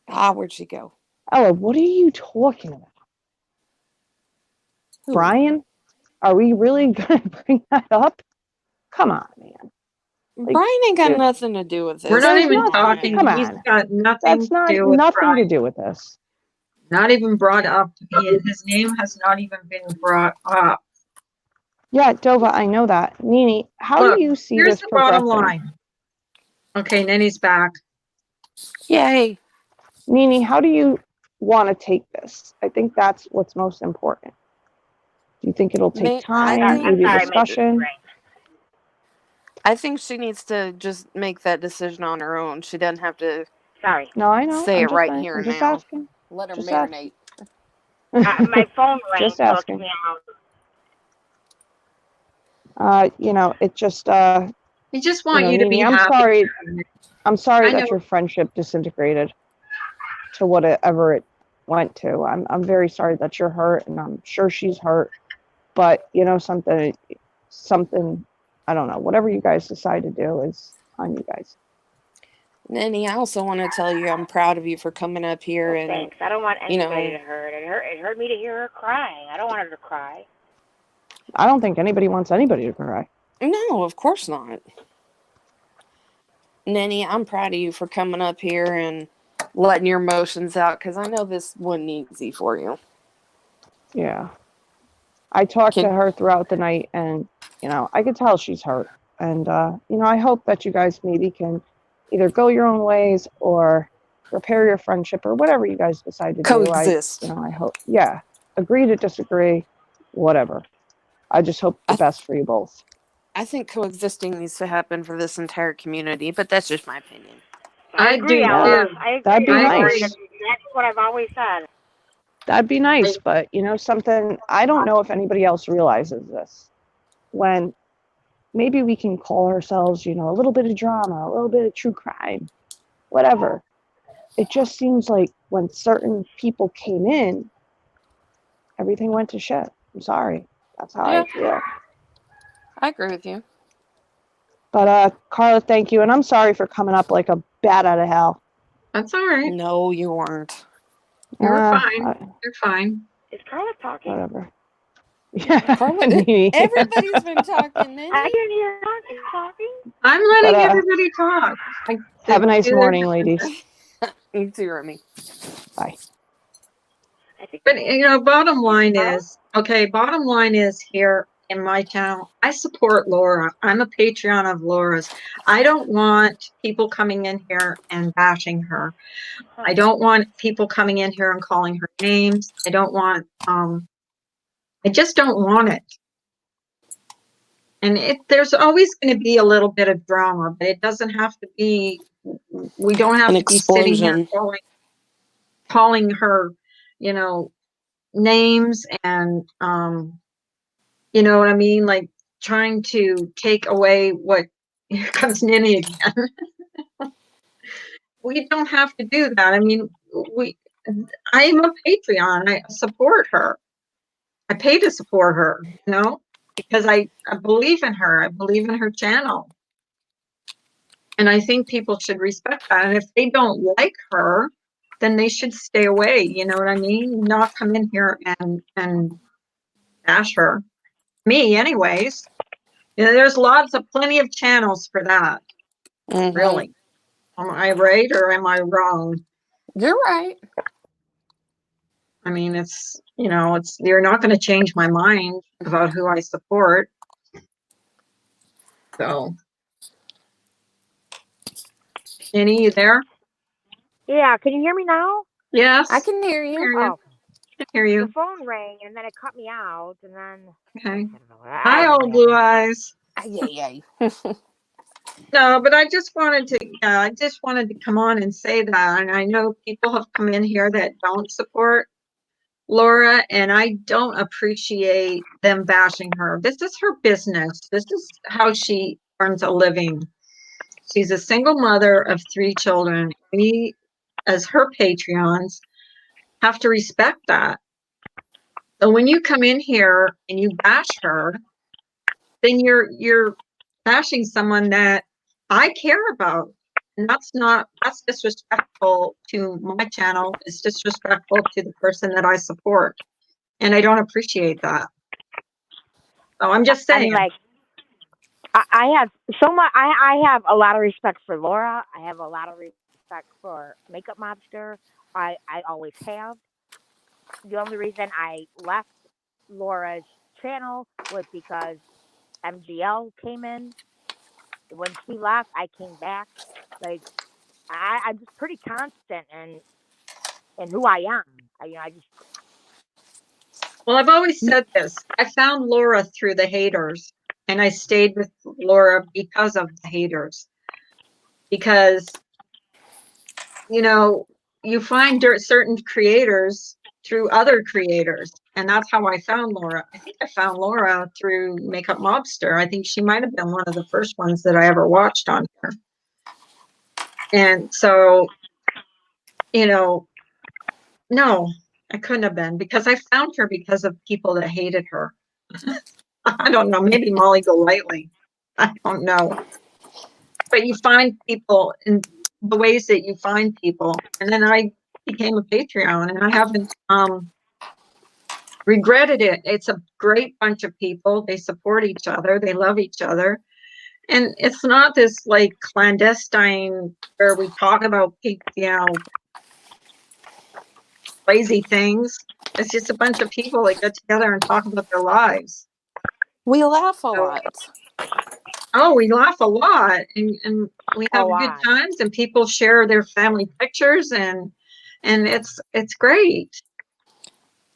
Ah, where'd she go? Ella, what are you talking about? Who? Brian? Are we really gonna bring that up? Come on, man. Like, Brian ain't got dude, nothing to do with this. we're not there's even Come on. nothing. talking, Come he's on. got nothing That's to not do with nothing to Brian. do with this. Not even brought up. His name has not even been brought up. Yeah, Dova, I know that. Nini, how Look, do you see here's this the bottom progressing? line. Okay, Nenny's back. Yay. Nini, how do you want to take this? I think that's what's most important. Do you think it'll take I time, think- I'm maybe sorry, discussion? Mrs. I think she needs to just make that decision on her own. She doesn't have to Sorry. No, I know. say I'm it just, right here I'm and just now. asking. Let her Just marinate. My phone rang, Just so it asking. took me out. You know, it just, We just you want know, you to Nini, be I'm happy. sorry. I'm sorry I that know. your friendship disintegrated to whatever it went to. I'm very sorry that you're hurt, and I'm sure she's hurt. But you know, something, I don't know. Whatever you guys decide to do is on you guys. Nenny, I also want to tell you I'm proud of you for coming up here Well, and thanks. I don't want you know- anybody to hurt. It hurt me to hear her crying. I don't want her to cry. I don't think anybody wants anybody to cry. No, of course not. Nenny, I'm proud of you for coming up here and letting your emotions out because I know this wasn't easy for you. Yeah. I talked to Can- her throughout the night, and you know, I could tell she's hurt. And you know, I hope that you guys maybe can either go your own ways or repair your friendship or whatever you guys decide to do. Coexist. I hope, yeah, agree to disagree, whatever. I just hope the best for you both. I think coexisting needs to happen for this entire community, but that's just my opinion. I agree, do Ella. too. I agree. That'd be I nice. agree. That's what I've always said. That'd be nice, but you know something, I don't know if anybody else realizes this. When maybe we can call ourselves, you know, a little bit of drama, a little bit of true crime, whatever. It just seems like when certain people came in, everything went to shit. I'm sorry. That's how I feel. I agree with you. But Carla, thank you. And I'm sorry for coming up like a bat out of hell. That's all right. No, you weren't. You're Uh, fine. You're fine. Is Carla talking? Whatever. Yeah, Carla, Nene. everybody's been talking, Nene. I can hear her talking. I'm letting But, everybody talk. have a nice Good. morning, ladies. You too, Remy. Bye. I think. But bottom line is here in my town, I support Laura. I'm a Patreon of Laura's. I don't want people coming in here and bashing her. I don't want people coming in here and calling her names. I don't want, I just don't want it. And there's always going to be a little bit of drama, but it doesn't have to be, we don't have An to be sitting here explosion. calling her, names and, you know what I mean? Like trying to take away what, here comes Ninny again. We don't have to do that. I mean, I am a Patreon. I support her. I pay to support her, because I believe in her. I believe in her channel. And I think people should respect that. And if they don't like her, then they should stay away. You know what I mean? Not come in here and bash her. Me, anyways. There's plenty of channels for that. Mhm. Really. Am I right or am I wrong? You're right. I mean, you're not going to change my mind about who I support. So, Jenny, you there? Yeah, can you hear me now? Yes. I can hear you. hear you. Oh, I can hear you. the phone rang and then it cut me out and then. Okay. I don't know. Hi, old blue eyes. Yay. No, but I just wanted to come on and say that. And I know people have come in here that don't support Laura, and I don't appreciate them bashing her. This is her business. This is how she earns a living. She's a single mother of 3 children. We, as her Patreons, have to respect that. So when you come in here and you bash her, then you're bashing someone that I care about. And that's disrespectful to my channel. It's disrespectful to the person that I support. And I don't appreciate that. So I'm just I saying. mean, like, I have so much. I have a lot of respect for Laura. I have a lot of respect for Makeup Mobster. I always have. The only reason I left Laura's channel was because MGL came in. When she left, I came back. Like I'm just pretty constant in who I am. I just. Well, I've always said this. I found Laura through the haters, and I stayed with Laura because of the haters. Because, you find certain creators through other creators, and that's how I found Laura. I think I found Laura through Makeup Mobster. I think she might have been one of the first ones that I ever watched on here. And so, no, I couldn't have been, because I found her because of people that hated her. I don't know, maybe Molly Golightly. I don't know. But you find people in the ways that you find people. And then I became a Patreon, and I haven't regretted it. It's a great bunch of people. They support each other. They love each other. And it's not this like clandestine where we talk about crazy things. It's just a bunch of people that get together and talk about their lives. We laugh a lot. Oh, we laugh a lot, and we have good times, and people share their family pictures, and it's great.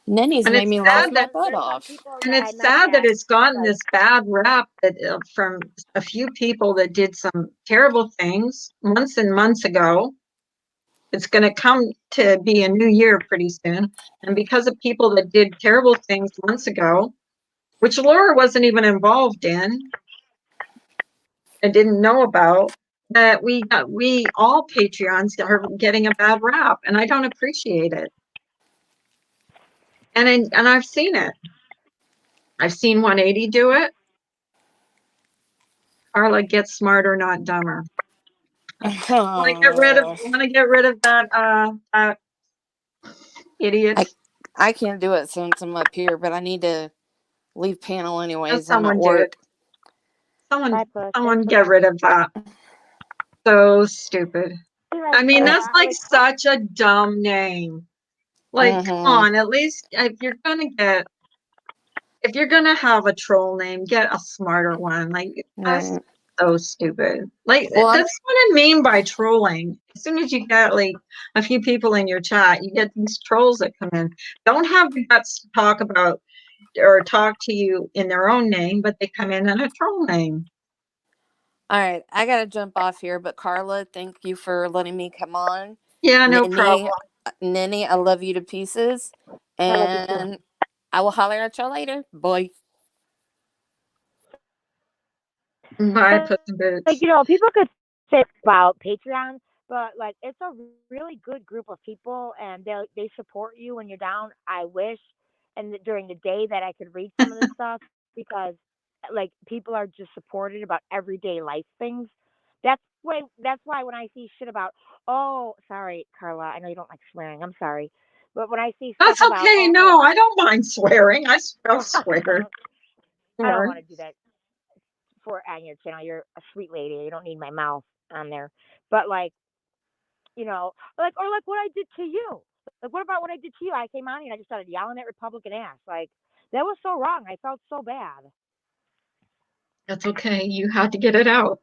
Nenny's made me laugh my butt off. And it's sad that it's gotten this bad rap that from a few people that did some terrible things months and months ago. It's going to come to be a new year pretty soon, and because of people that did terrible things months ago, which Laura wasn't even involved in, I didn't know about, that we all Patreons are getting a bad rap, and I don't appreciate it. And I've seen it. I've seen 180 do it. Carla, get smarter, not dumber. Want to get rid of that idiot. I can't do it since I'm up here, but I need to leave panel anyways. I'm at Someone do work. it. Someone, Bye, Puss. someone Thanks for get rid of that. So stupid. Be I mean, right that's back. like such a dumb name. Like, come Mhm. on, at least if you're gonna have a troll name, get a smarter one. Like, that's Right. so stupid. Like, Well, that's what I mean by trolling. As soon as you get like a few people in your chat, you get these trolls that come in. Don't have the guts to talk about or talk to you in their own name, but they come in a troll name. all right. I got to jump off here, but Carla, thank you for letting me come on. Yeah, no Ninny, problem. Ninny, I love you to pieces. I love you too. And I will holler at y'all later. Bye. Bye, But, Puss in Boots. like, you know, people could say about Patreon, but like it's a really good group of people, and they support you when you're down. I wish, and during the day that I could read some of this stuff because like people are just supported about everyday life things. That's why when I see shit about, oh, sorry, Carla, I know you don't like swearing. I'm sorry, but when I see stuff That's about, okay. oh, No, I don't mind swearing. I'll swear. I don't Or, want to do that for on your channel. You're a sweet lady. You don't need my mouth on there. But like, you know, like or like what I did to you. Like what about what I did to you? I came on here and I just started yelling at Republican ass. Like that was so wrong. I felt so bad. that's okay. You had to get it out.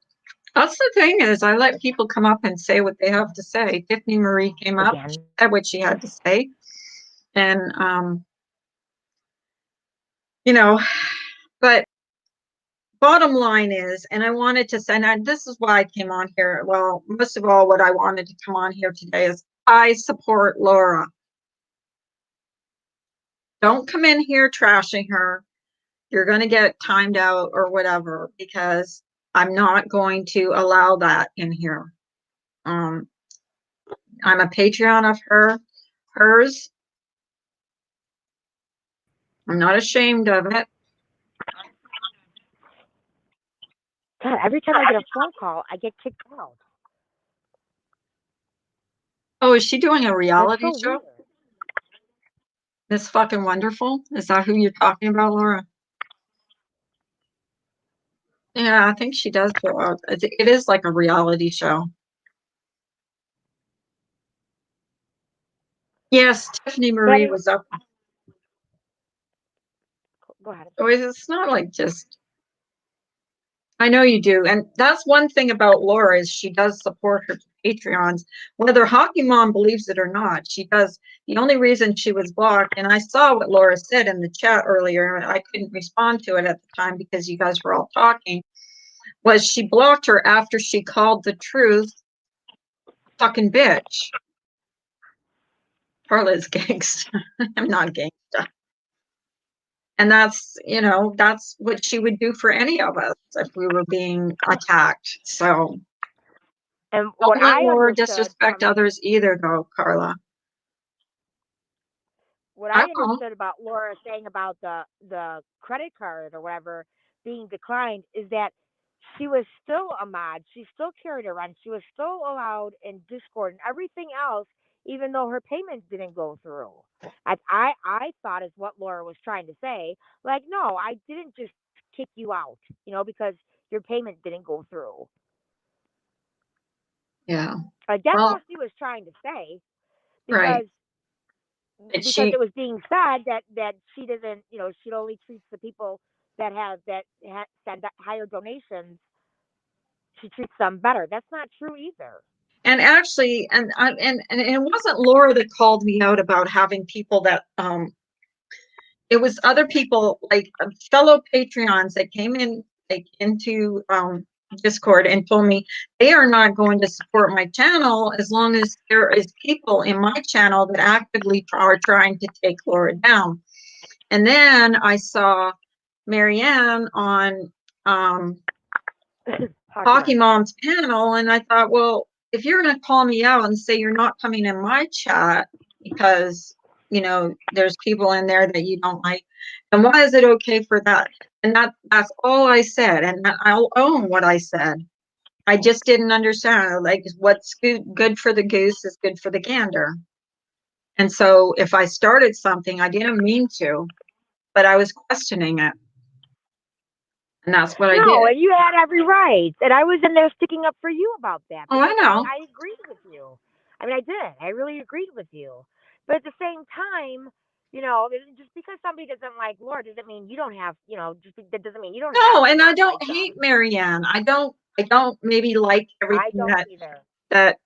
That's the thing is I let people come up and say what they have to say. Tiffany Marie came up, she Again. said what she had to say. And you know, but bottom line is, and I wanted to say, and this is why I came on here. Well, most of all, what I wanted to come on here today is I support Laura. Don't come in here trashing her. You're going to get timed out or whatever because I'm not going to allow that in here. I'm a Patreon of hers. I'm not ashamed of it. God, every time I get a phone call, I get kicked out. Oh, is she doing a That's reality so show? weird. Miss Fucking Wonderful? Is that who you're talking about, Laura? Yeah, I think she does go out. It is like a reality show. Yes, Tiffany Marie Betty, was up. go ahead. So it's not like just, I know you do. And that's one thing about Laura is she does support her Patreons, whether Hockey Mom believes it or not. She does. The only reason she was blocked, and I saw what Laura said in the chat earlier, and I couldn't respond to it at the time because you guys were all talking, was she blocked her after she called the truth fucking bitch. Carla's gangsta. I'm not gangsta. And that's, that's what she would do for any of us if we were being attacked. So And what don't let I Laura understood disrespect from others either, though, Carla. what I I won't. understood about Laura saying about the credit card or whatever being declined is that she was still a mod. She still carried her run. She was still allowed in Discord and everything else, even though her payments didn't go through. I thought is what Laura was trying to say. Like, no, I didn't just kick you out, because your payment didn't go through. Yeah. That's Well, all she was trying to say right. because But because she, it was being said that she doesn't, she only treats the people that send higher donations. She treats them better. That's not true either. and actually, and it wasn't Laura that called me out about having people that, it was other people like fellow Patreons that came in like into Discord and told me they are not going to support my channel as long as there is people in my channel that actively are trying to take Laura down. And then I saw Marianne on Hockey Mom's panel, and I thought, well, if you're going to call me out and say you're not coming in my chat because there's people in there that you don't like, then why is it okay for that? And that's all I said, and I'll own what I said. I just didn't understand. Like, what's good for the goose is good for the gander. And so if I started something, I didn't mean to, but I was questioning it. And that's what I No, did. and you had every right. And I was in there sticking up for you about that. Oh, I Because know. I agreed with you. I mean, I did. I really agreed with you. But at the same time, just because somebody doesn't like Laura doesn't mean you don't have, that doesn't mean you don't have No, to and I not don't like hate them. Marianne. I don't maybe like I everything don't either. that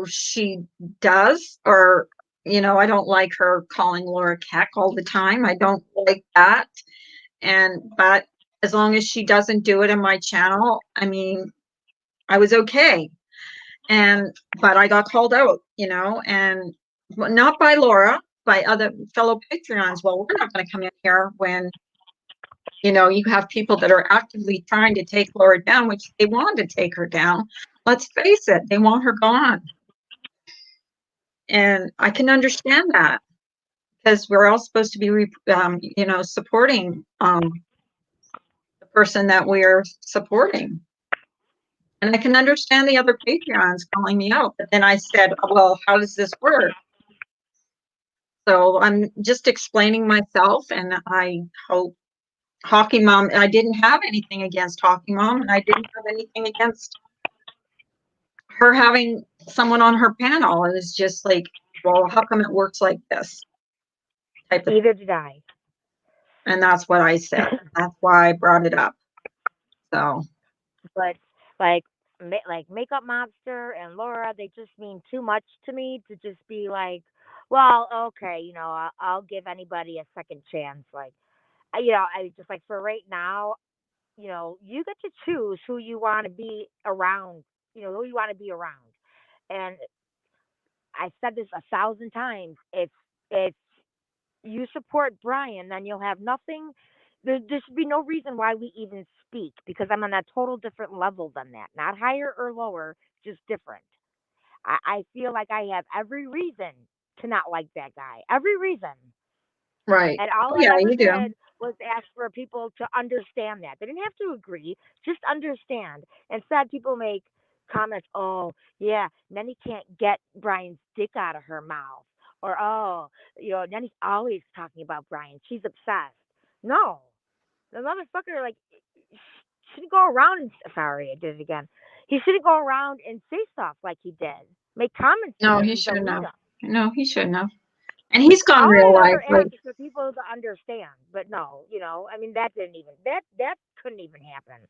she does, or I don't like her calling Laura Keck all the time. I don't like that. But as long as she doesn't do it in my channel, I mean, I was okay. But I got called out, and not by Laura, by other fellow Patreons. Well, we're not going to come in here when you have people that are actively trying to take Laura down, which they want to take her down. Let's face it, they want her gone. And I can understand that, because we're all supposed to be, supporting the person that we're supporting. And I can understand the other Patreons calling me out. But then I said, well, how does this work? So I'm just explaining myself, and I hope Hockey Mom, I didn't have anything against Hockey Mom, and I didn't have anything against her having someone on her panel. It was just like, well, how come it works like this type of, Either did I. and that's what I said. That's why I brought it up. So, But like like Makeup Monster and Laura, they just mean too much to me to just be like, well, okay, I'll give anybody a second chance. Like, I just like for right now, you get to choose who you want to be around. Who you want to be around. And I said this 1,000 times. If you support Brian, then you'll have nothing. There should be no reason why we even speak because I'm on a total different level than that. Not higher or lower, just different. I feel like I have every reason to not like that guy. Every reason. right. And all Oh, I yeah, ever you do. did was ask for people to understand that. They didn't have to agree, just understand. Instead, people make comments, oh, yeah, Nenny can't get Brian's dick out of her mouth. Or, oh, Nenny's always talking about Brian. She's obsessed. No. The motherfucker, like, shouldn't go around and, sorry, I did it again. He shouldn't go around and say stuff like he did. Make comments to No, him he and shouldn't delete have. them. No, he shouldn't have. And he's gone All real I life. ever Like, asked is for people to understand, but no, I mean that didn't even that couldn't even happen.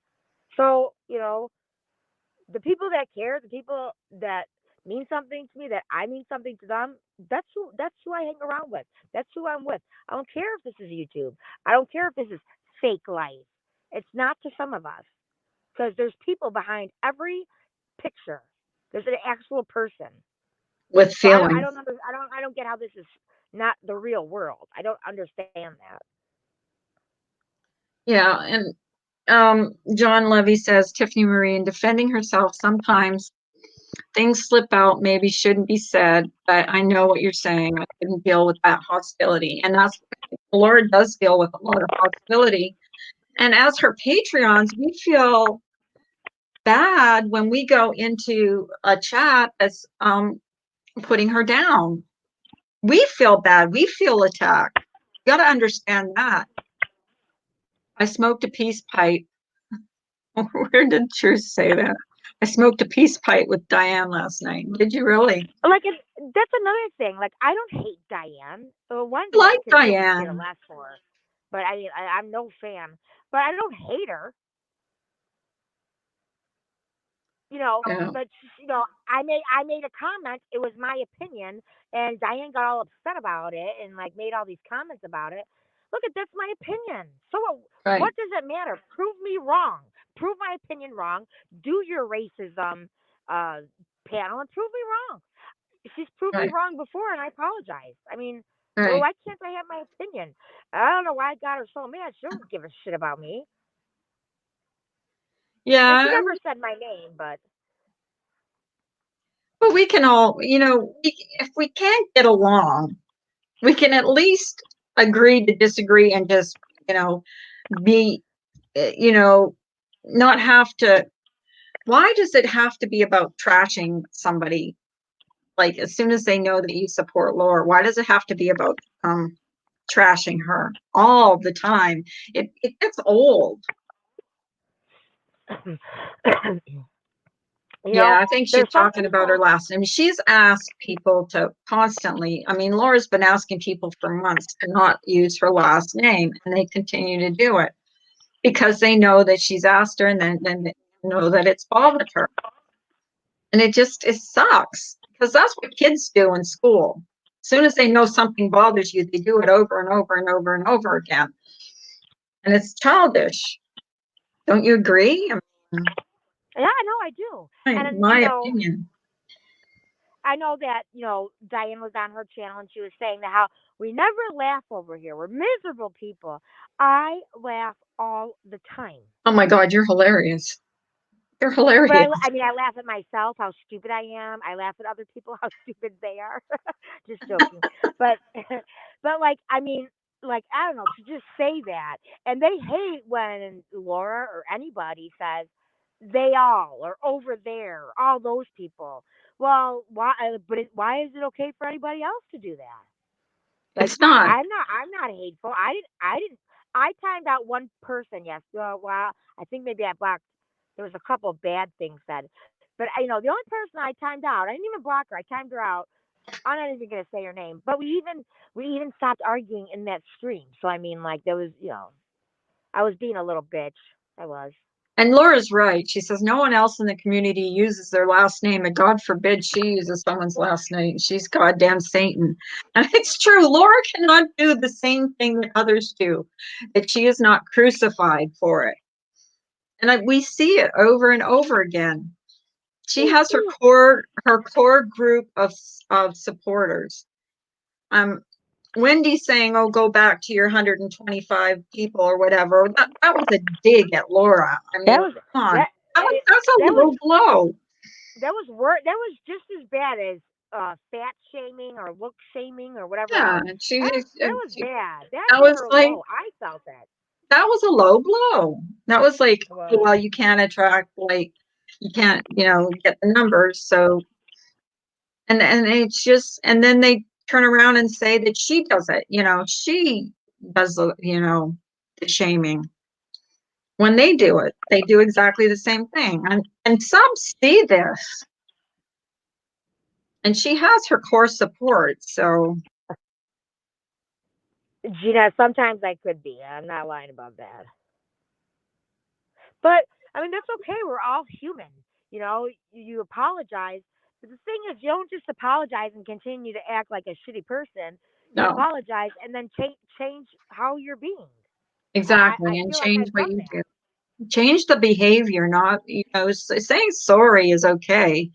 So, the people that care, the people that mean something to me, that I mean something to them, that's who I hang around with. That's who I'm with. I don't care if this is YouTube. I don't care if this is fake life. It's not to some of us because there's people behind every picture. There's an actual person. with So I don't I feelings. don't under, I don't get how this is not the real world. I don't understand that. Yeah. And John Levy says, Tiffany Marie, in defending herself, sometimes things slip out, maybe shouldn't be said, but I know what you're saying. I couldn't deal with that hostility. And that's, Laura does deal with a lot of hostility. And as her Patreons, we feel bad when we go into a chat as putting her down. We feel bad. We feel attacked. You got to understand that. I smoked a peace pipe. Where did Truth say that? I smoked a peace pipe with Diane last night. Did you really? Like that's another thing. Like I don't hate Diane. One I thing I like could really care Diane. less for, but I mean I'm no fan. But I don't hate her. Yeah. But I made a comment. It was my opinion, and Diane got all upset about it and like made all these comments about it. Look, that's my opinion. So Right. what does it matter? Prove me wrong. Prove my opinion wrong. Do your racism uh, panel and prove me wrong. She's proved me Right. wrong before, and I apologize. I mean, well, Right. why can't I have my opinion? I don't know why I got her so mad. She don't give a shit about me, and she Yeah. never said my name, but. But we can all, if we can't get along, we can at least agree to disagree and just, be, not have to. Why does it have to be about trashing somebody? like as soon as they know that you support Laura, why does it have to be about trashing her all the time? It gets old. You Yeah, know, I think she's there's some talking about her people. last name. She's asked people to constantly, I mean, Laura's been asking people for months to not use her last name, and they continue to do it because they know that she's asked her, and then they know that it's bothered her. And it sucks because that's what kids do in school. As soon as they know something bothers you, they do it over and over and over and over again. And it's childish. Don't you agree? Yeah, no, I do. And then, My opinion. I know that, Diane was on her channel and she was saying that how we never laugh over here. We're miserable people. I laugh all the time. Oh my God, you're hilarious. You're But hilarious. I mean, I laugh at myself, how stupid I am. I laugh at other people, how stupid they are. Just joking. But, but like, I mean, like, I don't know, to just say that. And they hate when Laura or anybody says, they all, or over there, all those people. Well, why? But why is it okay for anybody else to do that? Like, It's not. I'm not hateful. I timed out one person. Yes. Well, I think maybe I blocked. There was a couple of bad things said, but the only person I timed out, I didn't even block her. I timed her out. I'm not even gonna say her name, but we even stopped arguing in that stream. So I mean, like, there was, I was being a little bitch. I was. And Laura's right. She says no one else in the community uses their last name, and God forbid she uses someone's last name. She's goddamn Satan. And it's true. Laura cannot do the same thing that others do, that she is not crucified for it. And we see it over and over again. She has her core group of supporters. Wendy's saying, "Oh, go back to your 125 people or whatever." That was a dig at Laura. I That mean, was come on, that. that's a That was low blow. that was That was just as bad as fat shaming or look shaming or whatever Yeah, else. and That was bad. That that hit was her like low. I felt that. that was a low blow. That was like, oh, Well, well, you can't attract, like, you can't, get the numbers. So, and it's just, and then they turn around and say that she does it. She does the shaming. When they do it, they do exactly the same thing. And some see this, and she has her core support. So Gina, sometimes I could be. I'm not lying about that. But I mean, that's okay. We're all human. You apologize. But the thing is, you don't just apologize and continue to act like a shitty person. You no, apologize and then change how you're being. I exactly. And feel like change I've what done you do. that. Change the behavior, not, saying sorry is okay.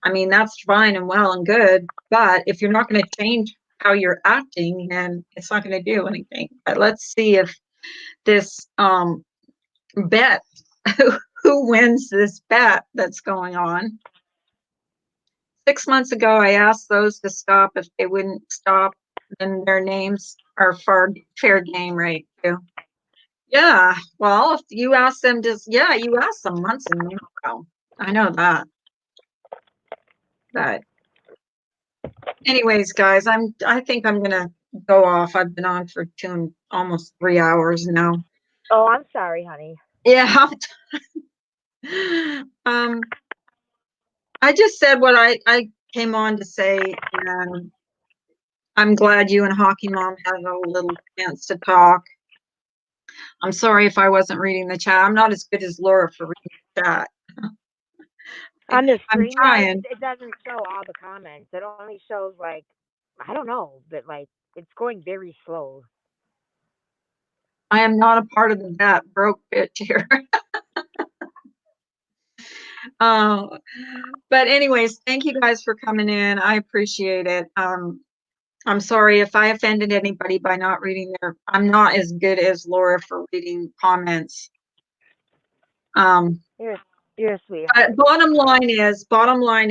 I mean, that's fine and well and good. But if you're not going to change how you're acting, then it's not going to do anything. But let's see if this bet, who wins this bet that's going on. 6 months ago, I asked those to stop. If they wouldn't stop, then their names are fair game, right? Too. Yeah. Well, if you ask them, you asked them months and months ago. I know that. But anyways, guys, I think I'm gonna go off. I've been on for almost 3 hours now. Oh, I'm sorry, honey. Yeah. I just said what I came on to say, and I'm glad you and Hockey Mom had a little chance to talk. I'm sorry if I wasn't reading the chat. I'm not as good as Laura for reading the chat. On the I'm screen, yeah, trying. it doesn't show all the comments. It only shows, like, I don't know, but like it's going very slow. I am not a part of that broke bitch here. But anyways, thank you guys for coming in. I appreciate it. I'm sorry if I offended anybody by not reading I'm not as good as Laura for reading comments. You're a sweetheart. Bottom line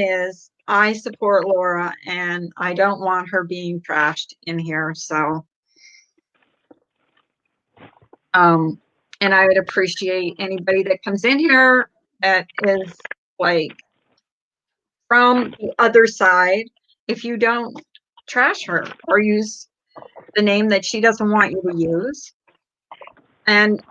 is I support Laura, and I don't want her being trashed in here. So, and I would appreciate anybody that comes in here that is like from the other side if you don't trash her or use the name that she doesn't want you to use. And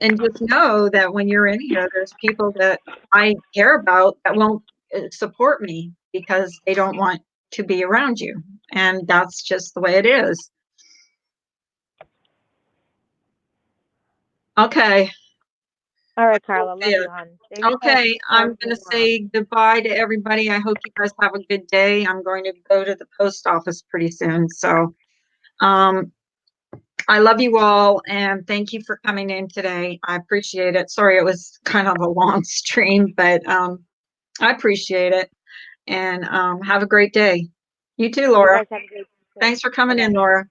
just know that when you're in here, there's people that I care about that won't support me because they don't want to be around you. And that's just the way it is. Okay. All right, Carla. Love Yeah. you, hon. Thanks for Okay, I'm starting going to me off. say goodbye to everybody. I hope you guys have a good day. I'm going to go to the post office pretty soon. So, I love you all and thank you for coming in today. I appreciate it. Sorry, it was kind of a long stream, but I appreciate it. And have a great day. You too, You Laura. guys have a great day. Thanks for coming in, Okay. Laura.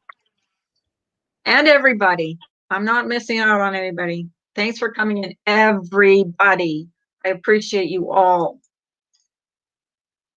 And everybody. I'm not missing out on anybody. Thanks for coming in, everybody. I appreciate you all.